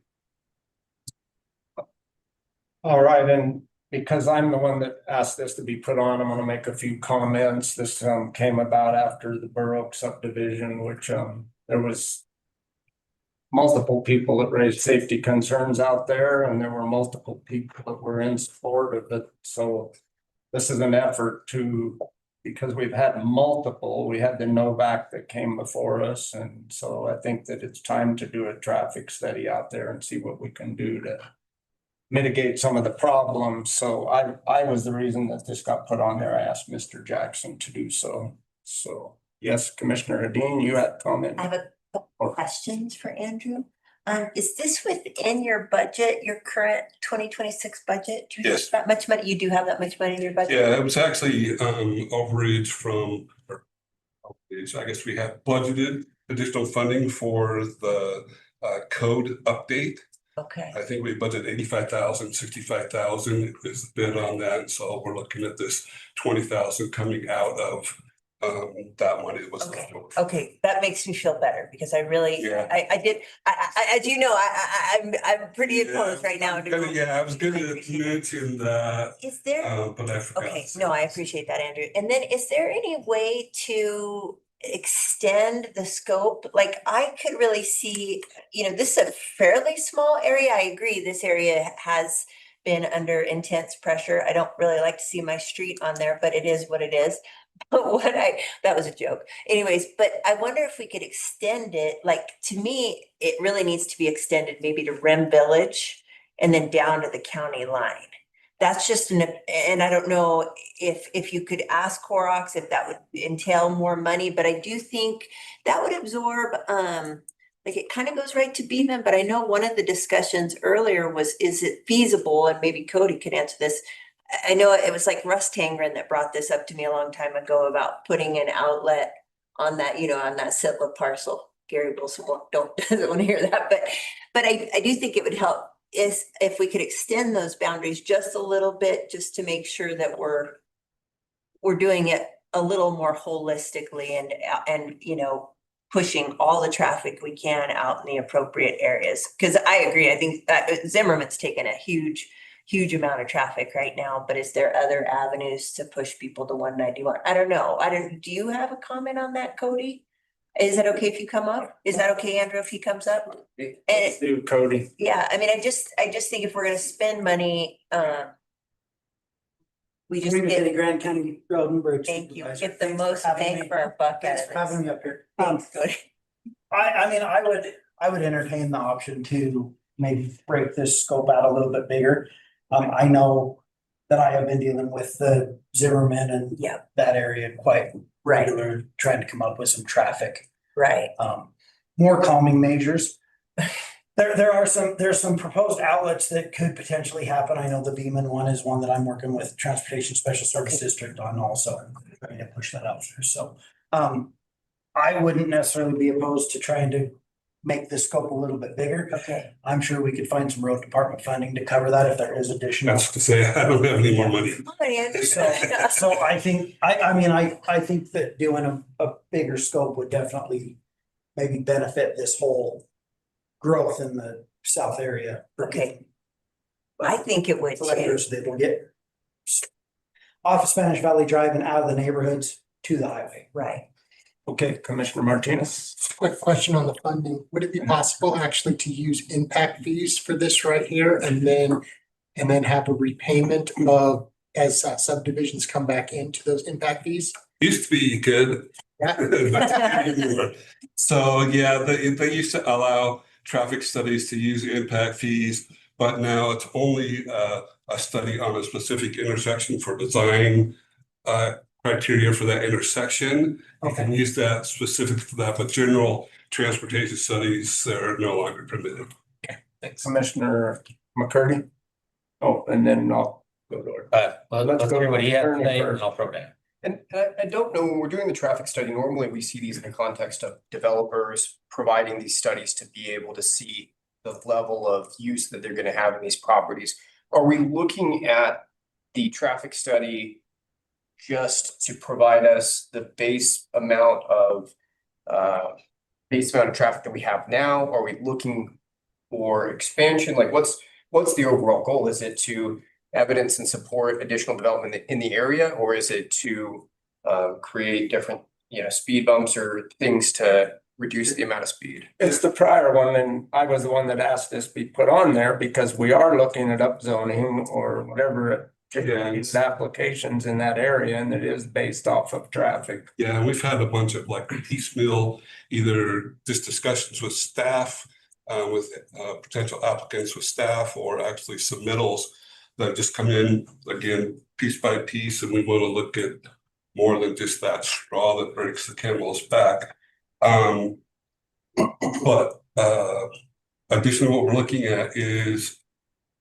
All right, and because I'm the one that asked this to be put on, I'm gonna make a few comments. This came about after the Burr Oak subdivision, which there was multiple people that raised safety concerns out there, and there were multiple people that were in support of it. So this is an effort to, because we've had multiple, we had the Novak that came before us, and so I think that it's time to do a traffic study out there and see what we can do to mitigate some of the problems. So I was the reason that this got put on there. I asked Mr. Jackson to do so. So yes, Commissioner Hadeen, you had a comment. I have a couple questions for Andrew. Is this within your budget, your current 2026 budget? Do you have Yes. that much money? You do have that much money in your budget? Yeah, it was actually overage from, I guess we have budgeted additional funding for the code update. Okay. I think we budgeted 85,000, 65,000 is the bid on that. So we're looking at this 20,000 coming out of that money that was left over. Okay, that makes me feel better because I really, Yeah. I did, as you know, I'm pretty opposed right now. Yeah, I was gonna mention that, Is there? but I forgot. Okay, no, I appreciate that, Andrew. And then is there any way to extend the scope? Like I could really see, this is a fairly small area. I agree, this area has been under intense pressure. I don't really like to see my street on there, but it is what it is. But that was a joke. Anyways, but I wonder if we could extend it, like to me, it really needs to be extended maybe to Rim Village and then down to the county line. That's just and I don't know if you could ask Horrocks if that would entail more money, but I do think that would absorb, like it kind of goes right to Beaman, but I know one of the discussions earlier was, is it feasible? And maybe Cody could answer this. I know it was like Russ Tangren that brought this up to me a long time ago about putting an outlet on that, on that Sidla parcel. Gary Wilson doesn't want to hear that, but I do think it would help is if we could extend those boundaries just a little bit, just to make sure that we're doing it a little more holistically and pushing all the traffic we can out in the appropriate areas. Cause I agree, I think that Zimmerman's taken a huge amount of traffic right now, but is there other avenues to push people to 191? I don't know. Do you have a comment on that, Cody? Is it okay if you come up? Is that okay, Andrew, if he comes up? Let's do Cody. Yeah, I mean, I just think if we're gonna spend money, we just Maybe get, the Grand County Road and Bridge. thank you, Supervisor. get the most Having bang me. for our buck out Thanks of for having this. me up here. Thanks, Cody. I mean, I would entertain the option to maybe break this scope out a little bit bigger. I know that I have been dealing with the Zimmerman and that area quite regular, trying to come up with some traffic. Right. More calming measures. There's some proposed outlets that could potentially happen. I know the Beaman one is one that I'm working with Transportation Special Service District on also, trying to push that out there. So, I wouldn't necessarily be opposed to trying to make the scope a little bit bigger. Okay. I'm sure we could find some road department funding to cover that if there is additional. That's to say, I don't have any more money. So I think, I think that doing a bigger scope would definitely maybe benefit this whole growth in the south area. Okay. I think it would too. Collectors that will get off of Spanish Valley Drive and out of the neighborhoods to the highway. Right. Okay, Commissioner Martinez. Quick question on the funding. Would it be possible actually to use impact fees for this right here and then have a repayment of as subdivisions come back into those impact fees? Used to be you could. So, yeah, they used to allow traffic studies to use impact fees, but now it's only a study on a specific intersection for design criteria for that intersection. You can use that specific for that, but general transportation studies are no longer permitted. Thanks. Commissioner McCurdy. Oh, and then I'll go to. Let's go hear to what he had to attorney say, first. and I'll throw down. And I don't know, when we're doing the traffic study, normally we see these in the context of developers providing these studies to be able to see the level of use that they're gonna have in these properties. Are we looking at the traffic study just to provide us the base amount of traffic that we have now? Are we looking for expansion? Like what's the overall goal? Is it to evidence and support additional development in the area, or is it to create different, speed bumps or things to reduce the amount of speed? It's the prior one, and I was the one that asked this be put on there because we are looking at upzoning or whatever. These applications in that area, and it is based off of traffic. Yeah, we've had a bunch of like piecemeal, either just discussions with staff, with potential applicants with staff, or actually submittals that just come in again, piece by piece, and we want to look at more than just that straw that breaks the camel's back. But additionally, what we're looking at is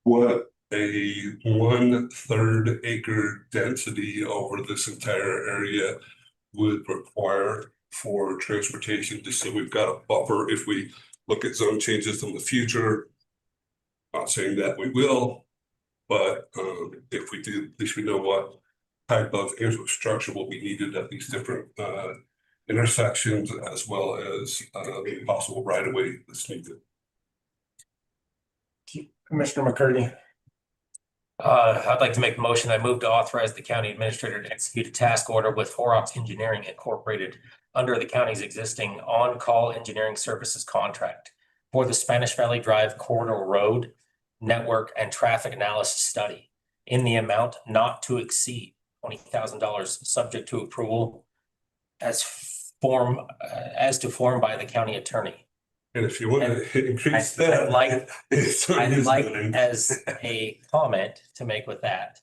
what a 1/3 acre density over this entire area would require for transportation, just so we've got a buffer if we look at zone changes in the future. Not saying that we will, but if we do, at least we know what type of infrastructure will be needed at these different intersections, as well as possible right of way that's needed. Commissioner McCurdy. I'd like to make a motion. I move to authorize the county administrator to execute a task order with Horrocks Engineering Incorporated under the county's existing on-call engineering services contract for the Spanish Valley Drive Corridor Road Network and Traffic Analysis Study in the amount not to exceed $20,000, subject to approval as to form by the county attorney. And if you want to increase that, I'd like as a comment to make with that,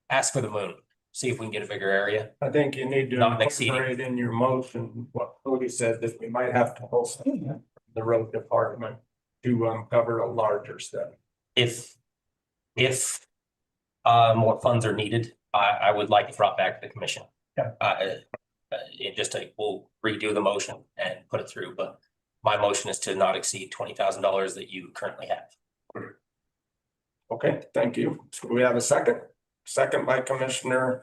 ask for the moon, see if we can get a bigger area. I think you need to Not exceeding. incorporate in your motion what Cody said, that we might have to host the road department to cover a larger study. If more funds are needed, I would like it brought back to the commission. We'll redo the motion and put it through, but my motion is to not exceed $20,000 that you currently have. Okay, thank you. So we have a second. Second by Commissioner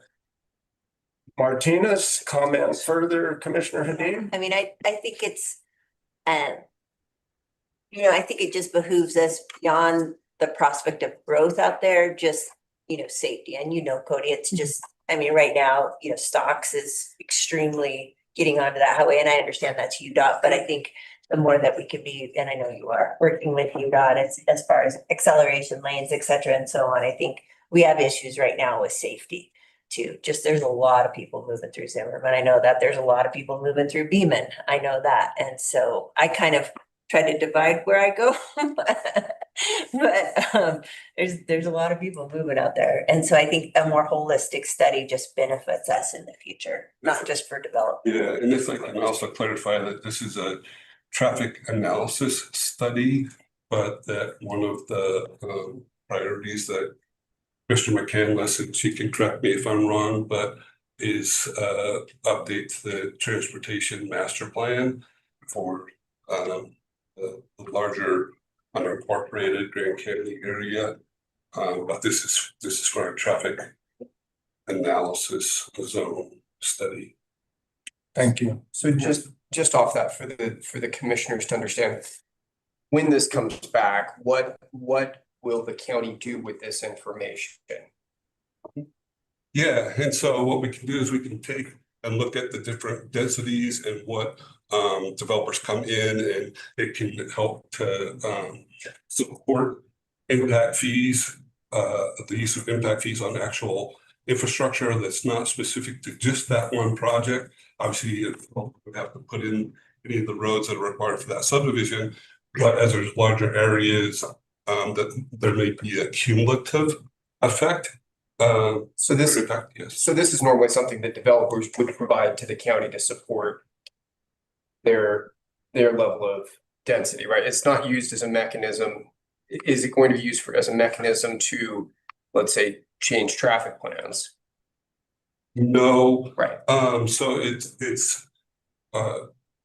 Martinez. Comment further, Commissioner Hadid? I mean, I think it's And, you know, I think it just behooves us beyond the prospect of growth out there, just, you know, safety. And you know, Cody, it's just, I mean, right now, you know, Stocks is extremely getting onto that highway, and I understand that's UDOT, but I think the more that we could be, and I know you are working with UDOT as far as acceleration lanes, et cetera, and so on, I think we have issues right now with safety too. Just there's a lot of people moving through Zimmerman. I know that there's a lot of people moving through Beaman. I know that. And so I kind of try to divide where I go. But there's a lot of people moving out there. And so I think a more holistic study just benefits us in the future, not just for development. Yeah, and if I can also clarify that this is a traffic analysis study, but that one of the priorities that Mr. McCandless, and she can correct me if I'm wrong, but is update the transportation master plan for the larger unincorporated Grand Canyon area. But this is for a traffic analysis zone study. Thank you. So just off that for the commissioners to understand, when this comes back, what will the county do with this information? Yeah, and so what we can do is we can take and look at the different densities and what developers come in, and it can help to support impact fees, the use of impact fees on actual infrastructure that's not specific to just that one project. Obviously, we have to put in any of the roads that are required for that subdivision, but as there's larger areas, that there may be a cumulative effect. So this is normally something that developers would provide to the county to support their level of density, right? It's not used as a mechanism. Is it going to be used as a mechanism to, let's say, change traffic plans? No. Right. So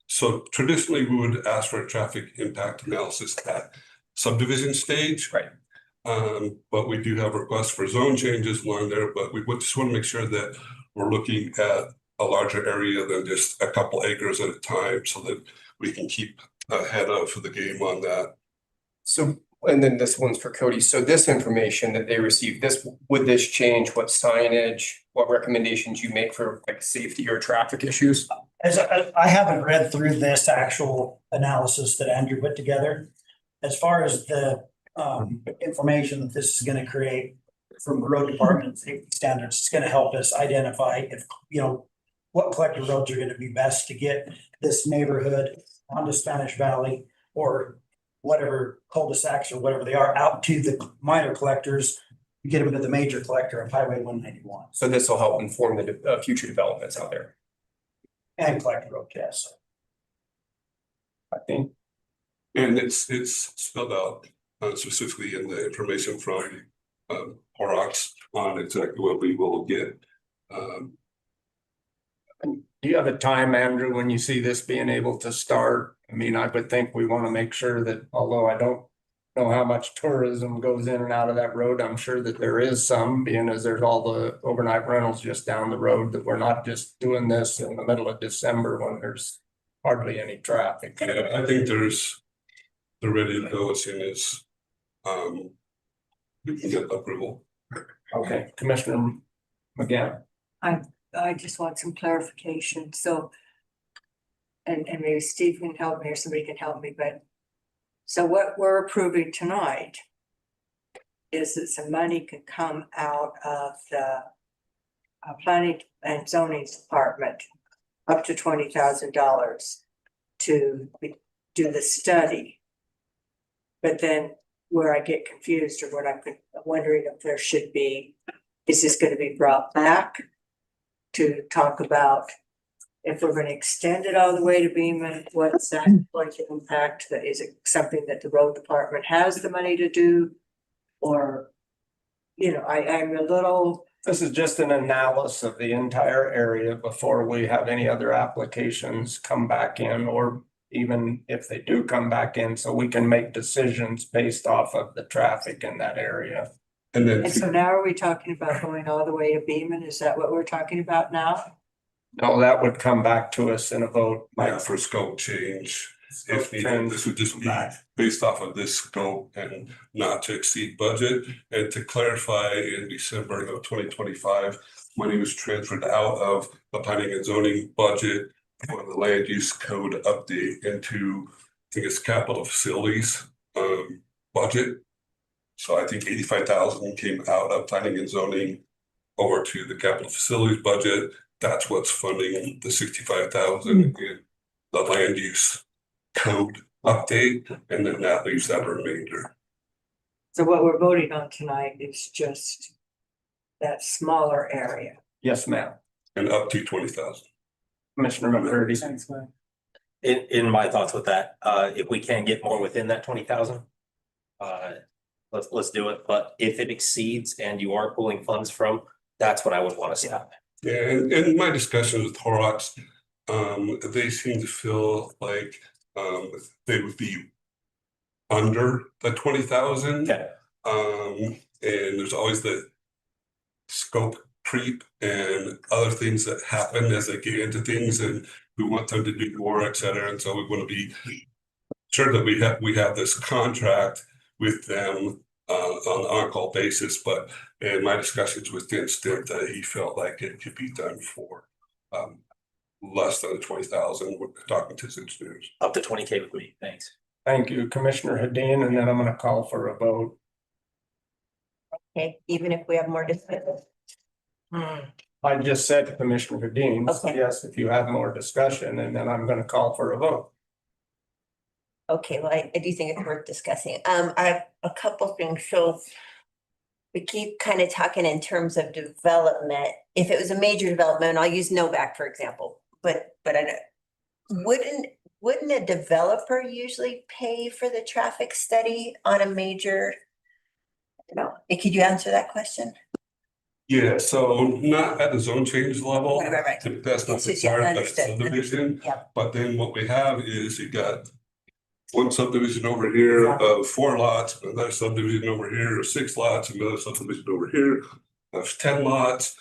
so traditionally we would ask for a traffic impact analysis at subdivision stage. Right. But we do have requests for zone changes along there, but we would just want to make sure that we're looking at a larger area than just a couple acres at a time, so that we can keep ahead of the game on that. So, and then this one's for Cody. So this information that they receive, would this change what signage, what recommendations you make for like safety or traffic issues? As I haven't read through this actual analysis that Andrew put together. As far as the information that this is going to create from the road department safety standards, it's going to help us identify if, you know, what collector roads are going to be best to get this neighborhood onto Spanish Valley or whatever cul-de-sacs or whatever they are out to the minor collectors, get them to the major collector of Highway 191. So this will help inform the future developments out there. And collector road, yes. I think. And it's spelled out specifically in the information from Horrocks on exactly what we will get. Do you have a time, Andrew, when you see this being able to start? I mean, I would think we want to make sure that, although I don't know how much tourism goes in and out of that road, I'm sure that there is some, being as there's all the overnight rentals just down the road, that we're not just doing this in the middle of December when there's hardly any traffic. Yeah, I think they're ready to go as soon as we can get approval. Okay, Commissioner McGann. I just want some clarification, so. And maybe Steve can help me or somebody can help me, but. So what we're approving tonight. Is that some money can come out of the. Planning and zoning department. Up to $20,000. To do the study. But then where I get confused or what I'm wondering if there should be, is this gonna be brought back? To talk about if we're gonna extend it all the way to Beaman, what's that going to impact? That is it something that the road department has the money to do? Or, you know, I'm a little. This is just an analysis of the entire area before we have any other applications come back in, or even if they do come back in, so we can make decisions based off of the traffic in that area. And so now are we talking about going all the way to Beaman? Is that what we're talking about now? No, that would come back to us in a vote. Yeah, for scope change. if needed, this would just be based off of this scope and not to exceed budget. And to clarify, in December of 2025, money was transferred out of the planning and zoning budget for the land use code update into, I think it's capital facilities budget. So I think 85,000 came out of planning and zoning over to the capital facilities budget. That's what's funding the 65,000 in the land use code update, and then that leaves that remainder. So what we're voting on tonight is just that smaller area. Yes, ma'am. And up to 20,000. Commissioner McCurdy. In my thoughts with that, if we can get more within that 20,000, let's do it. But if it exceeds and you are pulling funds from, that's what I would want to stop. Yeah, and in my discussions with Horrocks, they seem to feel like they would be under the 20,000. Okay. And there's always the scope creep and other things that happen as they get into things, and we want them to do more, et cetera. And so we want to be sure that we have this contract with them on an on-call basis. But in my discussions with Dennis, that he felt like it could be done for less than 20,000 with talking to his engineers. Up to 20K with me. Thanks. Thank you, Commissioner Hedin, and then I'm gonna call for a vote. Okay, even if we have more discussion. I just said to Commissioner Hedin, Okay. yes, if you have more discussion, and then I'm gonna call for a vote. Okay, well, I do think it's worth discussing. I have a couple things. So we keep kind of talking in terms of development. If it was a major development, I'll use Novak, for example, but I know, wouldn't a developer usually pay for the traffic study on a major? No, could you answer that question? Yeah, so not at the zone change level. Right. That's not It's just, yeah, required by understood. subdivision. Yeah. But then what we have is you got one subdivision over here of 4 lots, another subdivision over here of 6 lots, another subdivision over here of 10 lots.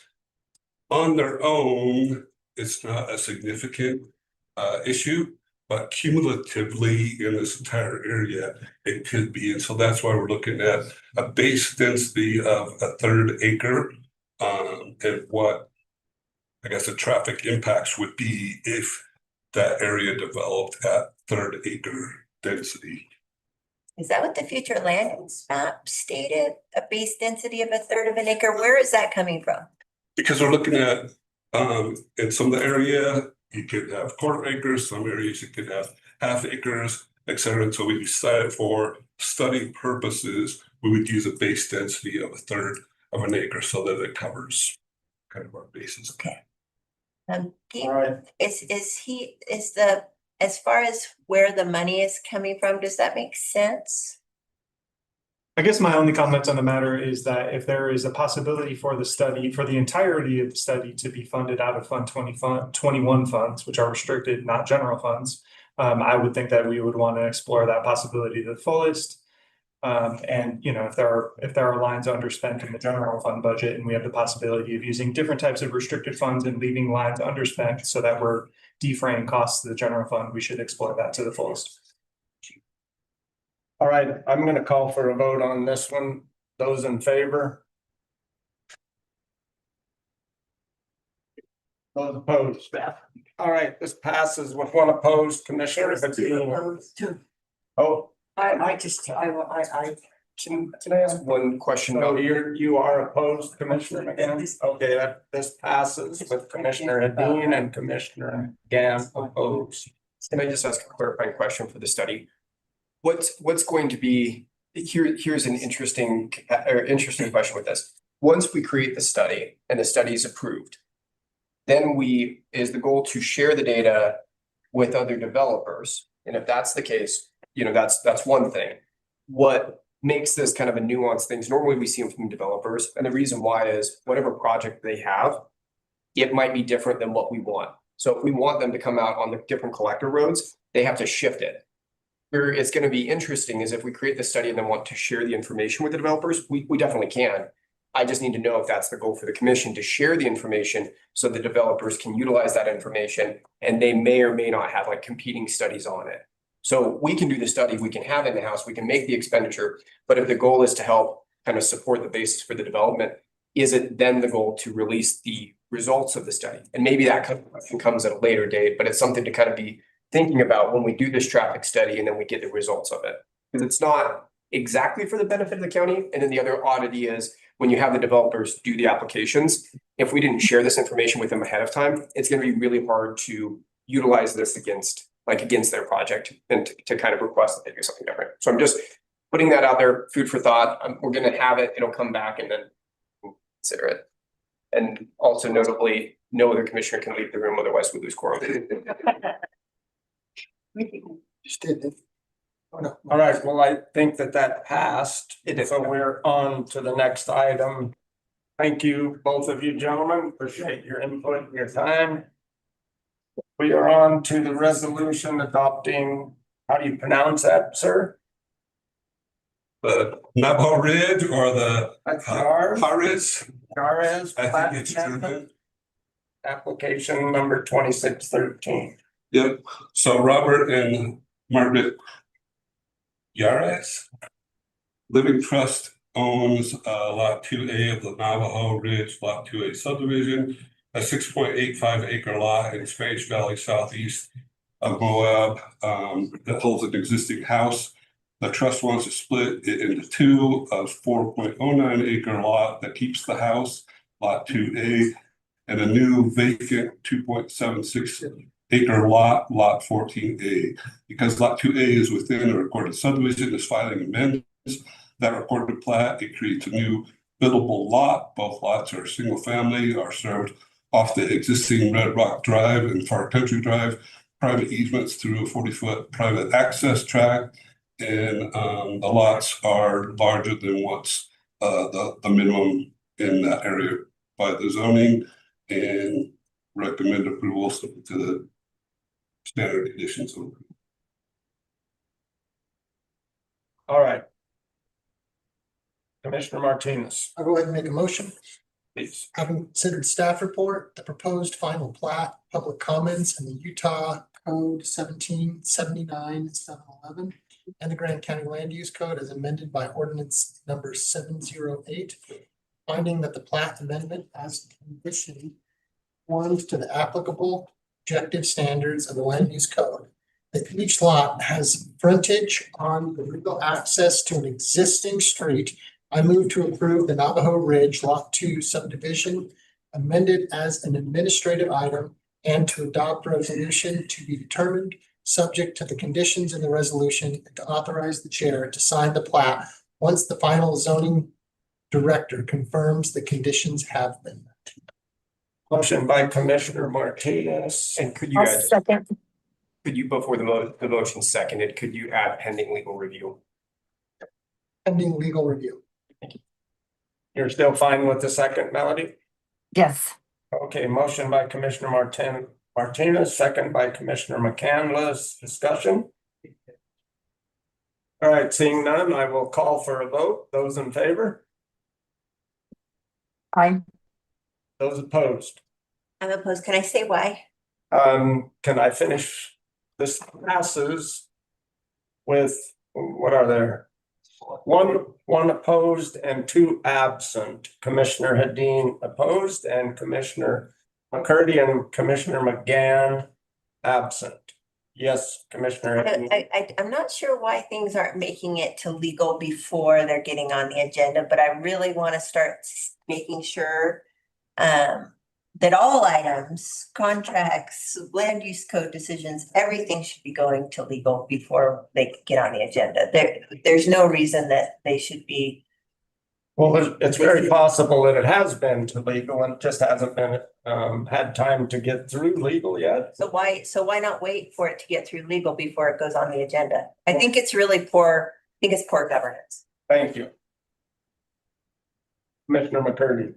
On their own, it's not a significant issue, but cumulatively in this entire area, it could be. And so that's why we're looking at a base density of a 1/3 acre. And what I guess the traffic impacts would be if that area developed at 1/3 acre density. Is that what the future land use map stated? A base density of a 1/3 of an acre? Where is that coming from? Because we're looking at, in some of the area, you could have 1/4 acres, some areas you could have 1/2 acres, et cetera. And so we decided for study purposes, we would use a base density of a 1/3 of an acre so that it covers kind of our bases. Okay. As far as where the money is coming from, does that make sense? I guess my only comment on the matter is that if there is a possibility for the study, for the entirety of the study to be funded out of Fund 21 funds, which are restricted, not general funds, I would think that we would want to explore that possibility to the fullest. And you know, if there are lines underspent in the general fund budget, and we have the possibility of using different types of restricted funds and leaving lines underspent so that we're defraying costs to the general fund, we should explore that to the fullest. All right, I'm gonna call for a vote on this one. Those in favor? Those opposed? All right, this passes with one opposed, Commissioner Hedin. Oh, can I ask one question? Oh, you are opposed, Commissioner McGann? Okay, this passes with Commissioner Hedin and Commissioner McGann opposed. Can I just ask a clarifying question for the study? What's going to be, here's an interesting question with this. Once we create the study and the study is approved, then is the goal to share the data with other developers? And if that's the case, you know, that's one thing. What makes this kind of a nuanced thing is normally we see them from developers, and the reason why is whatever project they have, it might be different than what we want. So if we want them to come out on the different collector roads, they have to shift it. Where it's going to be interesting is if we create the study and then want to share the information with the developers, we definitely can. I just need to know if that's the goal for the commission, to share the information so the developers can utilize that information, and they may or may not have like competing studies on it. So we can do the study, we can have it in-house, we can make the expenditure, but if the goal is to help kind of support the basis for the development, is it then the goal to release the results of the study? And maybe that question comes at a later date, but it's something to kind of be thinking about when we do this traffic study and then we get the results of it. Because it's not exactly for the benefit of the county. And then the other oddity is when you have the developers do the applications, if we didn't share this information with them ahead of time, it's going to be really hard to utilize this against their project and to kind of request that they do something different. So I'm just putting that out there, food for thought. We're going to have it, it'll come back and then we'll consider it. And also notably, no other commissioner can leave the room, otherwise we lose quorum. Just did it. Oh, no. All right, well, I think that passed. So we're on to the next item. Thank you, both of you gentlemen. Appreciate your input and your time. We are on to the resolution adopting, how do you pronounce that, sir? The Navajo Ridge or the Juarez? Juarez. I think it's German. Application number 2613. Yep, so Robert and Margaret Yares Living Trust owns lot 2A of the Navajo Ridge Lot 2A subdivision, a 6.85 acre lot in Spanish Valley southeast of Moab that holds an existing house. The trust wants to split it into two, a 4.09 acre lot that keeps the house, lot 2A, and a new vacant 2.76 acre lot, lot 14A. Because lot 2A is within a recorded subdivision, is filing amendments. That recorded plat, it creates a new buildable lot. Both lots are single family, are served off the existing Red Rock Drive and Far Country Drive, private easements through a 40-foot private access tract. And the lots are larger than what's the minimum in that area by the zoning, and recommend approval to the standard conditions. All right. Commissioner Martinez. I'll go ahead and make a motion. Please. Having considered staff report, the proposed final plat, public comments, and the Utah Code 1779-711, and the Grand County Land Use Code as amended by ordinance number 708, finding that the plat amendment as condition conforms to the applicable objective standards of the Land Use Code, that each lot has frontage on the legal access to an existing street. I move to approve the Navajo Ridge Lot 2 subdivision amended as an administrative item and to adopt resolution to be determined subject to the conditions in the resolution and to authorize the chair to sign the plat once the final zoning director confirms the conditions have been met. Motion by Commissioner Martinez. And could you add, could you, before the motion seconded, could you add pending legal review? Pending legal review. You're still fine with the second, Melody? Yes. Okay, motion by Commissioner Martinez, second by Commissioner McCandless. Discussion? All right, seeing none, I will call for a vote. Those in favor? Aye. Those opposed? I'm opposed. Can I say why? Can I finish? This passes with, what are there? One opposed and two absent. Commissioner Hadeen opposed and Commissioner McCurdy and Commissioner McGann absent. Yes, Commissioner Hadeen. I'm not sure why things aren't making it to legal before they're getting on the agenda, but I really want to start making sure that all items, contracts, land use code decisions, everything should be going to legal before they get on the agenda. There's no reason that they should be. Well, it's very possible that it has been to legal and just hasn't been had time to get through legal yet. So why not wait for it to get through legal before it goes on the agenda? I think it's really poor, I think it's poor governance. Thank you. Commissioner McCurdy.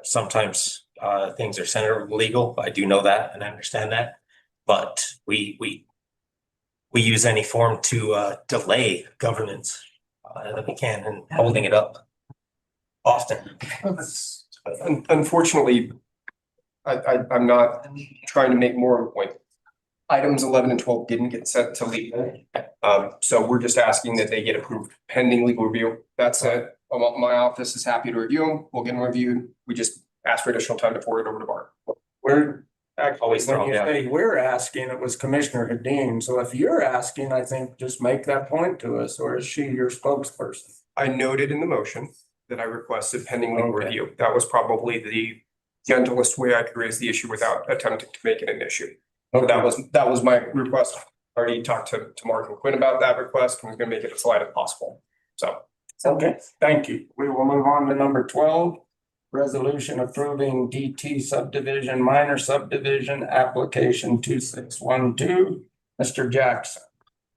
Sometimes things are centered legal. I do know that and I understand that, but we use any form to delay governance that we can, and holding it up often. Unfortunately, I'm not trying to make more of a point. Items 11 and 12 didn't get sent to legal. So we're just asking that they get approved pending legal review. That said, my office is happy to review them. We'll get them reviewed. We just ask for additional time to forward it over to Bart. We're actually, Always when throw you them, yeah. say we're asking, it was Commissioner Hadeen. So if you're asking, I think just make that point to us, or is she your spokesperson? I noted in the motion that I requested pending legal Okay. review. That was probably the gentlest way I could raise the issue without attempting to make it an issue. So that was my request. I already talked to Mark and Quinn about that request, and was gonna make it as light as possible. So. Okay, thank you. We will move on to number 12. Resolution approving DT subdivision, minor subdivision, application 2612. Mr. Jackson.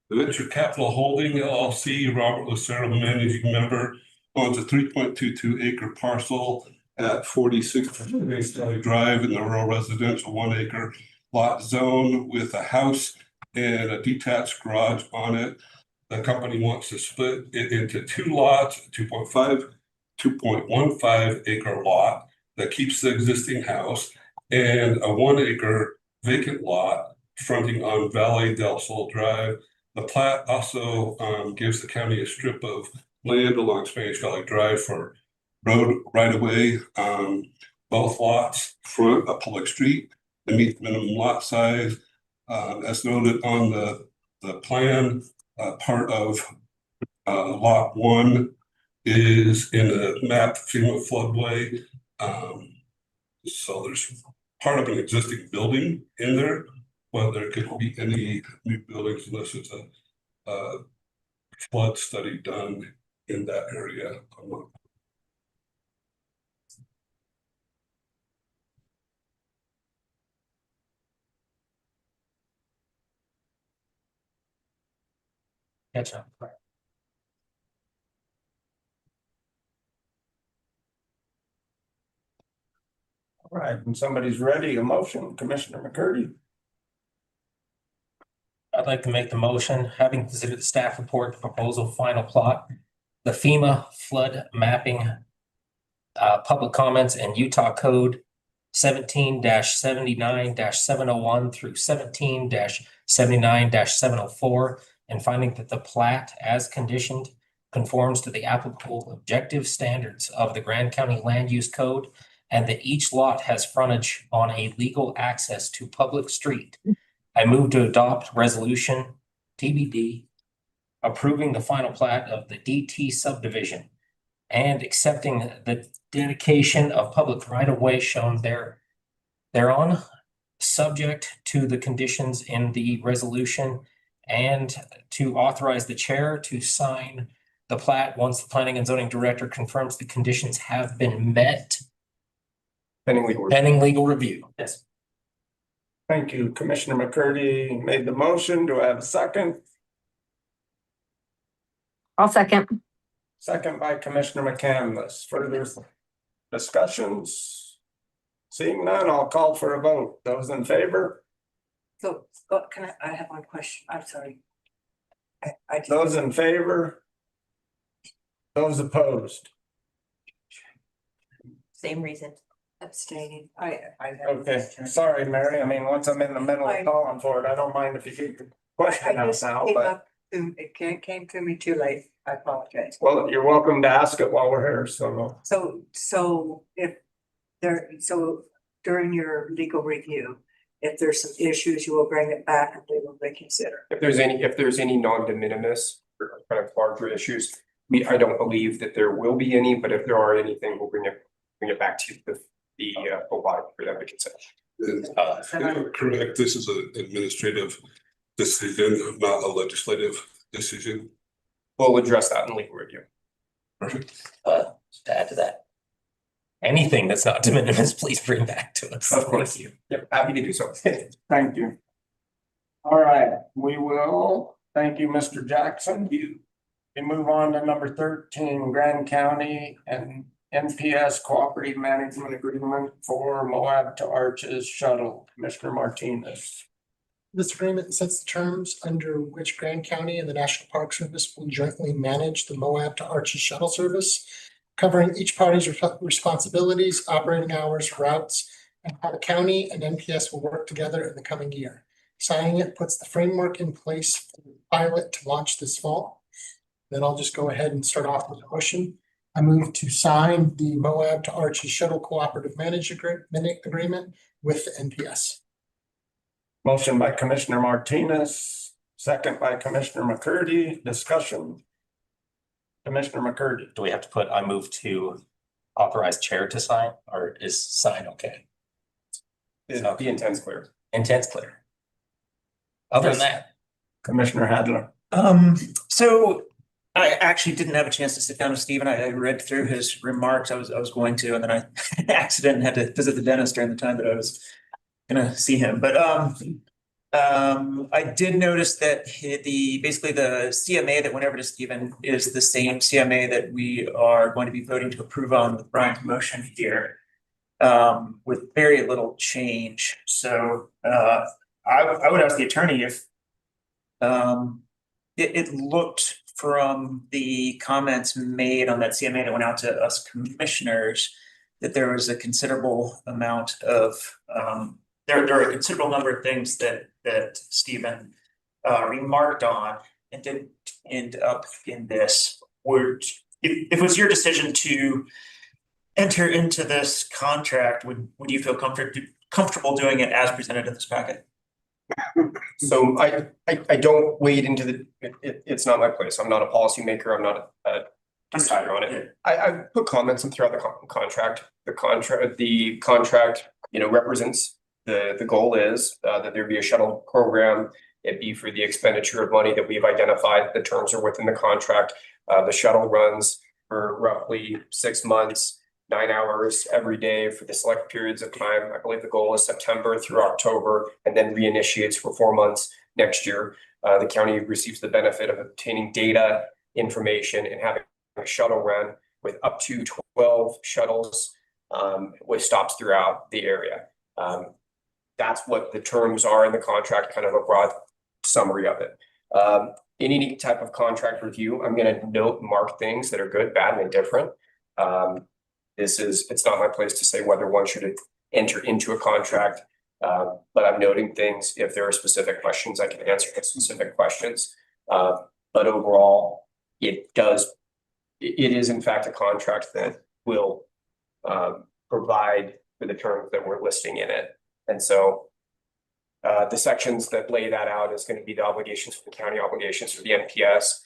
The Venture Capital Holding LLC, Robert Lucero, managing member, owns a 3.22 acre parcel at 46 Valley Drive in the rural residential 1 acre lot zone with a house and a detached garage on it. The company wants to split it into 2 lots, 2.15 acre lot that keeps the existing house and a 1 acre vacant lot fronting on Valley del Sol Drive. The plat also gives the county a strip of land along Spanish Valley Drive for road right of way. Both lots front a public street and meet the minimum lot size. As noted on the plan, part of lot 1 is in a map FEMA floodway. So there's part of an existing building in there, but there could be any new buildings unless it's a flood study done in that area. Catch up. All right, when somebody's ready, a motion, Commissioner McCurdy. I'd like to make the motion, having considered the staff report, the proposal final plot, the FEMA flood mapping, public comments and Utah Code 17-79-701 through 17-79-704, and finding that the plat as conditioned conforms to the applicable objective standards of the Grand County Land Use Code, and that each lot has frontage on a legal access to public street. I move to adopt resolution TBD approving the final plat of the DT subdivision and accepting the dedication of public right-of-way shown thereon, subject to the conditions in the resolution, and to authorize the chair to sign the plat once the planning and zoning director confirms the conditions have been met. Pending legal review. Yes. Thank you. Commissioner McCurdy made the motion. Do I have a second? I'll second. Second by Commissioner McCandless. Further discussions? Seeing none, I'll call for a vote. Those in favor? So, I have one question. I'm sorry. Those in favor? Those opposed? Same reason. Abstaining. Okay, sorry, Mary. I mean, once I'm in the middle of calling for it, I don't mind if you keep the question out now, but. It came to me too late. I apologize. Well, you're welcome to ask it while we're here, so. So during your legal review, if there's some issues, you will bring it back and they will reconsider. If there's any non-de minimis or kind of larger issues, I don't believe that there will be any, but if there are anything, we'll bring it back to the body for them to consider. Correct, this is an administrative decision, not a legislative decision. We'll address that in legal review. Perfect. To add to that, anything that's not de minimis, please bring back to us. Of course. Yep, happy to do so. Thank you. All right, we will, thank you, Mr. Jackson. We move on to number 13, Grand County and NPS Cooperative Management Agreement for Moab to Arches Shuttle. Commissioner Martinez. This agreement sets the terms under which Grand County and the National Park Service will jointly manage the Moab to Arches shuttle service, covering each party's responsibilities, operating hours, routes, and how the county and NPS will work together in the coming year. Signing it puts the framework in place for the pilot to launch this fall. Then I'll just go ahead and start off with a motion. I move to sign the Moab to Archie Shuttle Cooperative Management Agreement with the NPS. Motion by Commissioner Martinez, second by Commissioner McCurdy. Discussion. Commissioner McCurdy. Do we have to put, I move to authorize chair to sign, or is sign okay? The intent's clear. Intent's clear. Other than that. Commissioner Hadler. So I actually didn't have a chance to sit down with Stephen. I read through his remarks. I was going to, and then I accidentally had to visit the dentist during the time that I was gonna see him. But I did notice that basically the CMA that went over to Stephen is the same CMA that we are going to be voting to approve on with Brian's motion here, with very little change. So I would ask the attorney if it looked from the comments made on that CMA that went out to us commissioners that there was a considerable amount of there are a considerable number of things that Stephen remarked on and didn't end up in this. If it was your decision to enter into this contract, would you feel comfortable doing it as presented in this packet? So I don't wade into it's not my place. I'm not a policymaker. I'm not a decider on it. I put comments in throughout the contract. The contract, represents the goal is that there be a shuttle program. It be for the expenditure of money that we've identified. The terms are within the contract. The shuttle runs for roughly 6 months, 9 hours every day for the select periods of time. I believe the goal is September through October, and then reinitiates for 4 months next year. The county receives the benefit of obtaining data, information, and having a shuttle run with up to 12 shuttles with stops throughout the area. That's what the terms are in the contract, kind of a broad summary of it. In any type of contract review, I'm going to mark things that are good, bad, and indifferent. It's not my place to say whether one should enter into a contract, but I'm noting things. If there are specific questions, I can answer the specific questions. But overall, it is in fact a contract that will provide for the terms that we're listing in it. And so the sections that lay that out is going to be the obligations for the county, obligations for the NPS.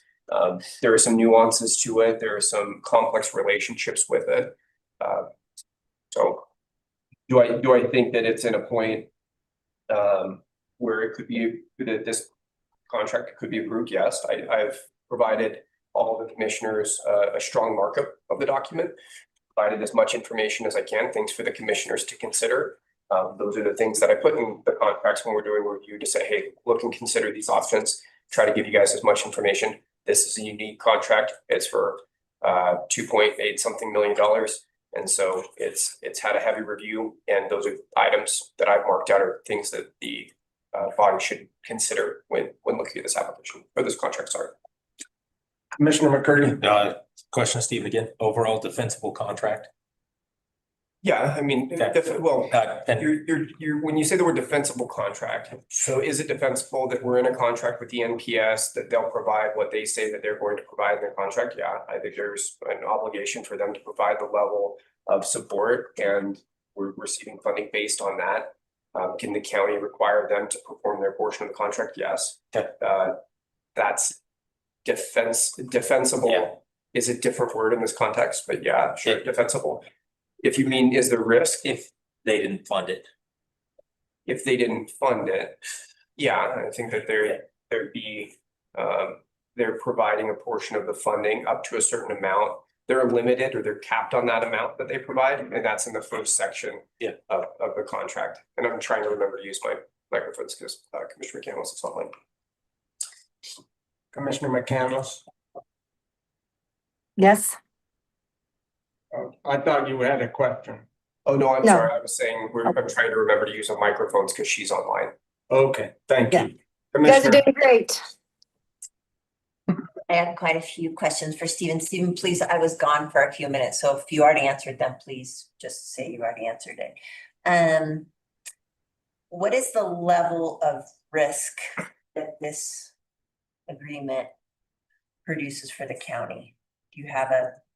There are some nuances to it. There are some complex relationships with it. So do I think that it's in a point where it could be that this contract could be approved? Yes, I've provided all of the commissioners a strong markup of the document, provided as much information as I can, things for the commissioners to consider. Those are the things that I put in the contracts when we're doing a review to say, hey, look and consider these options, try to give you guys as much information. This is a unique contract. It's for $2.8 something million. And so it's had a heavy review, and those are items that I've marked out are things that the body should consider when looking at this application or this contract, sorry. Commissioner McCurdy. Question, Steve, again, overall defensible contract. Yeah, I mean, well, you're when you say the word defensible contract, so is it defensible that we're in a contract with the NPS that they'll provide what they say that they're going to provide in their contract? Yeah, I think there's an obligation for them to provide the level of support, and we're receiving funding based on that. Can the county require them to perform their portion of the contract? Yes. That's defensible. Yeah. Is a different word in this context, but yeah, sure, defensible. If you mean, is there risk? If they didn't fund it. If they didn't fund it, yeah, I think that there'd be, they're providing a portion of the funding up to a certain amount. They're limited or they're capped on that amount that they provide, and that's in the first section of the contract. And I'm trying to remember to use my microphones because Commissioner McCandless is online. Commissioner McCandless. Yes. I thought you had a question. Oh, no, I'm sorry. I was saying I'm trying to remember to use the microphones because she's online. Okay, thank you. You guys are doing great. I have quite a few questions for Stephen. Stephen, please, I was gone for a few minutes, so if you already answered them, please just say you already answered it. What is the level of risk that this agreement produces for the county? Do you have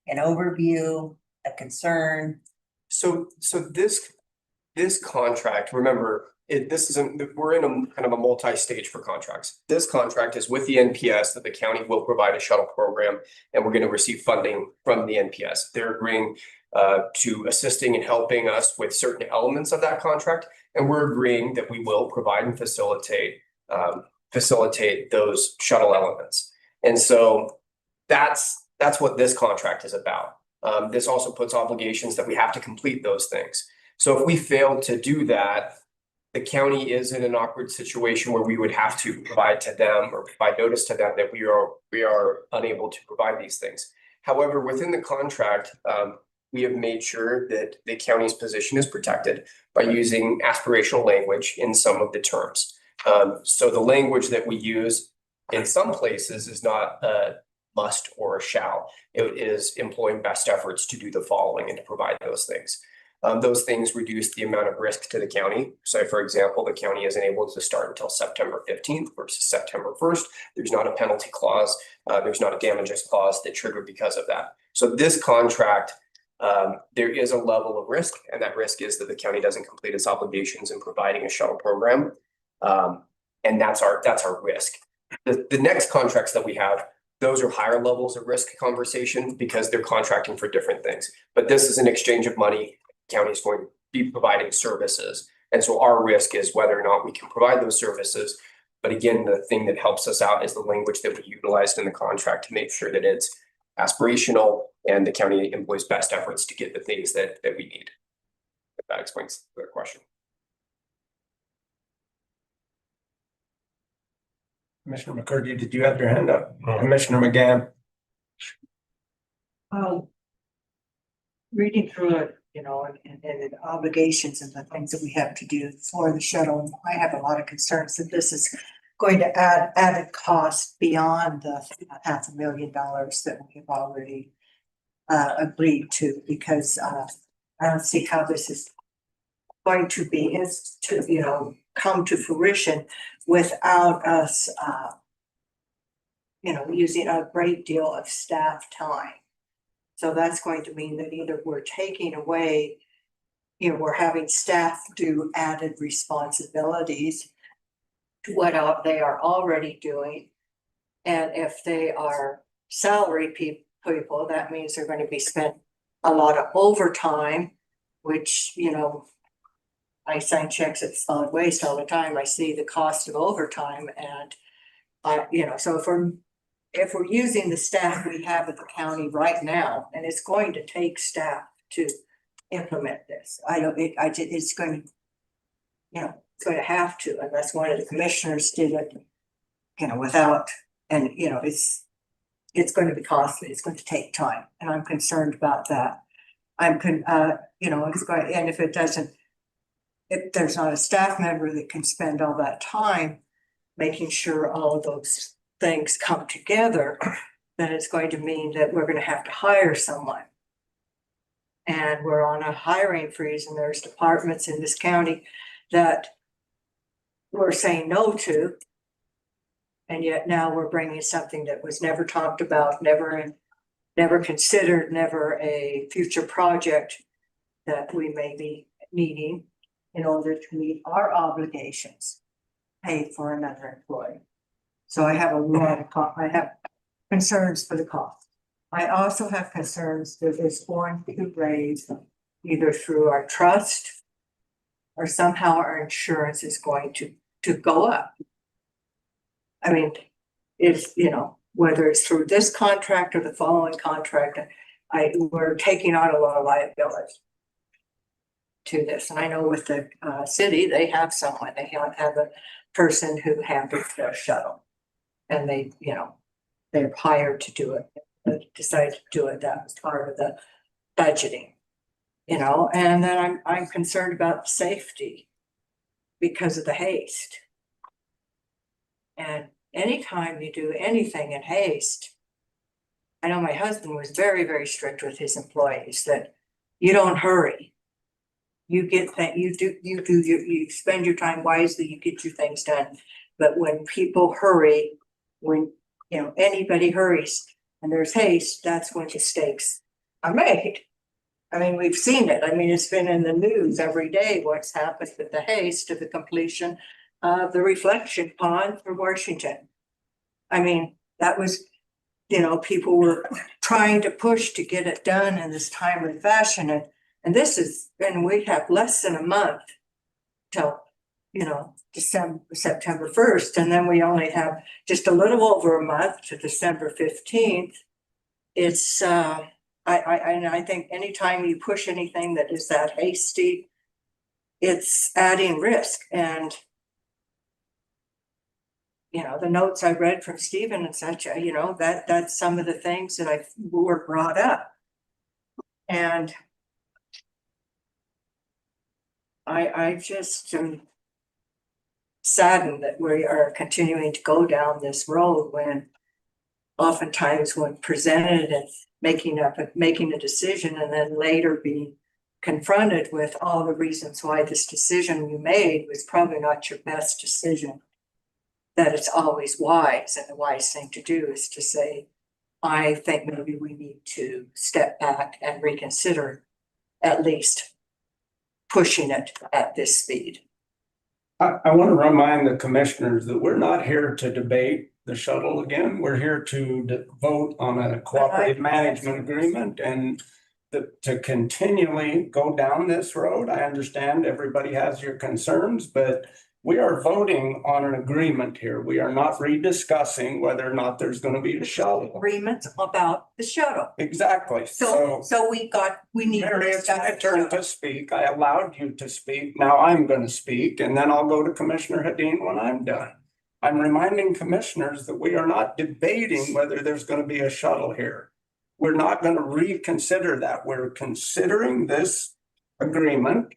an overview, a concern? So this contract, remember, we're in a kind of a multi-stage for contracts. This contract is with the NPS that the county will provide a shuttle program, and we're gonna receive funding from the NPS. They're agreeing to assisting and helping us with certain elements of that contract, and we're agreeing that we will provide and facilitate those shuttle elements. And so that's what this contract is about. This also puts obligations that we have to complete those things. So if we fail to do that, the county is in an awkward situation where we would have to provide to them or provide notice to them that we are unable to provide these things. However, within the contract, we have made sure that the county's position is protected by using aspirational language in some of the terms. So the language that we use in some places is not a must or a shall. It is employing best efforts to do the following and to provide those things. Those things reduce the amount of risk to the county. So for example, the county isn't able to start until September 15th versus September 1st. There's not a penalty clause. There's not a damages clause that triggered because of that. So this contract, there is a level of risk, and that risk is that the county doesn't complete its obligations in providing a shuttle program. And that's our risk. The next contracts that we have, those are higher levels of risk conversation because they're contracting for different things. But this is an exchange of money. The county is going to be providing services. And so our risk is whether or not we can provide those services. But again, the thing that helps us out is the language that we utilized in the contract to make sure that it's aspirational and the county employs best efforts to get the things that we need. If that explains the question. Commissioner McCurdy, did you have your hand up? Commissioner McGann? Reading through it, you know, and the obligations and the things that we have to do for the shuttle, I have a lot of concerns that this is going to add added cost beyond the $500,000 that we have already agreed to, because I don't see how this is going to be come to fruition without us using a great deal of staff time. So that's going to mean that either we're taking away, we're having staff do added responsibilities to what they are already doing. And if they are salary people, that means they're going to be spent a lot of overtime, which, I sign checks at solid waste all the time. I see the cost of overtime, and so if we're using the staff we have at the county right now, and it's going to take staff to implement this, it's going to, it's going to have to, unless one of the commissioners did it, without, and it's going to be costly. It's going to take time, and I'm concerned about that. it's going, and if there's not a staff member that can spend all that time making sure all of those things come together, then it's going to mean that we're going to have to hire someone. And we're on a hiring freeze, and there's departments in this county that we're saying no to. And yet now we're bringing something that was never talked about, never considered, never a future project that we may be needing in order to meet our obligations, pay for another employee. So I have I have concerns for the cost. I also have concerns that it's going to raise either through our trust or somehow our insurance is going to go up. I mean, it's, whether it's through this contract or the following contract, we're taking on a lot of liability to this. And I know with the city, they have someone, they have a person who handles their shuttle. And they're hired to do it, they decided to do it. That was part of the budgeting, and then I'm concerned about safety because of the haste. And anytime you do anything in haste, I know my husband was very, very strict with his employees that you don't hurry. You get that you spend your time wisely, you get your things done. But when people hurry, when, you know, anybody hurries and there's haste, that's when mistakes are made. I mean, we've seen it. I mean, it's been in the news every day, what's happened with the haste of the completion of the reflection pond for Washington. I mean, that was, you know, people were trying to push to get it done in this timely fashion. And this is, and we have less than a month till, you know, September 1st. And then we only have just a little over a month to December 15th. It's, I think anytime you push anything that is that hasty, it's adding risk. And, you know, the notes I read from Stephen and such, you know, that's some of the things that were brought up. And I just am saddened that we are continuing to go down this road when oftentimes when presented and making a decision and then later being confronted with all the reasons why this decision you made was probably not your best decision, that it's always wise, and the wise thing to do is to say, I think maybe we need to step back and reconsider at least pushing it at this speed. I want to remind the commissioners that we're not here to debate the shuttle again. We're here to vote on a cooperative management agreement and to continually go down this road. I understand everybody has your concerns, but we are voting on an agreement here. We are not rediscussing whether or not there's going to be a shuttle. Agreement about the shuttle. Exactly. So we need. Mary, it's my turn to speak. I allowed you to speak. Now I'm going to speak, and then I'll go to Commissioner Hedin when I'm done. I'm reminding commissioners that we are not debating whether there's going to be a shuttle here. We're not going to reconsider that. We're considering this agreement.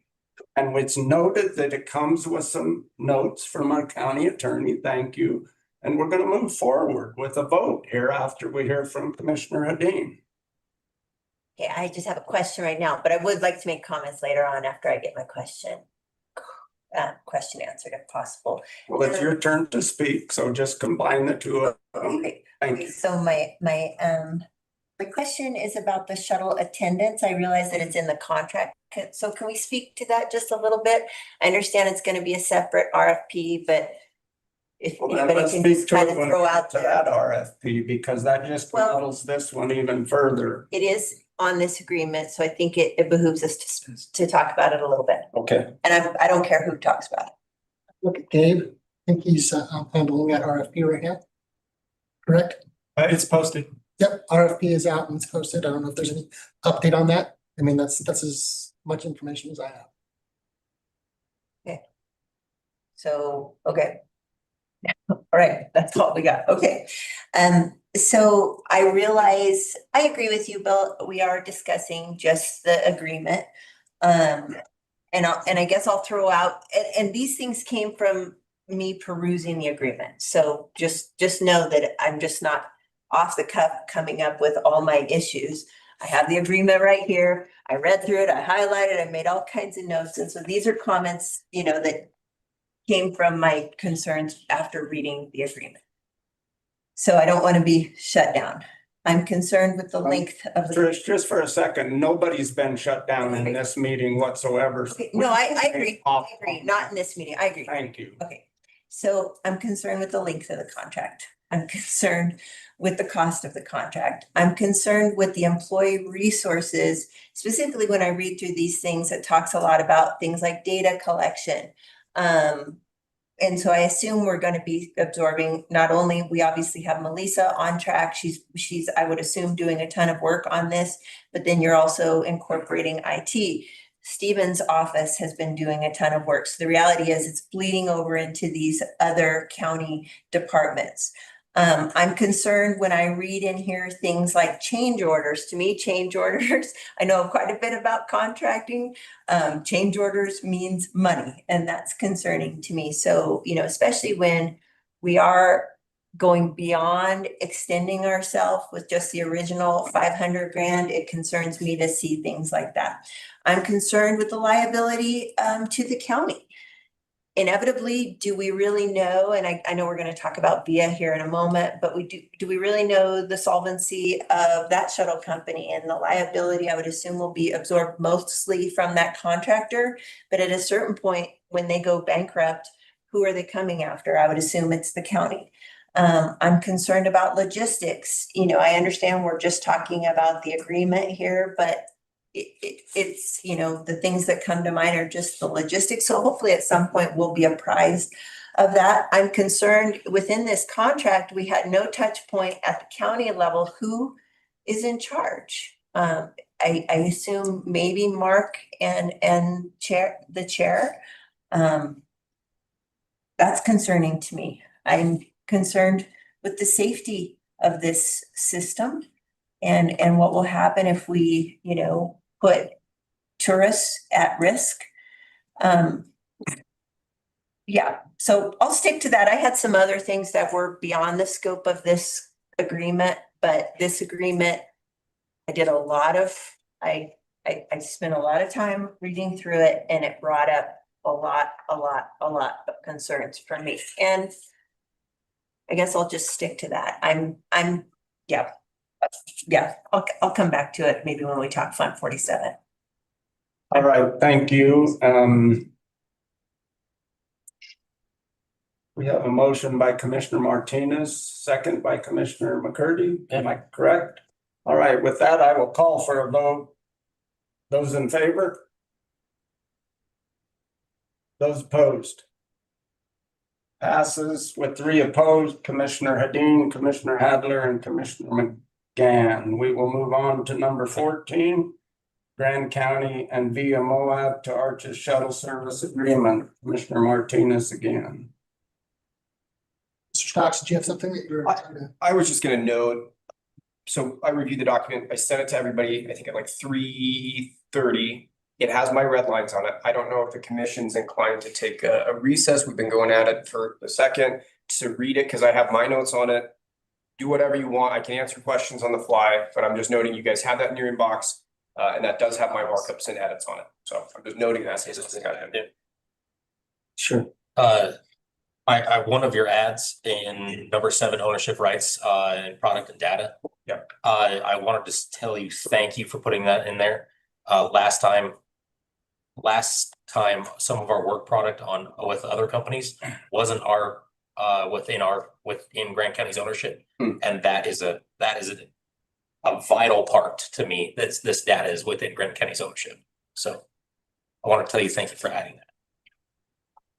And it's noted that it comes with some notes from our county attorney. Thank you. And we're going to move forward with a vote here after we hear from Commissioner Hedin. Okay, I just have a question right now, but I would like to make comments later on after I get my question answered if possible. Well, it's your turn to speak, so just combine the two of them. Thank you. So my question is about the shuttle attendance. I realize that it's in the contract. So can we speak to that just a little bit? I understand it's going to be a separate RFP, but if anybody can just kind of throw out that RFP, because that just muddles this one even further. It is on this agreement, so I think it behooves us to talk about it a little bit. Okay. And I don't care who talks about it. Look at Gabe. I think he's handling that RFP right now. Correct? It's posted. Yep, RFP is out and it's posted. I don't know if there's any update on that. I mean, that's as much information as I have. Okay. So, okay. All right, that's all we got. Okay. So I realize, I agree with you, Bill. We are discussing just the agreement. And I guess I'll throw out, and these things came from me perusing the agreement. So just know that I'm just not off the cuff coming up with all my issues. I have the agreement right here. I read through it, I highlighted, I made all kinds of notes. And so these are comments, you know, that came from my concerns after reading the agreement. So I don't want to be shut down. I'm concerned with the length of the. Trish, just for a second, nobody's been shut down in this meeting whatsoever. Okay, no, I agree. I agree. Not in this meeting. I agree. Thank you. Okay. So I'm concerned with the length of the contract. I'm concerned with the cost of the contract. I'm concerned with the employee resources, specifically when I read through these things, it talks a lot about things like data collection. And so I assume we're going to be absorbing, not only, we obviously have Melissa on track. She's, I would assume, doing a ton of work on this, but then you're also incorporating IT. Stephen's office has been doing a ton of work. So the reality is it's bleeding over into these other county departments. I'm concerned when I read in here things like change orders. To me, change orders, I know quite a bit about contracting. Change orders means money, and that's concerning to me. So, you know, especially when we are going beyond extending ourselves with just the original 500 grand, it concerns me to see things like that. I'm concerned with the liability to the county. inevitably, do we really know, and I know we're gonna talk about VIA here in a moment, but do we really know the solvency of that shuttle company? And the liability, I would assume, will be absorbed mostly from that contractor, but at a certain point, when they go bankrupt, who are they coming after? I would assume it's the county. I'm concerned about logistics. You know, I understand we're just talking about the agreement here, but it's, you know, the things that come to mind are just the logistics. So hopefully at some point we'll be apprised of that. I'm concerned within this contract, we had no touch point at the county level. Who is in charge? I assume maybe Mark and the chair. That's concerning to me. I'm concerned with the safety of this system and what will happen if we, you know, put tourists at risk. Yeah, so I'll stick to that. I had some other things that were beyond the scope of this agreement, but this agreement, I did a lot of, I spent a lot of time reading through it, and it brought up a lot of concerns for me. And I guess I'll just stick to that. Yeah, I'll come back to it maybe when we talk Fund 47. All right, thank you. We have a motion by Commissioner Martinez, second by Commissioner McCurdy. Am I correct? All right, with that, I will call for a vote. Those in favor? Those opposed? Passes with 3 opposed, Commissioner Hadeen, Commissioner Hadler, and Commissioner McGann. We will move on to number 14. Grand County and VIA Moab to Arches Shuttle Service Agreement. Commissioner Martinez again. Mr. Cox, did you have something that you were trying to? I was just gonna note, so I reviewed the document, I sent it to everybody, I think at like 3:30. It has my red lines on it. I don't know if the commission's inclined to take a recess. We've been going at it for a second to read it, because I have my notes on it. Do whatever you want. I can answer questions on the fly, but I'm just noting you guys have that in your inbox. And that does have my markups and edits on it. So I'm just noting that. Sure. One of your ads in number 7, ownership rights, and product and data. Yep. I wanted to tell you, thank you for putting that in there. Last time, some of our work product with other companies wasn't within Grant County's ownership. And that is a vital part to me. This data is within Grant County's ownership. So I want to tell you, thank you for adding that.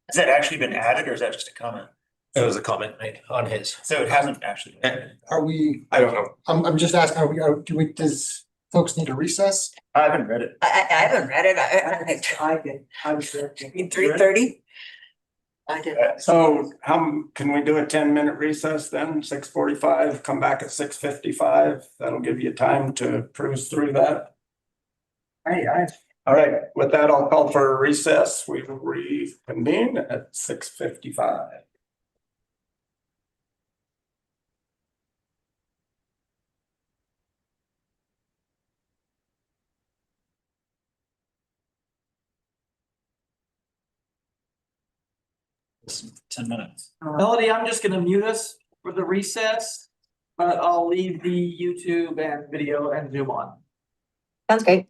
Has that actually been added, or is that just a comment? It was a comment made on his. So it hasn't actually been added. Are we? I don't know. I'm just asking, does folks need a recess? I haven't read it. I haven't read it. I did, I was there. 3:30? I did. So can we do a 10-minute recess then? 6:45, come back at 6:55. That'll give you time to cruise through that. All right, with that, I'll call for a recess. We will reconvene at 6:55. This is 10 minutes. Melody, I'm just gonna mute us for the recess, but I'll leave the YouTube and video and Zoom on. Sounds great.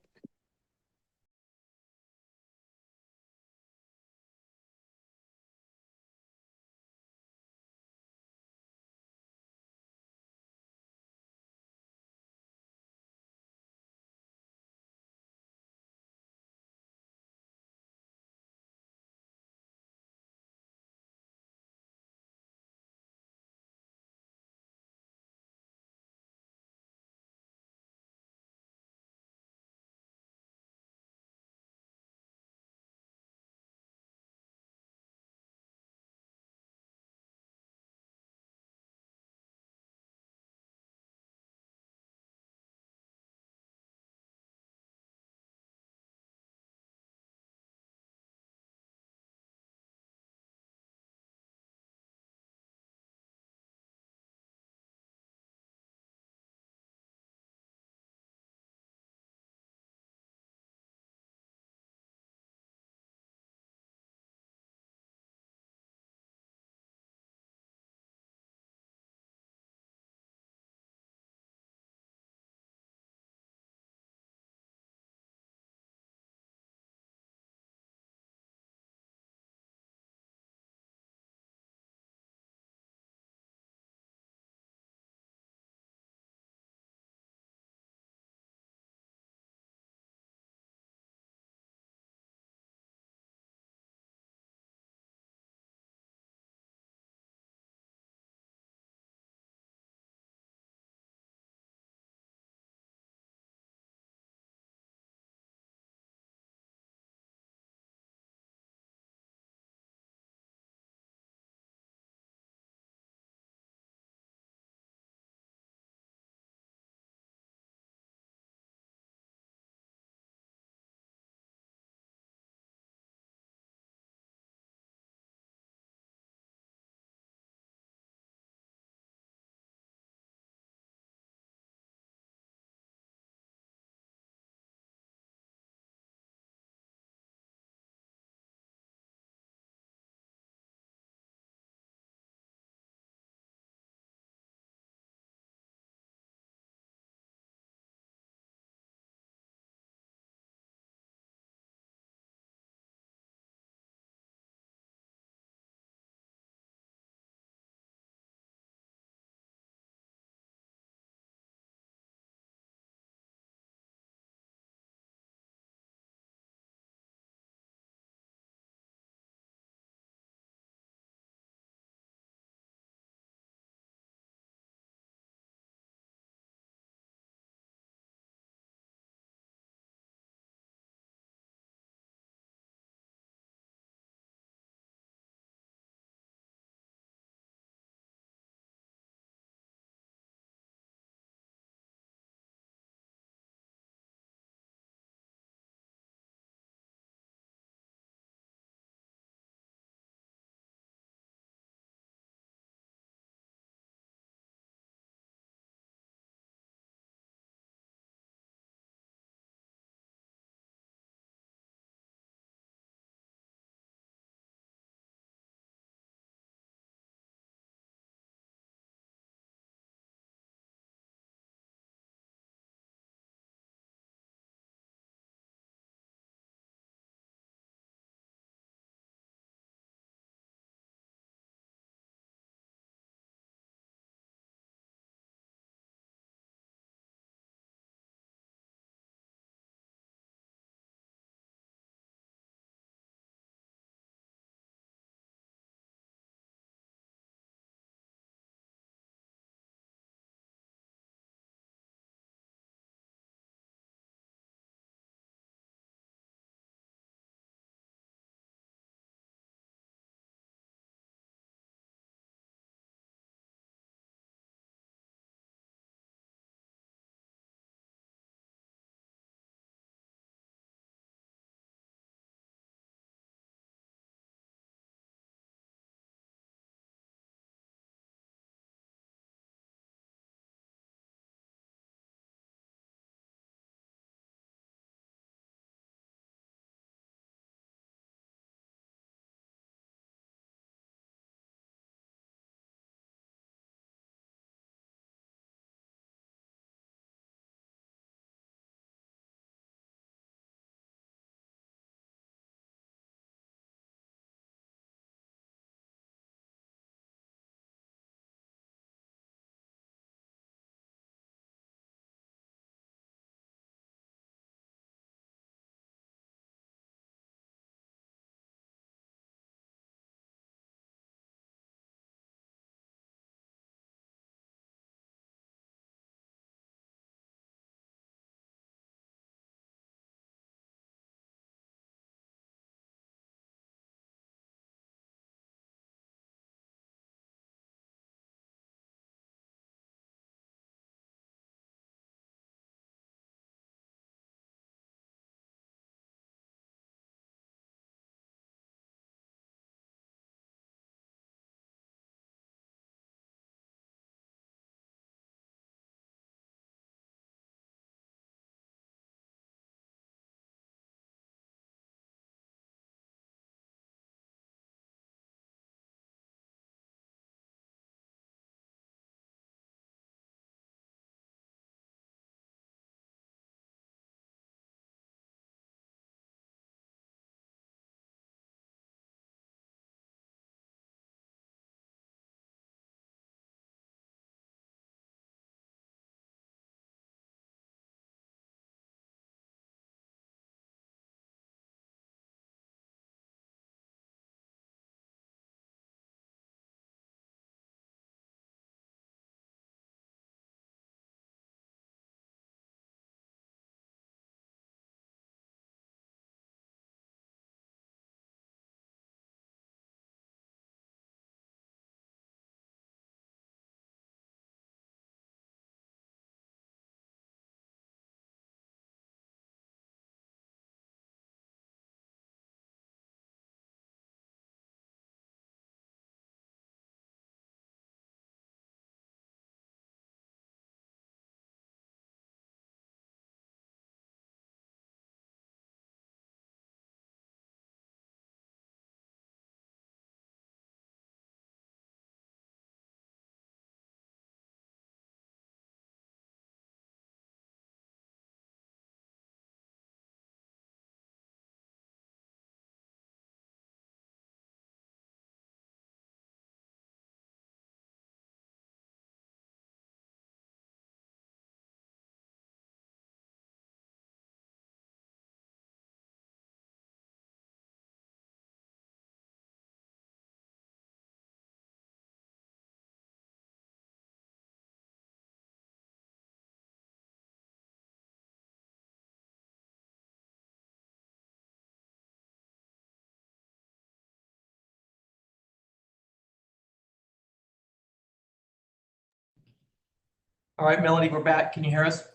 All right, Melody, we're back. Can you hear us?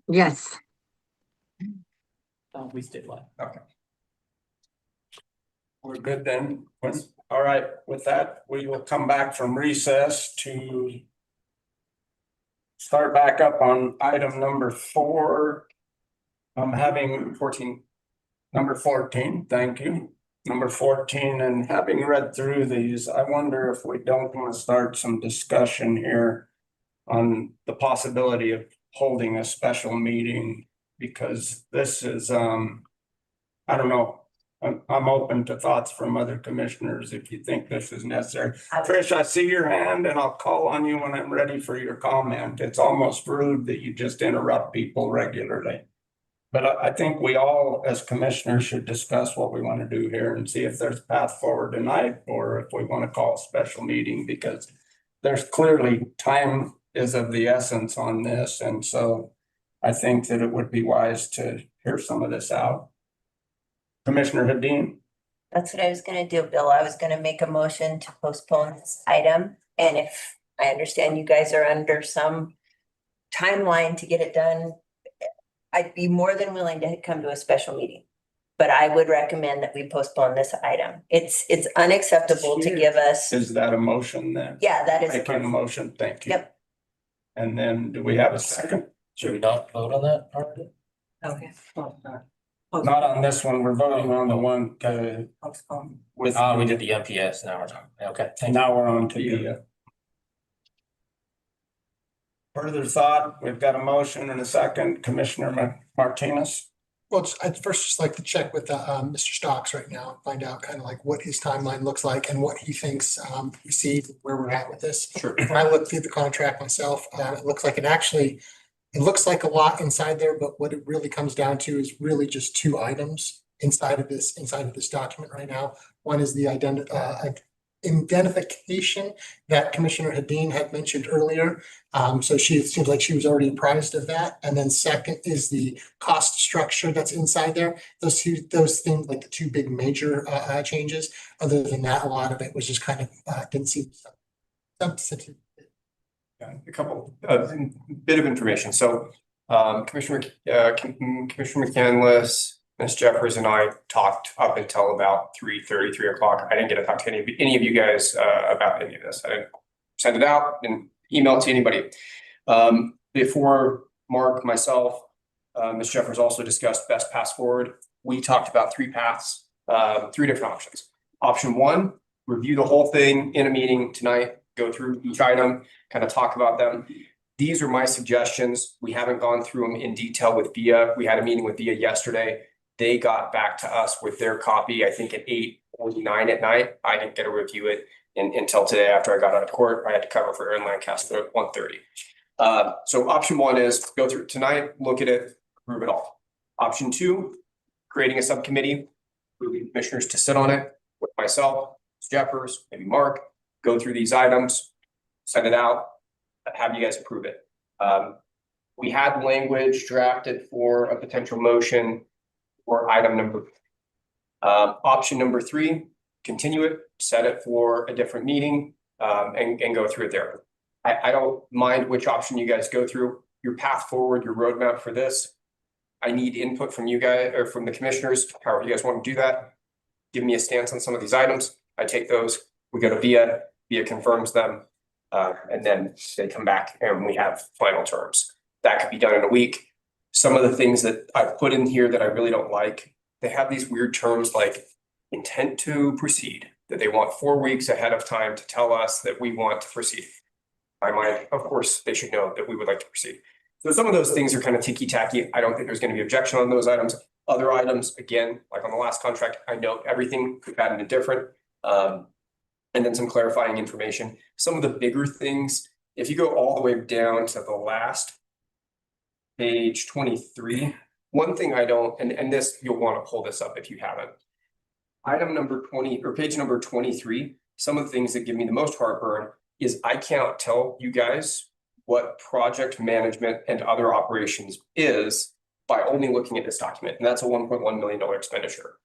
Yes. We stayed live. Okay. We're good then. All right, with that, we will come back from recess to start back up on item number 4. I'm having 14. Number 14, thank you. Number 14, and having read through these, I wonder if we don't want to start some discussion here on the possibility of holding a special meeting, because this is, I don't know. I'm open to thoughts from other commissioners if you think this is necessary. Trish, I see your hand and I'll call on you when I'm ready for your comment. It's almost rude that you just interrupt people regularly. But I think we all, as commissioners, should discuss what we want to do here and see if there's a path forward tonight, or if we want to call a special meeting, because there's clearly time is of the essence on this. And so I think that it would be wise to hear some of this out. Commissioner Hadeen? That's what I was gonna do, Bill. I was gonna make a motion to postpone this item. And if I understand you guys are under some timeline to get it done, I'd be more than willing to come to a special meeting. But I would recommend that we postpone this item. It's unacceptable to give us. Is that a motion then? Yeah, that is. Making a motion, thank you. Yep. And then do we have a second? Should we not vote on that part of it? Okay. Not on this one, we're voting on the one with. We did the MPS, now we're talking, okay. Now we're on to the. Further thought, we've got a motion and a second. Commissioner Martinez? Well, I'd first just like to check with Mr. Stocks right now, and find out kind of like what his timeline looks like and what he thinks we see where we're at with this. Sure. When I looked through the contract myself, it looks like it looks like a lot inside there, but what it really comes down to is really just 2 items inside of this document right now. One is the identification that Commissioner Hadeen had mentioned earlier. So it seems like she was already apprised of that. And then second is the cost structure that's inside there. Those things, like the 2 big major changes. Other than that, a lot of it was just kind of didn't seem substantive. A couple, bit of information. So, Commissioner McCandless, Ms. Jeffers and I talked up until about 3:30, 3 o'clock. I didn't get to talk to any of you guys about any of this. I didn't send it out and email it to anybody. Before Mark, myself, Ms. Jeffers also discussed best path forward. We talked about 3 paths, 3 different options. Option 1, review the whole thing in a meeting tonight, go through each item, kind of talk about them. These are my suggestions. We haven't gone through them in detail with VIA. We had a meeting with VIA yesterday. They got back to us with their copy, I think at 8:49 at night. I didn't get to review it until today after I got out of court. I had to cover for Aaron Lancaster at 1:30. So option 1 is go through tonight, look at it, approve it all. Option 2, creating a subcommittee, moving commissioners to sit on it with myself, Jeffers, maybe Mark, go through these items, send it out, have you guys approve it. We had language drafted for a potential motion for item number. Option number 3, continue it, set it for a different meeting, and go through it there. I don't mind which option you guys go through. Your path forward, your roadmap for this. I need input from you guys or from the commissioners, however you guys want to do that. Give me a stance on some of these items. I take those, we go to VIA confirms them, and then they come back and we have final terms. That could be done in a week. Some of the things that I've put in here that I really don't like, they have these weird terms like intent to proceed, that they want 4 weeks ahead of time to tell us that we want to proceed. I might, of course, they should know that we would like to proceed. So some of those things are kind of ticky-tacky. I don't think there's going to be objection on those items. Other items, again, like on the last contract, I note everything could add in different. And then some clarifying information. Some of the bigger things, if you go all the way down to the last page 23, one thing I don't, and this, you'll want to pull this up if you haven't. Item number 20 or page number 23, some of the things that give me the most heartburn is I cannot tell you guys what project management and other operations is by only looking at this document. And that's a $1.1 million expenditure.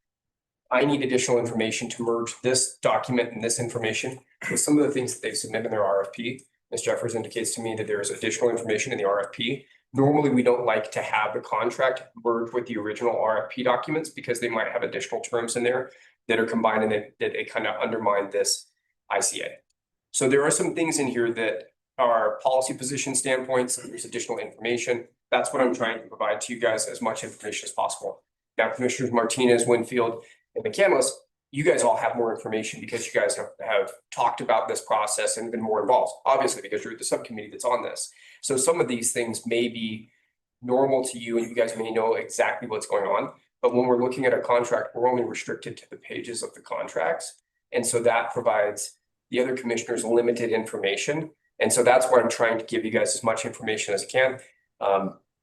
I need additional information to merge this document and this information with some of the things that they've submitted in their RFP. Ms. Jeffers indicates to me that there is additional information in the RFP. Normally, we don't like to have the contract merge with the original RFP documents because they might have additional terms in there that are combined and that it kind of undermine this ICA. So there are some things in here that are policy position standpoints, there's additional information. That's what I'm trying to provide to you guys, as much information as possible. Now, Commissioners Martinez, Winfield, and McCandless, you guys all have more information because you guys have talked about this process and been more involved, obviously, because you're the subcommittee that's on this. So some of these things may be normal to you and you guys may know exactly what's going on. But when we're looking at a contract, we're only restricted to the pages of the contracts. And so that provides the other commissioners limited information. And so that's why I'm trying to give you guys as much information as I can.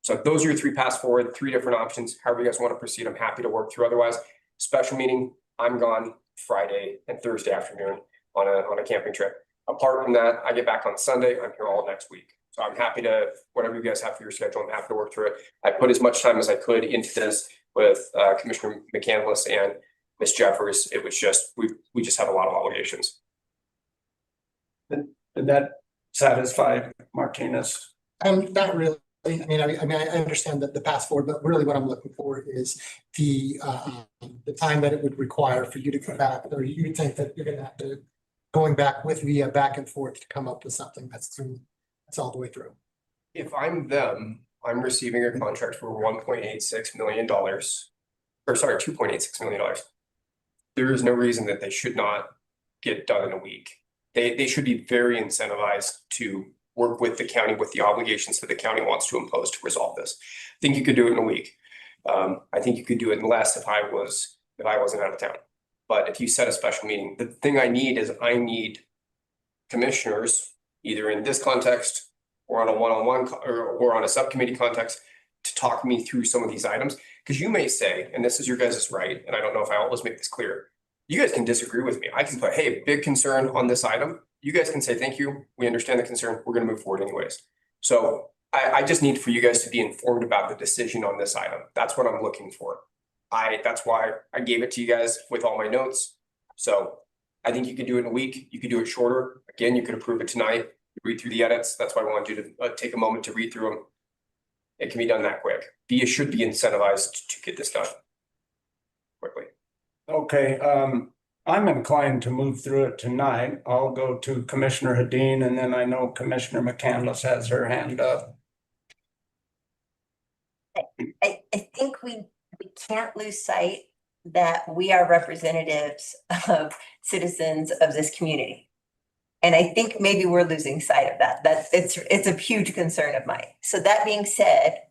So those are your three paths forward, three different options. However you guys want to proceed, I'm happy to work through. Otherwise, special meeting, I'm gone Friday and Thursday afternoon on a camping trip. Apart from that, I get back on Sunday. I'm here all next week. So I'm happy to, whatever you guys have for your schedule, I'm happy to work through it. I put as much time as I could into this with Commissioner McCandless and Ms. Jeffers. It was just, we just have a lot of obligations. Did that satisfy Martinez? Not really. I mean, I understand that the path forward, but really what I'm looking for is the time that it would require for you to come back, or you think that you're gonna have to going back with VIA back and forth to come up with something that's all the way through. If I'm them, I'm receiving a contract for $1.86 million, or sorry, $2.86 million. There is no reason that they should not get done in a week. They should be very incentivized to work with the county with the obligations that the county wants to impose to resolve this. I think you could do it in a week. I think you could do it in less if I wasn't out of town. But if you set a special meeting, the thing I need commissioners, either in this context or on a one-on-one or on a subcommittee context, to talk me through some of these items. Because you may say, and this is your guys' right, and I don't know if I always make this clear, you guys can disagree with me. I can put, hey, big concern on this item. You guys can say, thank you, we understand the concern, we're gonna move forward anyways. So I just need for you guys to be informed about the decision on this item. That's what I'm looking for. That's why I gave it to you guys with all my notes. So I think you could do it in a week, you could do it shorter. Again, you could approve it tonight, read through the edits. That's why I want you to take a moment to read through them. It can be done that quick. VIA should be incentivized to get this done quickly. Okay, I'm inclined to move through it tonight. I'll go to Commissioner Hadeen, and then I know Commissioner McCandless has her hand up. I think we can't lose sight that we are representatives of citizens of this community. And I think maybe we're losing sight of that. It's a huge concern of mine. So that being said,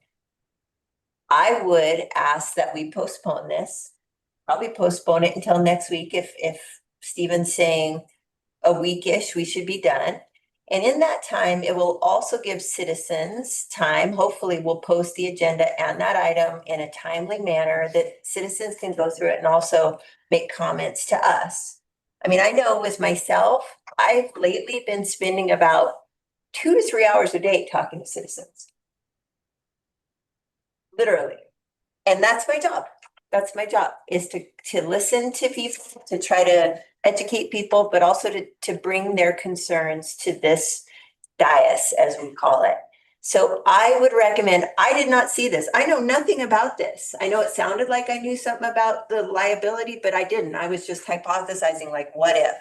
I would ask that we postpone this, probably postpone it until next week if Stephen's saying a weekish, we should be done. And in that time, it will also give citizens time. Hopefully we'll post the agenda and that item in a timely manner that citizens can go through it and also make comments to us. I mean, I know with myself, I've lately been spending about 2 to 3 hours a day talking to citizens. Literally. And that's my job. That's my job, is to listen to people, to try to educate people, but also to bring their concerns to this dais, as we call it. So I would recommend, I did not see this. I know nothing about this. I know it sounded like I knew something about the liability, but I didn't. I was just hypothesizing, like, what if?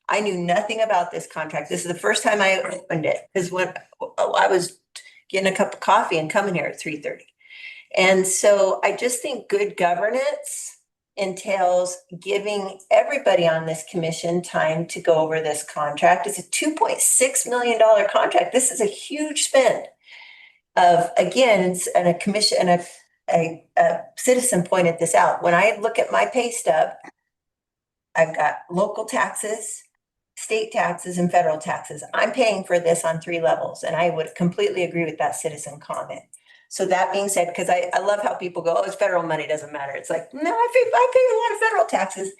I knew nothing about this contract. This is the first time I opened it, because when I was getting a cup of coffee and coming here at 3:30. And so I just think good governance entails giving everybody on this commission time to go over this contract. It's a $2.6 million contract. This is a huge spend of, again, and a commission and a citizen pointed this out. When I look at my pay stub, I've got local taxes, state taxes, and federal taxes. I'm paying for this on 3 levels, and I would completely agree with that citizen comment. So that being said, because I love how people go, oh, it's federal money, doesn't matter. It's like, no, I pay a lot of federal taxes.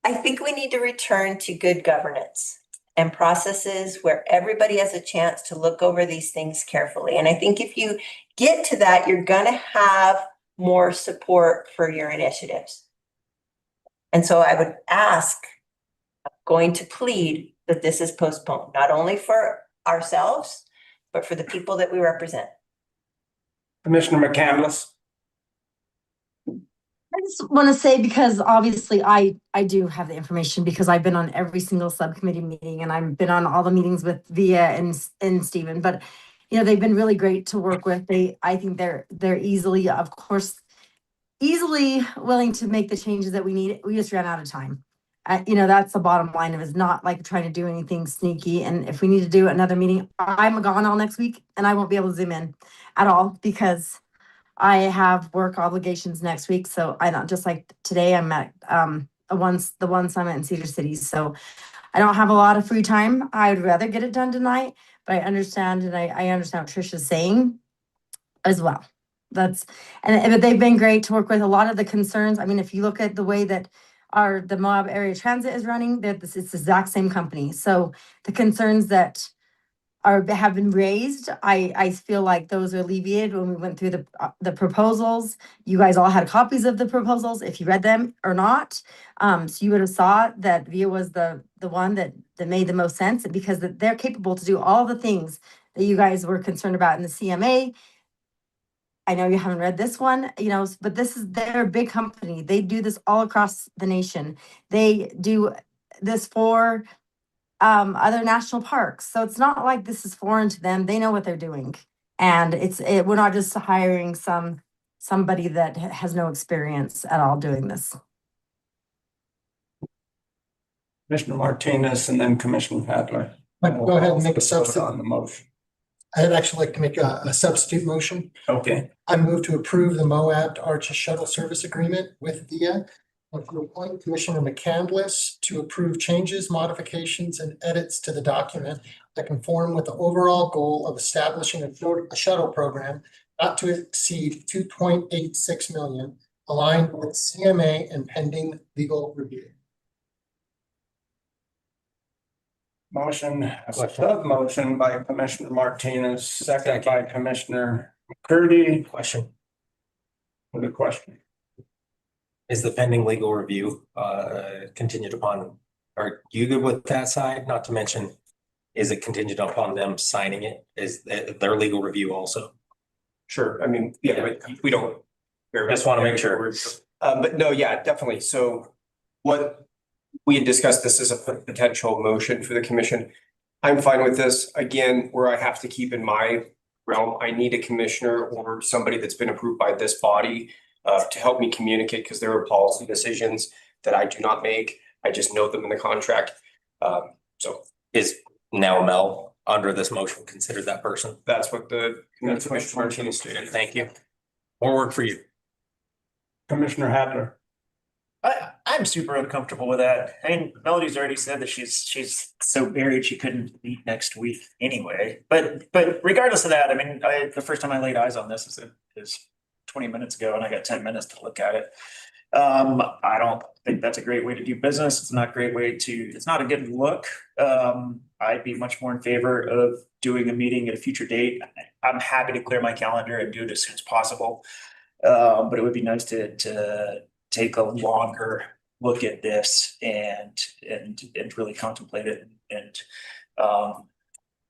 I think we need to return to good governance and processes where everybody has a chance to look over these things carefully. And I think if you get to that, you're going to have more support for your initiatives. And so I would ask, I'm going to plead, that this is postponed, not only for ourselves, but for the people that we represent. Commissioner McCandless. I just want to say, because obviously I do have the information because I've been on every single subcommittee meeting and I've been on all the meetings with Via and Stephen, but you know, they've been really great to work with. I think they're easily, of course, easily willing to make the changes that we need. We just ran out of time. You know, that's the bottom line. It was not like trying to do anything sneaky. And if we need to do another meeting, I'm gone all next week and I won't be able to zoom in at all because I have work obligations next week. So I don't, just like today, I'm at the one summit in Cedar City. So I don't have a lot of free time. I would rather get it done tonight, but I understand, and I understand what Trisha's saying as well. But they've been great to work with. A lot of the concerns, I mean, if you look at the way that the Moab Area Transit is running, it's the exact same company. So the concerns that have been raised, I feel like those are alleviated when we went through the proposals. You guys all had copies of the proposals, if you read them or not. So you would have saw that Via was the one that made the most sense, because they're capable to do all the things that you guys were concerned about in the CMA. I know you haven't read this one, you know, but they're a big company. They do this all across the nation. They do this for other national parks. So it's not like this is foreign to them. They know what they're doing. And we're not just hiring somebody that has no experience at all doing this. Commissioner Martinez and then Commissioner Hadler. Go ahead and make a substitute on the motion. I'd actually like to make a substitute motion. Okay. I move to approve the Moab to Arches shuttle service agreement with Via. And to appoint Commissioner McCandless to approve changes, modifications, and edits to the document that conform with the overall goal of establishing a shuttle program not to exceed 2.86 million, aligned with CMA and pending legal review. Motion, sub-motion by Commissioner Martinez, second by Commissioner McCurdy. Question. With a question. Is the pending legal review contingent upon, are you good with that side? Not to mention, is it contingent upon them signing it? Is their legal review also? Sure, I mean, yeah, but we don't. Just want to make sure. But no, yeah, definitely. So what we had discussed, this as a potential motion for the commission. I'm fine with this. Again, where I have to keep in my realm, I need a commissioner or somebody that's been approved by this body to help me communicate, because there are policy decisions that I do not make. I just note them in the contract. So is now Mel under this motion considered that person? that's what the Commissioner Martinez stated. Thank you. More work for you. Commissioner Hadler. I'm super uncomfortable with that. I mean, Melody's already said that she's so buried she couldn't meet next week anyway. But regardless of that, I mean, the first time I laid eyes on this is 20 minutes ago, and I got 10 minutes to look at it. I don't think that's a great way to do business. It's not a great way it's not a good look. I'd be much more in favor of doing a meeting at a future date. I'm happy to clear my calendar and do it as soon as possible. But it would be nice to take a longer look at this and really contemplate it. And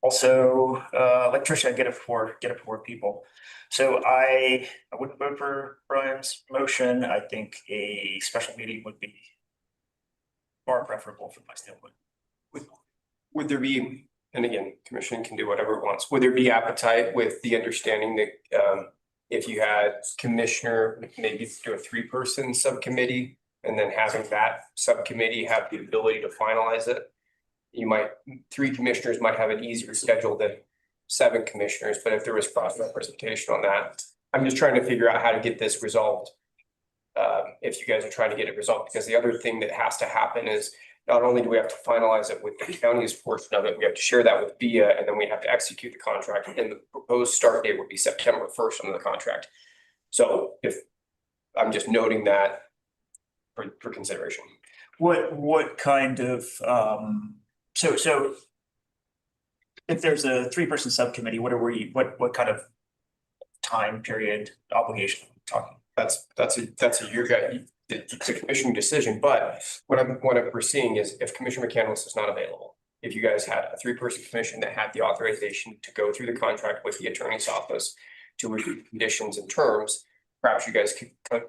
also, like Tricia, I get it for 4 people. So I wouldn't vote for Brian's motion. I think a special meeting would be far preferable from my standpoint. would there be, and again, commission can do whatever it wants. Would there be appetite with the understanding that if you had commissioner, maybe do a 3-person subcommittee, and then having that subcommittee have the ability to finalize it? 3 commissioners might have an easier schedule than 7 commissioners, but if there was cross representation on that, I'm just trying to figure out how to get this resolved. If you guys are trying to get it resolved, because the other thing that has to happen is not only do we have to finalize it with the county's portion of it, we have to share that with Via, and then we have to execute the contract. And the proposed start date would be September 1st on the contract. So if I'm just noting that for consideration. What kind of so if there's a 3-person subcommittee, what kind of time period obligation are we talking? That's a year guy. It's a commission decision, but what we're seeing is if Commissioner McCandless is not available, if you guys had a 3-person commission that had the authorization to go through the contract with the attorney's office to review conditions and terms, perhaps you guys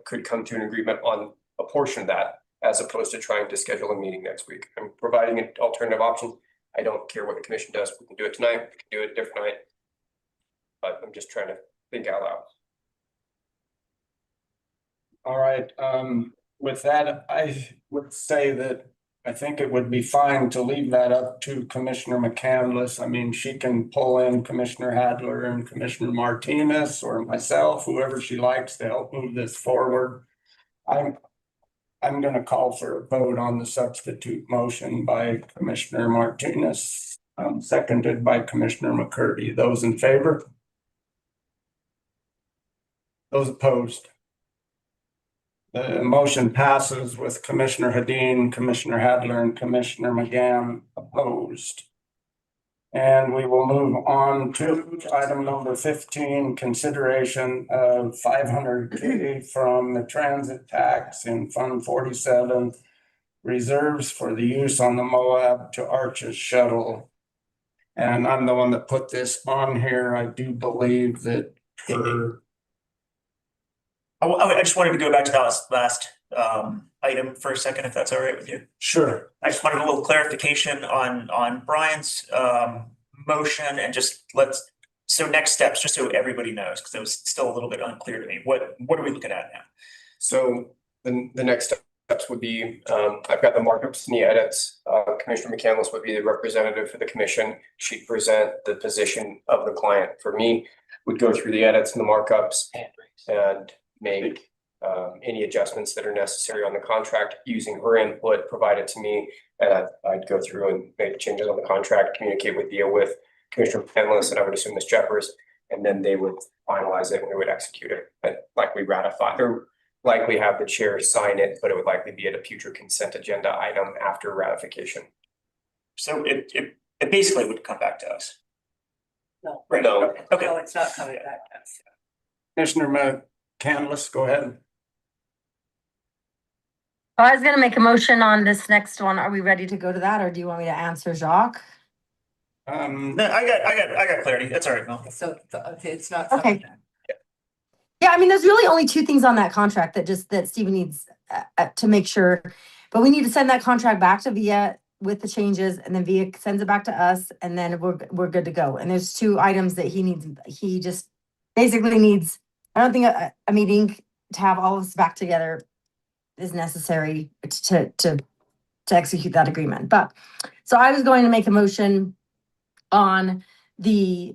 could come to an agreement on a portion of that, as opposed to trying to schedule a meeting next week. I'm providing an alternative option. I don't care what the commission does. We can do it tonight, we can do it a different night. But I'm just trying to think out loud. All right, with that, I would say that I think it would be fine to leave that up to Commissioner McCandless. I mean, she can pull in Commissioner Hadler and Commissioner Martinez or myself, whoever she likes to help move this forward. I'm gonna call for a vote on the substitute motion by Commissioner Martinez, seconded by Commissioner McCurdy. Those in favor? Those opposed? The motion passes with Commissioner Hedin, Commissioner Hadler, and Commissioner McGann opposed. And we will move on to item number 15, consideration of $500K from the transit tax in Fund 47, reserves for the use on the Moab to Arches shuttle. And I'm the one that put this on here. I do believe that for I just wanted to go back to that last item for a second, if that's all right with you. Sure. I just wanted a little clarification on Brian's motion and just so next steps, just so everybody knows, because it was still a little bit unclear to me. What are we looking at now? So the next steps would be, I've got the markups and the edits. Commissioner McCandless would be the representative for the commission. She'd present the position of the client. For me, would go through the edits and the markups and make any adjustments that are necessary on the contract using her input, provide it to me, and I'd go through and make changes on the contract, communicate with Commissioner McCandless, and I would assume Ms. Jeffers, and then they would finalize it and we would execute it. And likely ratify or likely have the chair sign it, but it would likely be at a future consent agenda item after ratification. So it basically would come back to us. No. Right. No. Okay. No, it's not coming back to us. Commissioner McCandless, go ahead. I was gonna make a motion on this next one. Are we ready to go to that, or do you want me to answer Jacques? No, I got clarity. That's all right, Mel. So it's not. Okay. Yeah, I mean, there's really only 2 things on that contract that Stephen needs to make sure. But we need to send that contract back to VIA with the changes, and then VIA sends it back to us, and then we're good to go. And there's 2 items that he needs. He just basically needs, I don't think a meeting to have all of us back together is necessary to execute that agreement. But so I was going to make a motion on the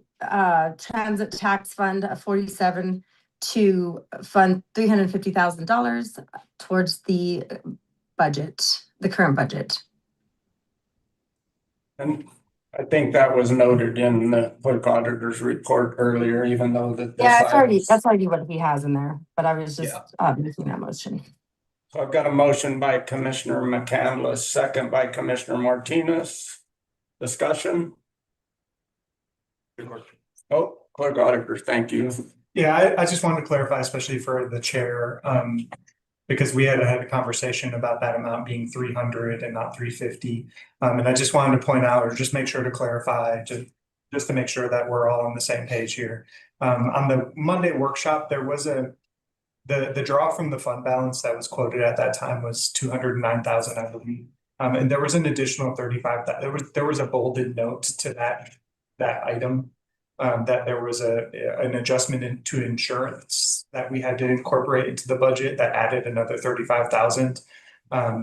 transit tax fund of 47 to fund $350,000 towards the budget, the current budget. And I think that was noted in the clerk auditor's report earlier, even though that. Yeah, that's already what he has in there, but I was just making that motion. So I've got a motion by Commissioner McCandless, second by Commissioner Martinez. Discussion? Oh, clerk auditor, thank you. Yeah, I just wanted to clarify, especially for the chair, because we had a conversation about that amount being 300 and not 350. And I just wanted to point out, or just make sure to clarify, just to make sure that we're all on the same page here. On the Monday workshop, there was the draw from the fund balance that was quoted at that time was 209,000, I believe. And there was an additional 35,000. There was a bolded note to that item. That there was an adjustment to insurance that we had to incorporate into the budget that added another 35,000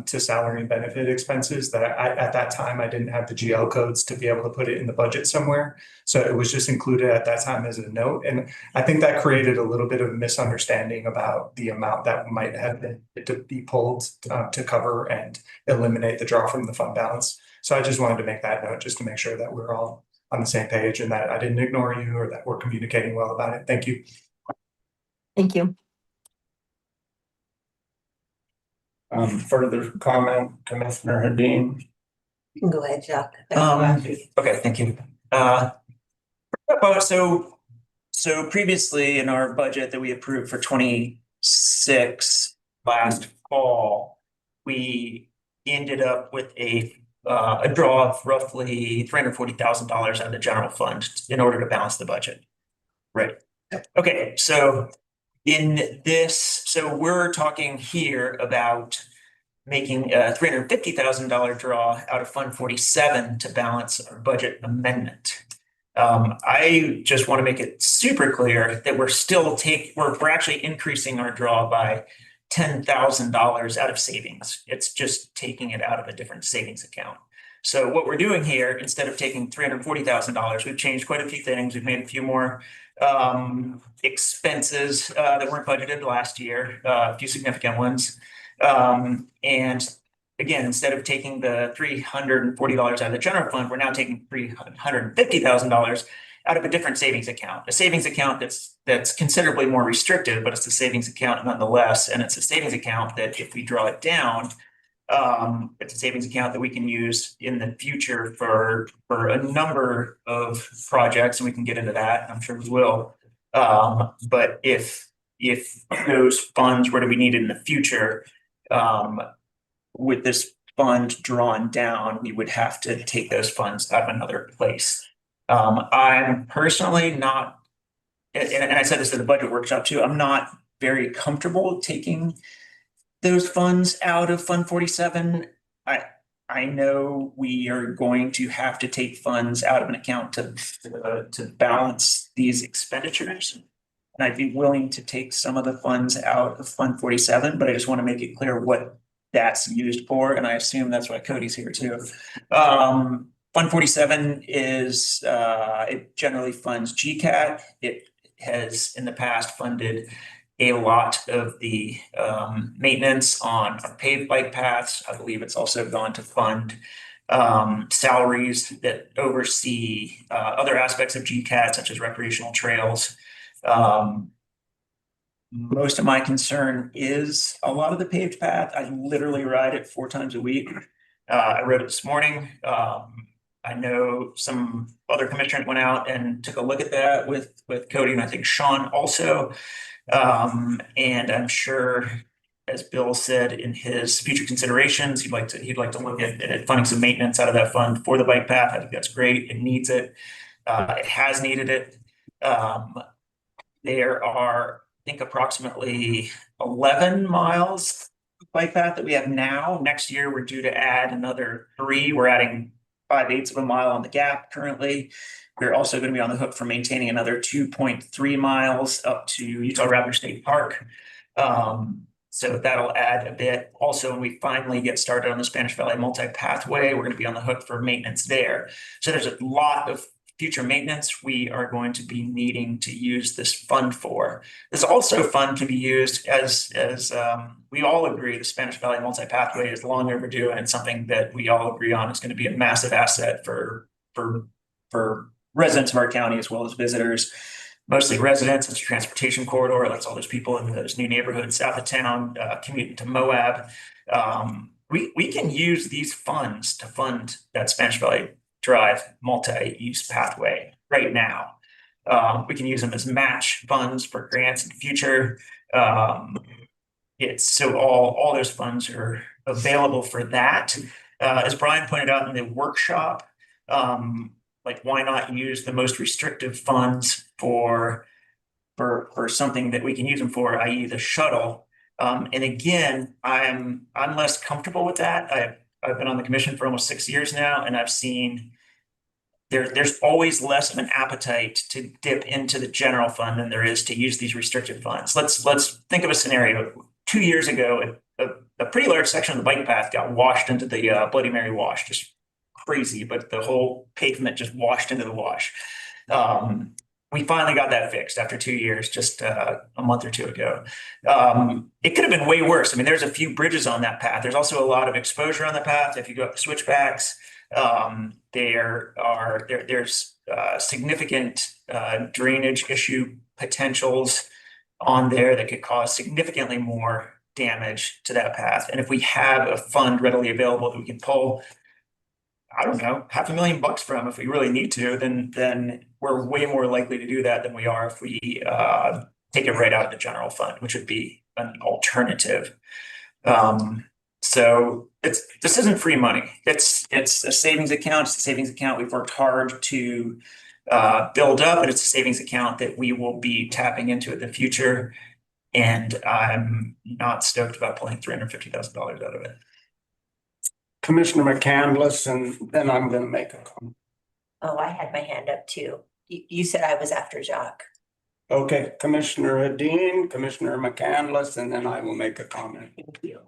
to salary and benefit expenses that at that time I didn't have the GL codes to be able to put it in the budget somewhere. So it was just included at that time as a note. And I think that created a little bit of misunderstanding about the amount that might have been to be pulled to cover and eliminate the draw from the fund balance. So I just wanted to make that note just to make sure that we're all on the same page and that I didn't ignore you or that we're communicating well about it. Thank you. Thank you. Further comment, Commissioner Hedin? You can go ahead, Jacques. Okay, thank you. So previously in our budget that we approved for 26 last fall, we ended up with a a draw of roughly $340,000 out of the general fund in order to balance the budget. Right. Okay, so in this, so we're talking here about making a $350,000 draw out of Fund 47 to balance our budget amendment. I just want to make it super clear that we're actually increasing our draw by $10,000 out of savings. It's just taking it out of a different savings account. So what we're doing here, instead of taking $340,000, we've changed quite a few things. We've made a few more expenses that weren't budgeted last year, a few significant ones. And again, instead of taking the $340 out of the general fund, we're now taking $350,000 out of a different savings account, a savings account that's considerably more restrictive, but it's a savings account nonetheless. And it's a savings account that if we draw it down, it's a savings account that we can use in the future for a number of projects, and we can get into that. I'm sure we will. But if those funds were to be needed in the future, with this fund drawn down, we would have to take those funds out of another place. I'm personally not, and I said this at the budget workshop too, I'm not very comfortable taking those funds out of Fund 47. I know we are going to have to take funds out of an account to balance these expenditures. And I'd be willing to take some of the funds out of Fund 47, but I just want to make it clear what that's used for. And I assume that's why Cody's here too. Fund 47 is, it generally funds GCAT. It has in the past funded a lot of the maintenance on our paved bike paths. I believe it's also gone to fund salaries that oversee other aspects of GCAT, such as recreational trails. Most of my concern is a lot of the paved path. I literally ride it 4 times a week. I rode it this morning. I know some other commissioners went out and took a look at that with Cody, and I think Sean also. And I'm sure, as Bill said in his future considerations, he'd like to look at funding some maintenance out of that fund for the bike path. I think that's great. It needs it. It has needed it. There are, I think, approximately 11 miles of bike path that we have now. Next year, we're due to add another 3. We're adding 5/8 of a mile on the gap currently. We're also going to be on the hook for maintaining another 2.3 miles up to Utah Raptor State Park. So that'll add a bit. Also, when we finally get started on the Spanish Valley Multi-Pathway, we're going to be on the hook for maintenance there. So there's a lot of future maintenance we are going to be needing to use this fund for. This also fund can be used as we all agree, the Spanish Valley Multi-Pathway is long overdue and something that we all agree on is going to be a massive asset for residents of our county as well as visitors. Mostly residents. It's a transportation corridor. That's all those people in those new neighborhoods south of town commuting to Moab. We can use these funds to fund that Spanish Valley Drive multi-use pathway right now. We can use them as match funds for grants in the future. It's so all those funds are available for that. As Brian pointed out in the workshop, like why not use the most restrictive funds for something that we can use them for, i.e. the shuttle. And again, I'm less comfortable with that. I've been on the commission for almost 6 years now, and I've seen there's always less of an appetite to dip into the general fund than there is to use these restricted funds. Let's think of a scenario. 2 years ago, a pretty large section of the bike path got washed into the Bloody Mary wash. Just crazy, but the whole pavement just washed into the wash. We finally got that fixed after 2 years, just a month or two ago. It could have been way worse. I mean, there's a few bridges on that path. There's also a lot of exposure on the path. If you go up the switchbacks, there's significant drainage issue potentials on there that could cause significantly more damage to that path. And if we have a fund readily available that we can pull, I don't know, $500,000 from if we really need to, then we're way more likely to do that than we are if we take it right out of the general fund, which would be an alternative. So this isn't free money. It's a savings account. It's a savings account we've worked hard to build up, and it's a savings account that we will be tapping into in the future. And I'm not stoked about pulling $350,000 out of it. Commissioner McCandless, and then I'm gonna make a comment. Oh, I had my hand up too. You said I was after Jacques. Okay, Commissioner Hadeen, Commissioner McCandless, and then I will make a comment. Thank you.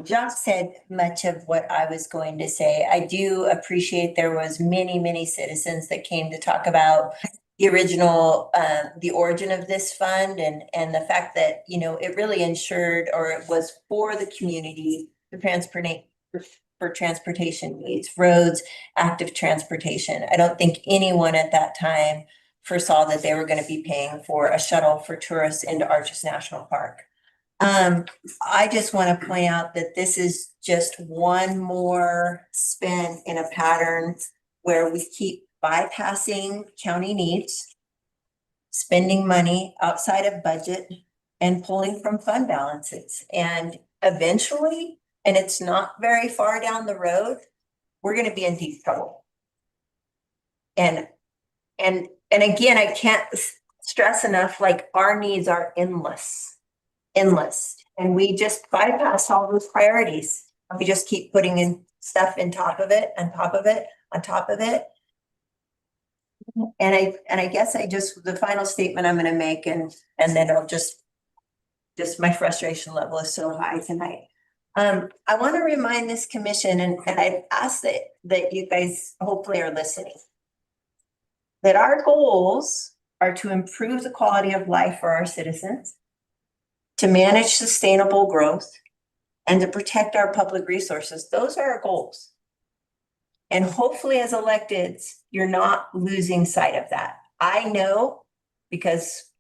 Jacques said much of what I was going to say. I do appreciate there was many citizens that came to talk about the original, the origin of this fund and the fact that, you know, it really ensured, or it was for the community, for transportation needs, roads, active transportation. I don't think anyone at that time foresaw that they were going to be paying for a shuttle for tourists into Arches National Park. I just want to point out that this is just one more spin in a pattern where we keep bypassing county needs, spending money outside of budget, and pulling from fund balances. And eventually, and it's not very far down the road, we're going to be in deep trouble. And again, I can't stress enough, like, our needs are endless. And we just bypass all those priorities. We just keep putting in stuff on top of it, on top of it, on top of it. And I guess the final statement I'm gonna make, and then I'll just my frustration level is so high tonight. I want to remind this commission, and I ask that you guys hopefully are listening, that our goals are to improve the quality of life for our citizens, to manage sustainable growth, and to protect our public resources. Those are our goals. And hopefully as electeds, you're not losing sight of that. I know, because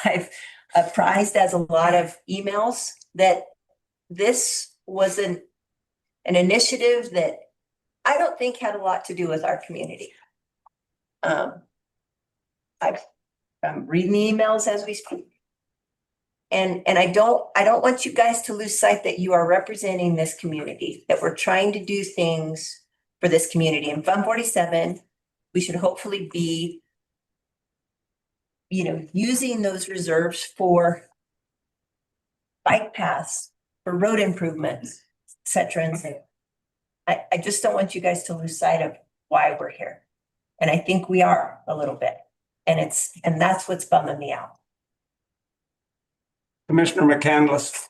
I've apprised as a lot of emails, that this was an initiative that I don't think had a lot to do with our community. I'm reading the emails as we speak. And I don't want you guys to lose sight that you are representing this community, that we're trying to do things for this community. In Fund 47, we should hopefully be, you know, using those reserves for bike paths, for road improvements, et cetera, et cetera. I just don't want you guys to lose sight of why we're here. And I think we are a little bit. And that's what's bumming me out. Commissioner McCandless.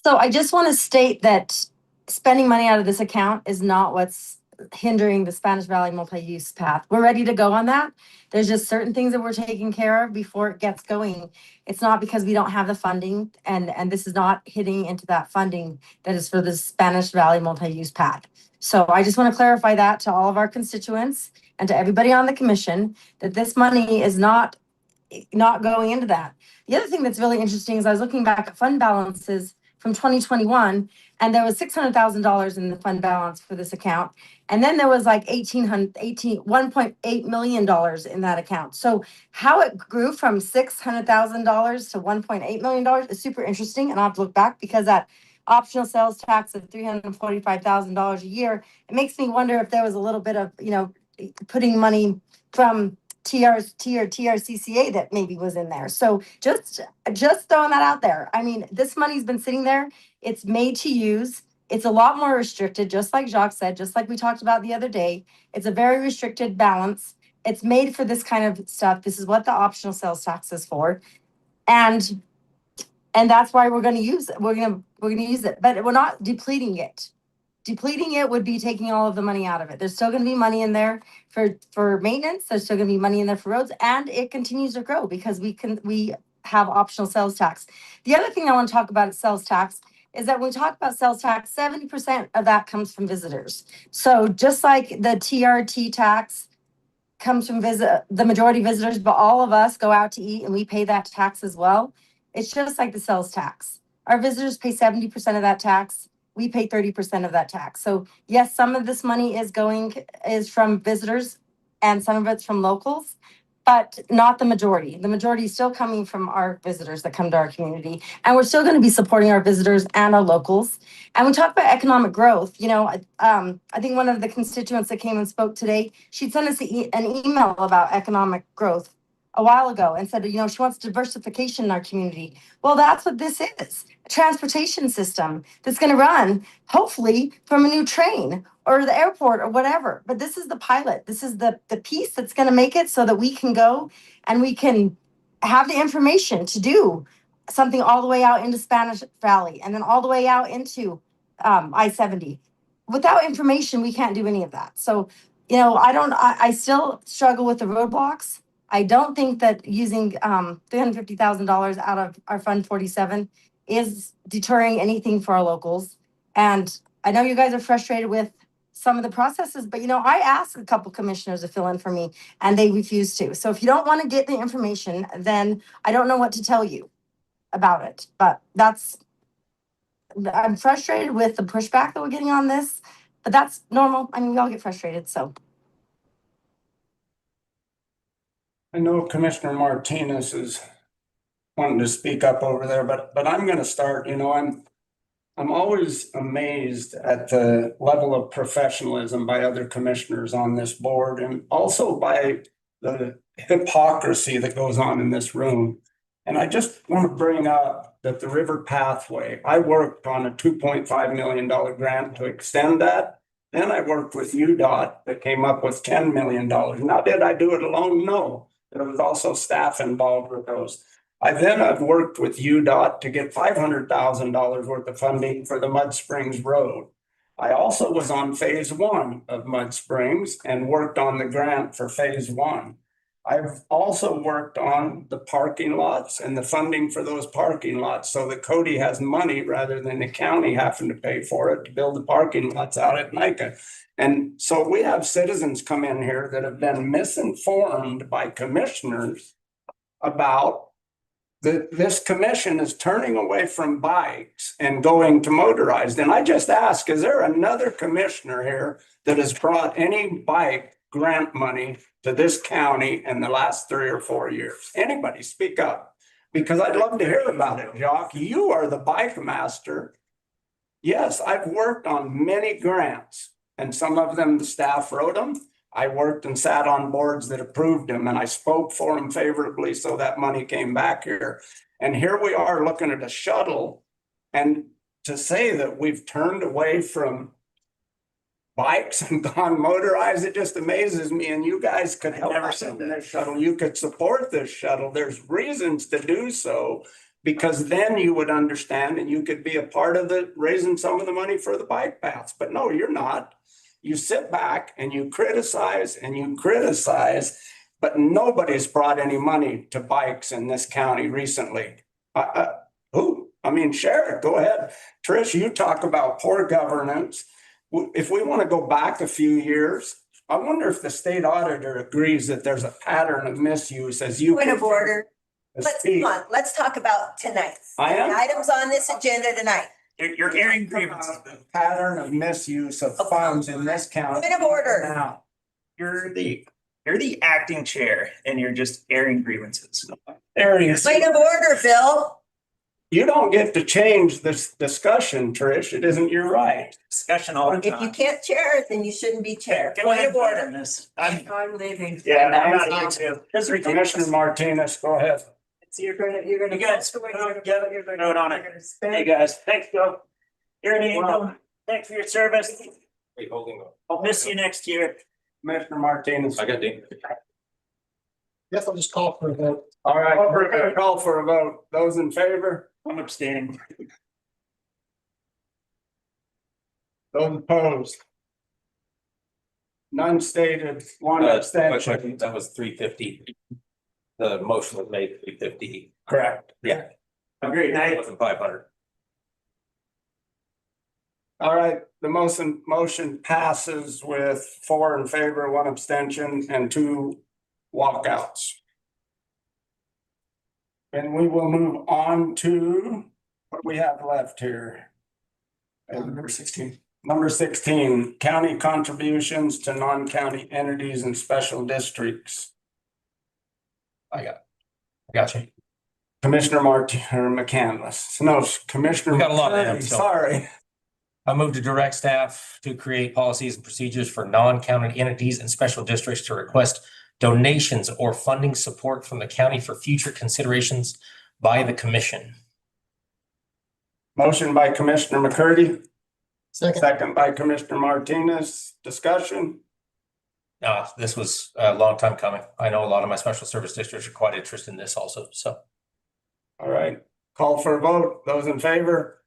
So I just want to state that spending money out of this account is not what's hindering the Spanish Valley multi-use path. We're ready to go on that. There's just certain things that we're taking care of before it gets going. It's not because we don't have the funding, and this is not hitting into that funding that is for the Spanish Valley multi-use path. So I just want to clarify that to all of our constituents and to everybody on the commission, that this money is not going into that. The other thing that's really interesting is I was looking back at fund balances from 2021, and there was $600,000 in the fund balance for this account. And then there was like $1.8 million in that account. So how it grew from $600,000 to $1.8 million is super interesting. And I'll have to look back, because that optional sales tax of $345,000 a year, it makes me wonder if there was a little bit of, you know, putting money from TRT or TRCCA that maybe was in there. So just throwing that out there. I mean, this money's been sitting there. It's made to use. It's a lot more restricted, just like Jacques said, just like we talked about the other day. It's a very restricted balance. It's made for this kind of stuff. This is what the optional sales tax is for. And that's why we're going to use it. We're going to use it, but we're not depleting it. Depleting it would be taking all of the money out of it. There's still going to be money in there for maintenance. There's still going to be money in there for roads, and it continues to grow because we have optional sales tax. The other thing I want to talk about sales tax is that when we talk about sales tax, 70% of that comes from visitors. So just like the TRT tax comes from the majority visitors, but all of us go out to eat and we pay that tax as well. It's just like the sales tax. Our visitors pay 70% of that tax. We pay 30% of that tax. So yes, some of this money is from visitors and some of it's from locals, but not the majority. The majority is still coming from our visitors that come to our community. And we're still going to be supporting our visitors and our locals. And we talk about economic growth. You know, I think one of the constituents that came and spoke today, she'd sent us an email about economic growth a while ago and said, you know, she wants diversification in our community. Well, that's what this is, a transportation system that's going to run, hopefully, from a new train or the airport or whatever. But this is the pilot. This is the piece that's going to make it so that we can go and we can have the information to do something all the way out into Spanish Valley and then all the way out into I-70. Without information, we can't do any of that. So, you know, I still struggle with the roadblocks. I don't think that using $350,000 out of our Fund 47 is deterring anything for our locals. And I know you guys are frustrated with some of the processes, but you know, I asked a couple commissioners to fill in for me and they refused to. So if you don't want to get the information, then I don't know what to tell you about it. But I'm frustrated with the pushback that we're getting on this, but that's normal. I mean, we all get frustrated, so. I know Commissioner Martinez is wanting to speak up over there, but I'm going to start. You know, I'm always amazed at the level of professionalism by other commissioners on this board, and also by the hypocrisy that goes on in this room. And I just want to bring up that the River Pathway, I worked on a $2.5 million grant to extend that. Then I worked with UDOT that came up with $10 million. Now, did I do it alone? No. There was also staff involved with those. I've worked with UDOT to get $500,000 worth of funding for the Mud Springs Road. I also was on phase 1 of Mud Springs and worked on the grant for phase 1. I've also worked on the parking lots and the funding for those parking lots so that Cody has money rather than the county having to pay for it to build the parking lots out at NICA. And so we have citizens come in here that have been misinformed by commissioners about this commission is turning away from bikes and going to motorized. And I just ask, is there another commissioner here that has brought any bike grant money to this county in the last 3 or 4 years? Anybody speak up, because I'd love to hear about it. Jock, you are the bike master. Yes, I've worked on many grants, and some of them the staff wrote them. I worked and sat on boards that approved them, and I spoke for them favorably, so that money came back here. And here we are looking at a shuttle, and to say that we've turned away from bikes and gone motorized, it just amazes me. And you guys could help us in this shuttle. You could support this shuttle. There's reasons to do so, because then you would understand and you could be a part of the raising some of the money for the bike paths. But no, you're not. You sit back and you criticize, but nobody's brought any money to bikes in this county recently. Who? I mean, share it. Go ahead. Trish, you talk about poor governance. If we want to go back a few years, I wonder if the state auditor agrees that there's a pattern of misuse as you. Point of order. Let's talk about tonight. The items on this agenda tonight. You're airing grievances. Pattern of misuse of funds in this county. Point of order. Now, You're the acting chair and you're just airing grievances. there he is. Point of order, Bill. You don't get to change this discussion, Trish. It isn't your right. Discussion all the time. If you can't chair it, then you shouldn't be chair. Point of order. I'm leaving. Yeah, I'm not going to. Commissioner Martinez, go ahead. So you're gonna. You guys, note on it. Hey guys, thanks, Joe. You're an angel. Thanks for your service. Wait, holding on. I'll miss you next year. Commissioner Martinez. I got Dean. Yes, I'll just call for a vote. All right, we're gonna call for a vote. Those in favor? I'm abstaining. Those opposed? None stated, one abstention. That was 350. The motion was made 350. Correct. Yeah. Have a great night. It wasn't 500. All right, the motion passes with 4 in favor, 1 abstention, and 2 walkouts. And we will move on to what we have left here. Number 16. Number 16, county contributions to non-county entities and special districts. I got you. Commissioner Martin, or McCandless, no, Commissioner. We got a lot of McCurdy, them, so- Sorry. I move to direct staff to create policies and procedures for non-county entities and special districts to request donations or funding support from the county for future considerations by the commission. Motion by Commissioner McCurdy, Second. second by Commissioner Martinez. Discussion? This was a long time coming. I know a lot of my special service districts are quite interested in this also, so. All right, call for a vote. Those in favor?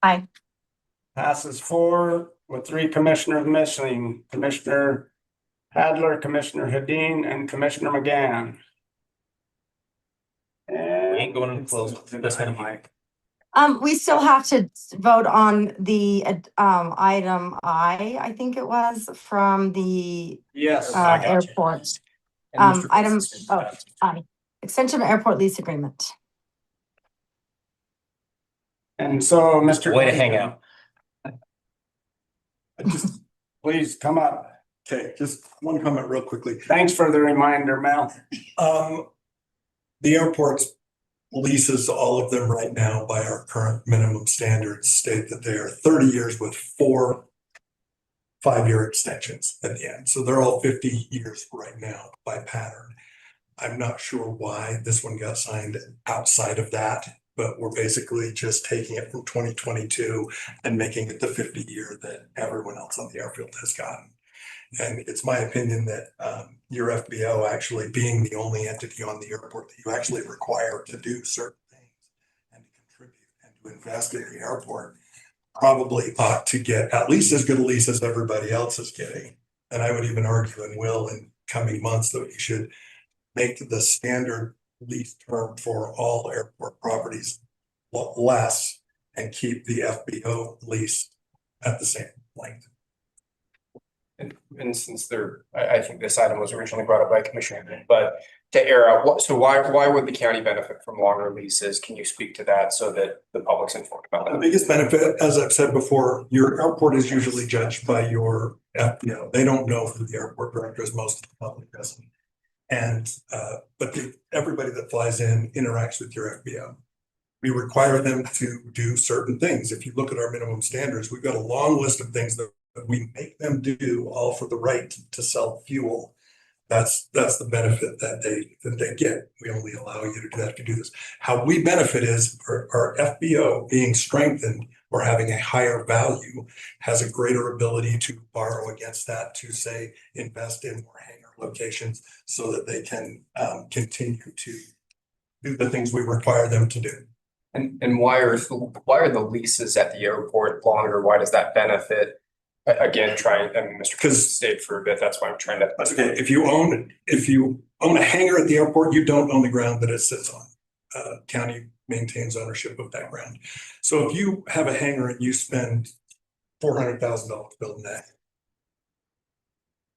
Aye. Passes 4 with 3 commissioners missing, Commissioner Hadler, Commissioner Hadeen, and Commissioner McGann. And We ain't going into close this one. We still have to vote on the item I think it was from the Yes. I got you. airport. And Mr. Item, Francis. I, extension of airport lease agreement. And so, Mr. Way to hang out. Just, Please come up. okay, just one comment real quickly. Thanks for the reminder, Mel. The airport's leases, all of them right now by our current minimum standards state that they are 30 years with 4 5-year extensions at the end. So they're all 50 years right now by pattern. I'm not sure why this one got signed outside of that, but we're basically just taking it from 2022 and making it the 50-year that everyone else on the airfield has gotten. And it's my opinion that your FBO actually being the only entity on the airport that you actually require to do certain things and to contribute and to invest in the airport probably ought to get at least as good a lease as everybody else is getting. And I would even argue and will in coming months that we should make the standard lease term for all airport properties less and keep the FBO lease at the same length. And since I think this item was originally brought up by Commissioner, but to air out, so why would the county benefit from longer leases? Can you speak to that so that the public's informed about The that? biggest benefit, as I've said before, your airport is usually judged by your FBO. They don't know who the airport director is, most of the public doesn't. And, but everybody that flies in interacts with your FBO. We require them to do certain things. If you look at our minimum standards, we've got a long list of things that we make them do, all for the right to sell fuel. That's the benefit that they get. We only allow you to do that if you do this. How we benefit is our FBO being strengthened or having a higher value has a greater ability to borrow against that, to say invest in more hangar locations so that they can continue to do the things we require them to do. And why are the leases at the airport longer? Why does that benefit? Again, Mr. Because stayed for a bit. That's why I'm trying to. That's okay. If you own a hangar at the airport, you don't own the ground that it sits on. County maintains ownership of that ground. So if you have a hangar and you spend $400,000 building that,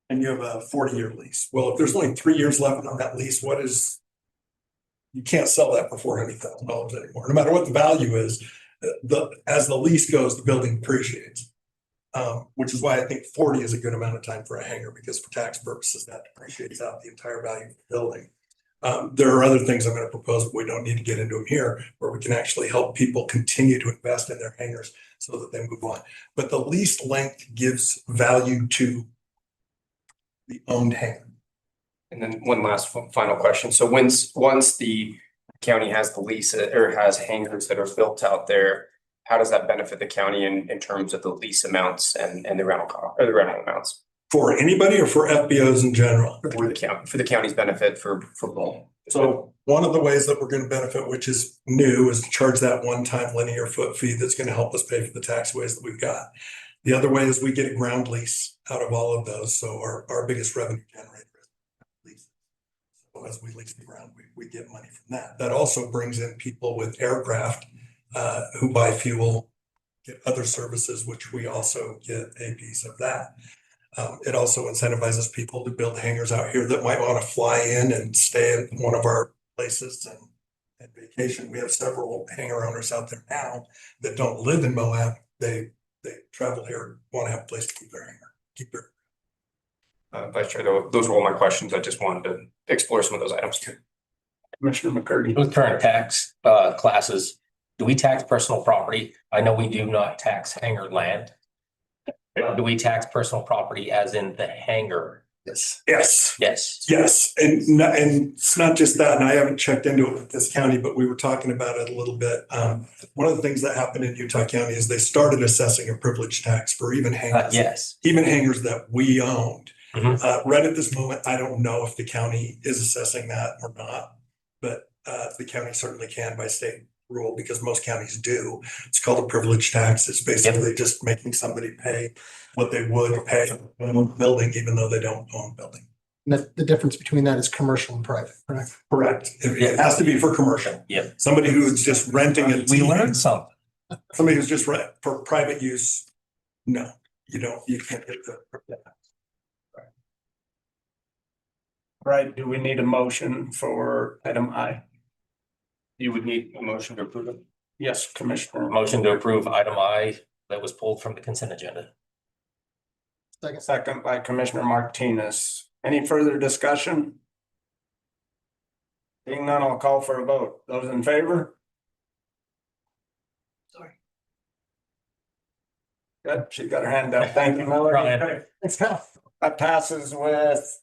and you have a 40-year lease, well, if there's only 3 years left on that lease, you can't sell that for $400,000 anymore. No matter what the value is, as the lease goes, the building depreciates. Which is why I think 40 is a good amount of time for a hangar, because for tax purposes, that depreciates out the entire value of the building. There are other things I'm going to propose, but we don't need to get into them here, where we can actually help people continue to invest in their hangars so that they move on. But the lease length gives value to the owned hangar. And then one last final question. So once the county has the lease or has hangars that are built out there, how does that benefit the county in terms of the lease amounts and the rental cost or the rental amounts? For anybody or for FBOs in general? For the county's benefit for both. So one of the ways that we're going to benefit, which is new, is to charge that one-time linear foot fee that's going to help us pay for the taxways that we've got. The other way is we get a ground lease out of all of those. So our biggest revenue generator is lease. So as we lease the ground, we get money from that. That also brings in people with aircraft who buy fuel, get other services, which we also get a piece of that. It also incentivizes people to build hangars out here that might want to fly in and stay at one of our places and vacation. We have several hangar owners out there now that don't live in Moab. They travel here, want to have a place to keep their hangar, keep their. Vice Chair, those were all my questions. I just wanted to explore some of those items too. Commissioner McCurdy. With current tax classes, do we tax personal property? I know we do not tax hangar land. Do we tax personal property as in the hangar? Yes. Yes. Yes, and it's not just that, and I haven't checked into it with this county, but we were talking about it a little bit. One of the things that happened in Utah County is they started assessing a privilege tax for even hangars. Yes. Even hangars that we owned. Mhm. Right at this moment, I don't know if the county is assessing that or not, but the county certainly can by state rule, because most counties do. It's called a privilege tax. It's basically just making somebody pay what they would pay on a building, even though they don't own a building. The difference between that is commercial and private, correct? Correct. It has to be for commercial. Yep. Somebody who is just renting it. We learned something. Somebody who's just rent for private use. No, you can't get the. Right, do we need a motion for item I? You would need a motion to approve it. Yes, Commissioner. Motion to approve item I that was pulled from the consent agenda. Second by Commissioner Martinez. Any further discussion? Being none, I'll call for a vote. Those in favor? Sorry. Good, she got her hand up. Thank you, Miller. Ryan. That passes with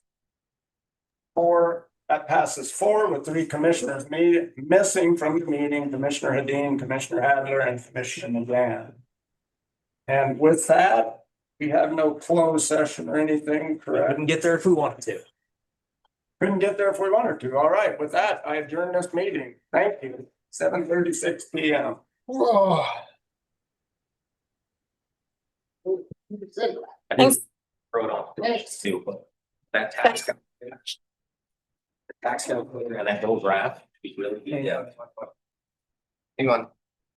four with 3 commissioners missing from the meeting, Commissioner Hedin, Commissioner Adler, and Commissioner McGann. And with that, we have no closed session or anything, correct? Couldn't get there if we wanted to. Couldn't get there if we wanted to. All right, with that, I adjourn this meeting. Thank you. 7:36 p.m. I didn't throw it off. Too, but that tax. Tax calculator and that whole graph, we really, yeah. Hang on.